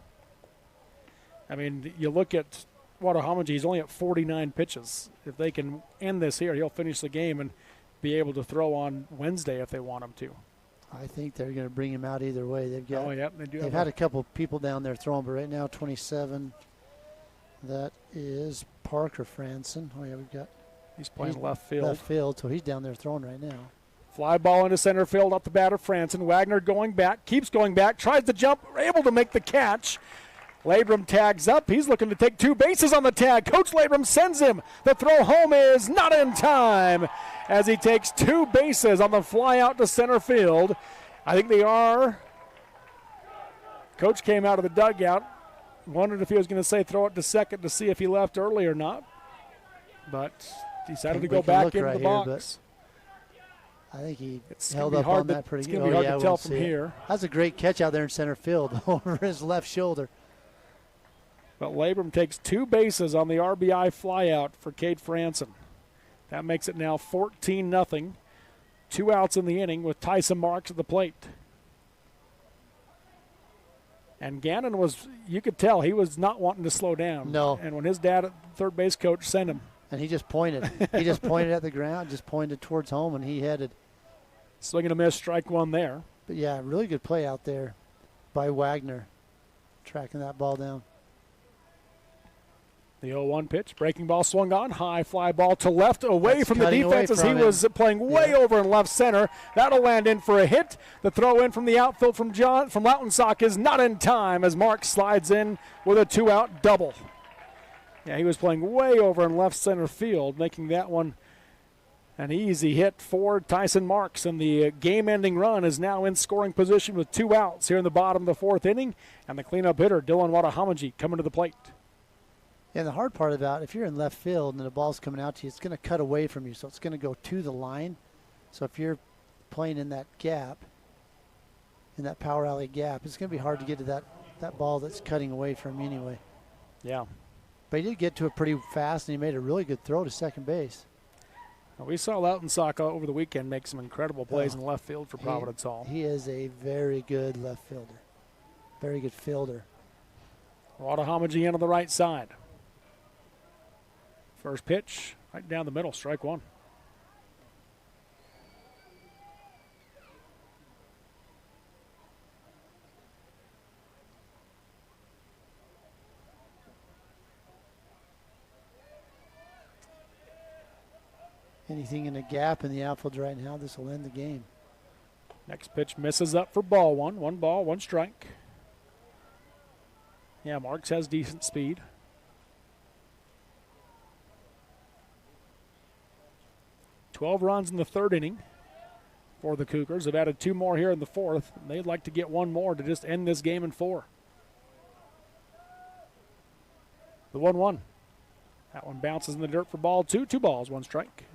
I mean, you look at Watahomaji, he's only at 49 pitches. If they can end this here, he'll finish the game and be able to throw on Wednesday if they want him to. I think they're going to bring him out either way. They've got. Oh, yeah, they do. They've had a couple people down there throwing, but right now 27. That is Parker Franson. Oh yeah, we've got. He's playing left field. Left field, so he's down there throwing right now. Fly ball into center field up the batter, Franson. Wagner going back, keeps going back, tries to jump, able to make the catch. Labrum tags up. He's looking to take 2 bases on the tag. Coach Labrum sends him. The throw home is not in time as he takes 2 bases on the fly out to center field. I think they are. Coach came out of the dugout. Wondered if he was going to say throw it to second to see if he left early or not. But decided to go back into the box. I think he It's held gonna be up hard on to- that pretty it's good. gonna be hard to we'll tell from see it. here. That's a great catch out there in center field over his left shoulder. But Labrum takes 2 bases on the RBI flyout for Cade Franson. That makes it now 14-0. 2 outs in the inning with Tyson Marks at the plate. And Gannon was, you could tell, he was not wanting to slow down. No. And when his dad, third base coach, sent him. And he just pointed. He just pointed at the ground, just pointed towards home, and he headed. Swing and a miss, strike 1 there. But, yeah, really good play out there by Wagner, tracking that ball down. The 0-1 pitch, breaking ball swung on, high fly ball to left, away That's from the cutting away defense as he from was playing way over in left center. That'll land in for a hit. The throw in from the outfield from Lautensack is not in time as Mark slides in with a 2-out double. Yeah, he was playing way over in left center field, making that one an easy hit for Tyson Marks. And the game-ending run is now in scoring position with 2 outs here in the bottom of the 4th inning. And the cleanup hitter, Dylan Wadahamaji, coming to the plate. And the hard part about if you're in left field and the ball's coming out to you, it's going to cut away from you, so it's going to go to the line. So if you're playing in that gap, in that power alley gap, it's going to be hard to get to that ball that's cutting away from you anyway. Yeah. But he did get to it pretty fast, and he made a really good throw to second base. Well, we saw Lautensack over the weekend make some incredible plays in left field for Providence Hall. He is a very good left fielder. Very good fielder. Wadahamaji in on the right side. First pitch, right down the middle, strike 1. Anything in the gap in the outfield right now, this will end the game. Next pitch misses up for ball 1. 1 ball, 1 strike. Yeah, Marks has decent speed. $12 runs in the 3rd inning for the Cougars. Have added 2 more here in the 4th. They'd like to get 1 more to just end this game in 4. The 1-1. That one bounces in the dirt for ball 2. 2 balls, 1 strike.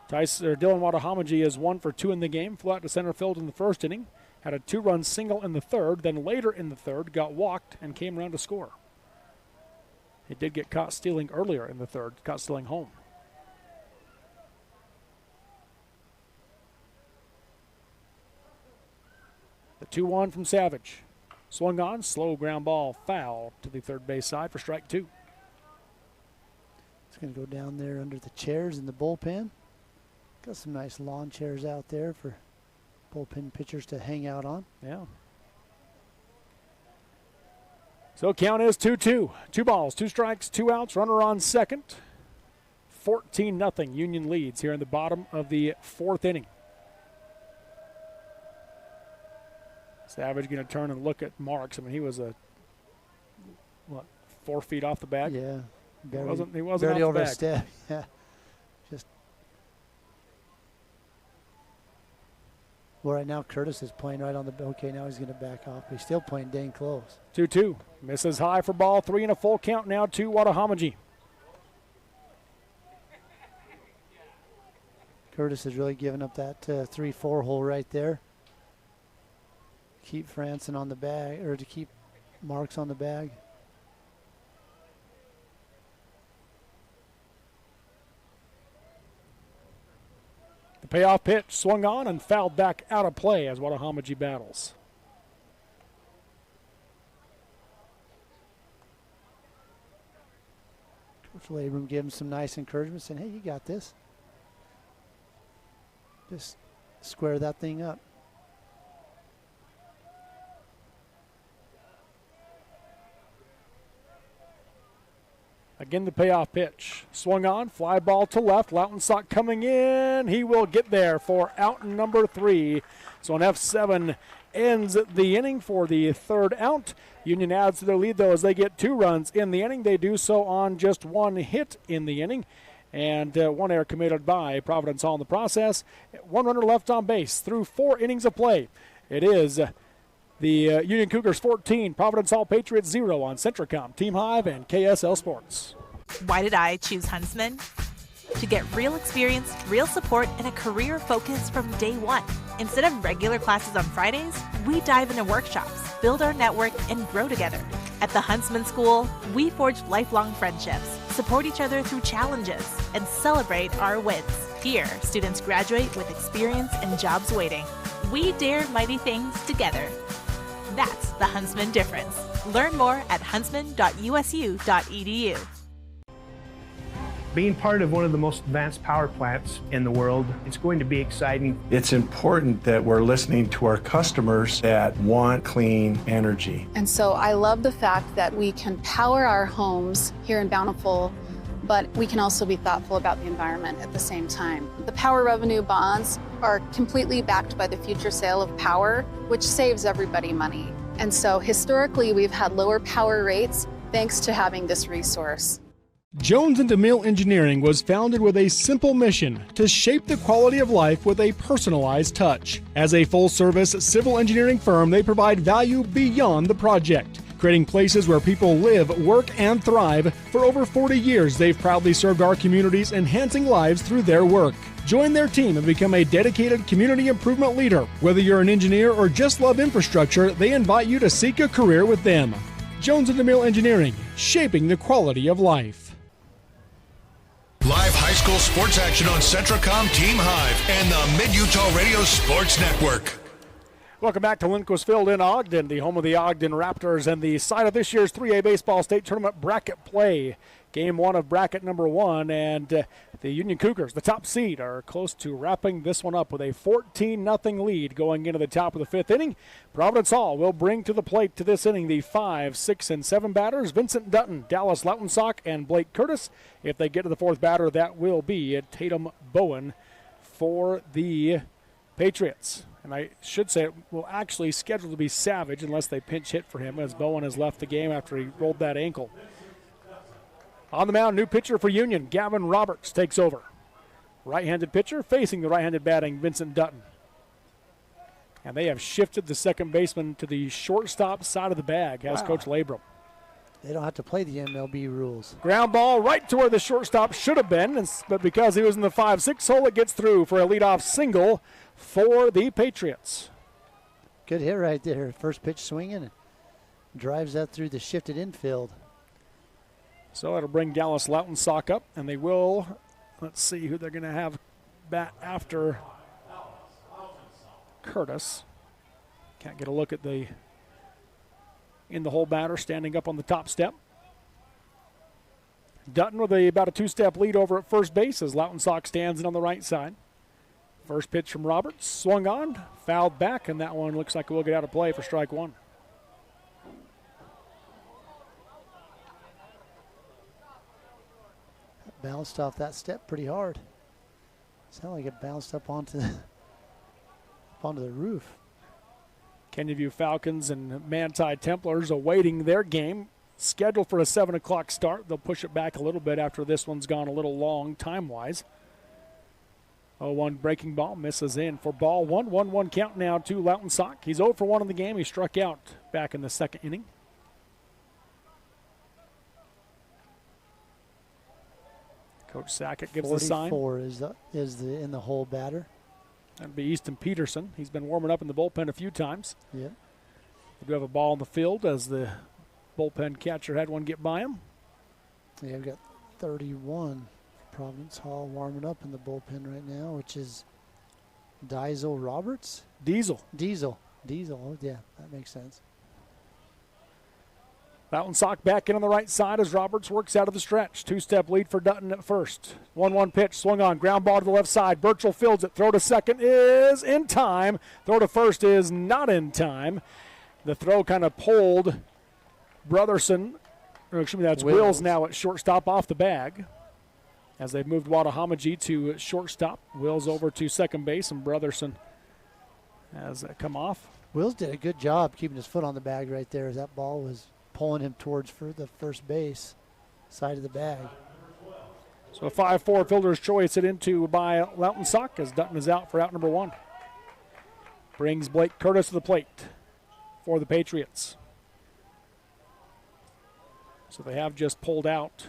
Dylan Wadahamaji is 1 for 2 in the game. Flew out to center field in the 1st inning. Had a 2-run single in the 3rd. Then later in the 3rd, got walked and came around to score. He did get caught stealing earlier in the 3rd. Caught stealing home. The 2-1 from Savage. Swung on, slow ground ball, foul to the 3rd base side for strike 2. It's going to go down there under the chairs in the bullpen. Got some nice lawn chairs out there for bullpen pitchers to hang out on. Yeah. So count is 2-2. 2 balls, 2 strikes, 2 outs, runner on second. 14-0 Union leads here in the bottom of the 4th inning. Savage going to turn and look at Marks. I mean, he was 4 feet off the bag? Yeah. He wasn't barely off over the a bag. step. Yeah. Just. Well, right now Curtis is playing right on the. Okay, now he's going to back off. But he's still playing dang close. 2-2. Misses high for ball 3 and a full count now to Wadahamaji. Curtis has really given up that 3-4 hole right there. Keep Franson on the bag, or to keep Marks on the bag. The payoff pitch swung on and fouled back out of play as Wadahamaji battles. Coach Labrum gave him some nice encouragement, saying, hey, you got this. Just square that thing up. Again, the payoff pitch. Swung on, fly ball to left. Lautensack coming in. He will get there for out number 3. So an F7 ends the inning for the 3rd out. Union adds to their lead, though, as they get 2 runs in the inning. They do so on just 1 hit in the inning. And 1 error committed by Providence Hall in the process. 1 runner left on base through 4 innings of play. It is the Union Cougars 14, Providence Hall Patriots 0 on Centricom, Team Hive, and KSL Sports. Why did I choose Huntsman? to get real experience, real support, and a career focus from day one. Instead of regular classes on Fridays, we dive into workshops, build our network, and grow together. At the Huntsman School, we forge lifelong friendships, support each other through challenges, and celebrate our wins. Here, students graduate with experience and jobs waiting. We dare mighty things together. That's the Huntsman difference. Learn more at huntsman.usu.edu. Being part of one of the most advanced power plants in the world, it's going to be exciting. It's important that we're listening to our customers that want clean energy. And so I love the fact that we can power our homes here in Bountiful, but we can also be thoughtful about the environment at the same time. The power revenue bonds are completely backed by the future sale of power, which saves everybody money. And so historically, we've had lower power rates thanks to having this resource. Jones & DeMille Engineering was founded with a simple mission to shape the quality of life with a personalized touch. As a full-service civil engineering firm, they provide value beyond the project, creating places where people live, work, and thrive. For over 40 years, they've proudly served our communities, enhancing lives through their work. Join their team and become a dedicated community improvement leader. Whether you're an engineer or just love infrastructure, they invite you to seek a career with them. Jones & DeMille Engineering, shaping the quality of life. Live high school sports action on Centracom Team Hive and the Mid-Utah Radio Sports Network. Welcome back to Lindquist Field in Ogden, the home of the Ogden Raptors and the site of this year's 3A Baseball State Tournament bracket play. Game one of bracket number one, and the Union Cougars, the top seed, are close to wrapping this one up with a 14-0 lead going into the top of the fifth inning. Providence Hall will bring to the plate to this inning the 5, 6, and 7 batters, Vincent Dutton, Dallas Lautensock, and Blake Curtis. If they get to the fourth batter, that will be Tatum Bowen for the Patriots. And I should say it will actually schedule to be Savage unless they pinch hit for him, as Bowen has left the game after he rolled that ankle. On the mound, new pitcher for Union, Gavin Roberts takes over. Right-handed pitcher facing the right-handed batting Vincent Dutton. And they have shifted the second baseman to the shortstop side of the bag, has Coach Labrum. They don't have to play the MLB rules. Ground ball right to where the shortstop should have been, but because he was in the 5-6 hole, it gets through for a leadoff single for the Patriots. Good hit right there. First pitch swinging. Drives that through the shifted infield. So it'll bring Dallas Lautensock up, and they will, let's see who they're going to have bat after Curtis. Can't get a look at the in-the-hole batter standing up on the top step. Dutton with about a two-step lead over at first base as Lautensock stands in on the right side. First pitch from Roberts, swung on, fouled back, and that one looks like it will get out of play for strike one. Bounced off that step pretty hard. Sounded like it bounced up onto the roof. Kennyview Falcons and Manti Templars awaiting their game. Scheduled for a 7 o'clock start. They'll push it back a little bit after this one's gone a little long time-wise. 0-1 breaking ball, misses in for ball one. 1-1 count now to Lautensock. He's 0 for 1 in the game. He struck out back in the second inning. Coach Sackett gives the sign. 44 is the in the hole batter. That'd be Easton Peterson. He's been warming up in the bullpen a few times. Yeah. They do have a ball in the field as the bullpen catcher had one get by him. Yeah, we've got 31. Providence Hall warming up in the bullpen right now, which is Diesel Roberts? Diesel. Oh, yeah, that makes sense. Lautensock back in on the right side as Roberts works out of the stretch. Two-step lead for Dutton at first. 1-1 pitch, swung on, ground ball to the left side. Burchell fields it. Throw to second is in time. Throw to first is not in time. The throw kind of pulled Brotherson, or excuse me, that's Wills now at shortstop off the bag. As they've moved Wadahamaji to shortstop. Wills over to second base, and Brotherson has come off. Wills did a good job keeping his foot on the bag right there as that ball was pulling him towards for the first base side of the bag. So a 5-4 fielder's choice hit into by Lautensock as Dutton is out for out number one. Brings Blake Curtis to the plate for the Patriots. So they have just pulled out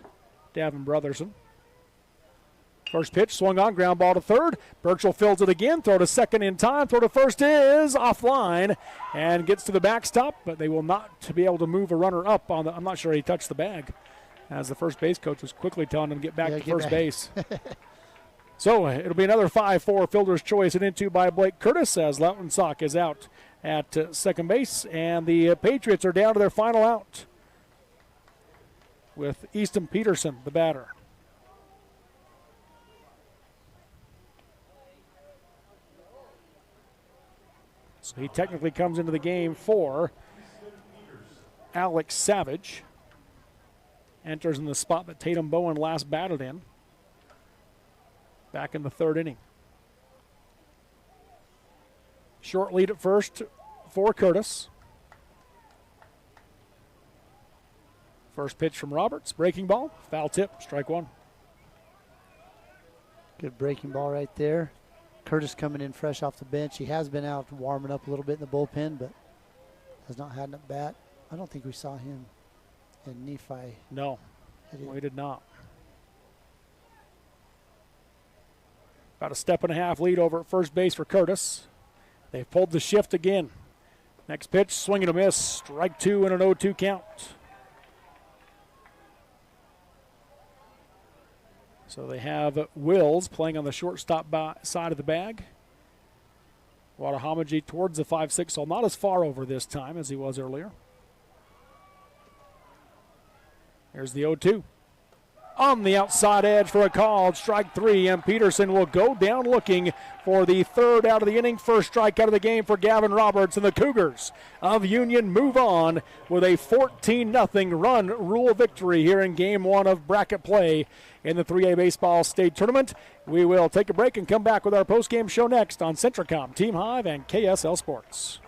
Davin Brotherson. First pitch swung on, ground ball to third. Burchell fields it again, throw to second in time, throw to first is offline and gets to the backstop, but they will not be able to move a runner up on the, I'm not sure he touched the bag, as the first base coach was quickly telling him to get back to first base. So it'll be another 5-4 fielder's choice and into by Blake Curtis as Lautensack is out at second base, and the Patriots are down to their final out with Easton Peterson, the batter. So he technically comes into the game for Alex Savage. Enters in the spot that Tatum Bowen last batted in. Back in the third inning. Short lead at first for Curtis. First pitch from Roberts, breaking ball, foul tip, strike one. Good breaking ball right there. Curtis coming in fresh off the bench. He has been out warming up a little bit in the bullpen, but has not had an at bat. I don't think we saw him in Nephi. No, we did not. About a step and a half lead over at first base for Curtis. They've pulled the shift again. Next pitch, swing and a miss. Strike two and an 0-2 count. So they have Wills playing on the shortstop side of the bag. Wadahamaji towards the 5-6, so not as far over this time as he was earlier. Here's the 0-2. On the outside edge for a called strike three, and Peterson will go down looking for the third out of the inning. First strikeout of the game for Gavin Roberts, and the Cougars of Union move on with a 14-0 run rule victory here in Game 1 of bracket play in the 3A Baseball State Tournament. We will take a break and come back with our post-game show next on Centricom, Team Hive, and KSL Sports.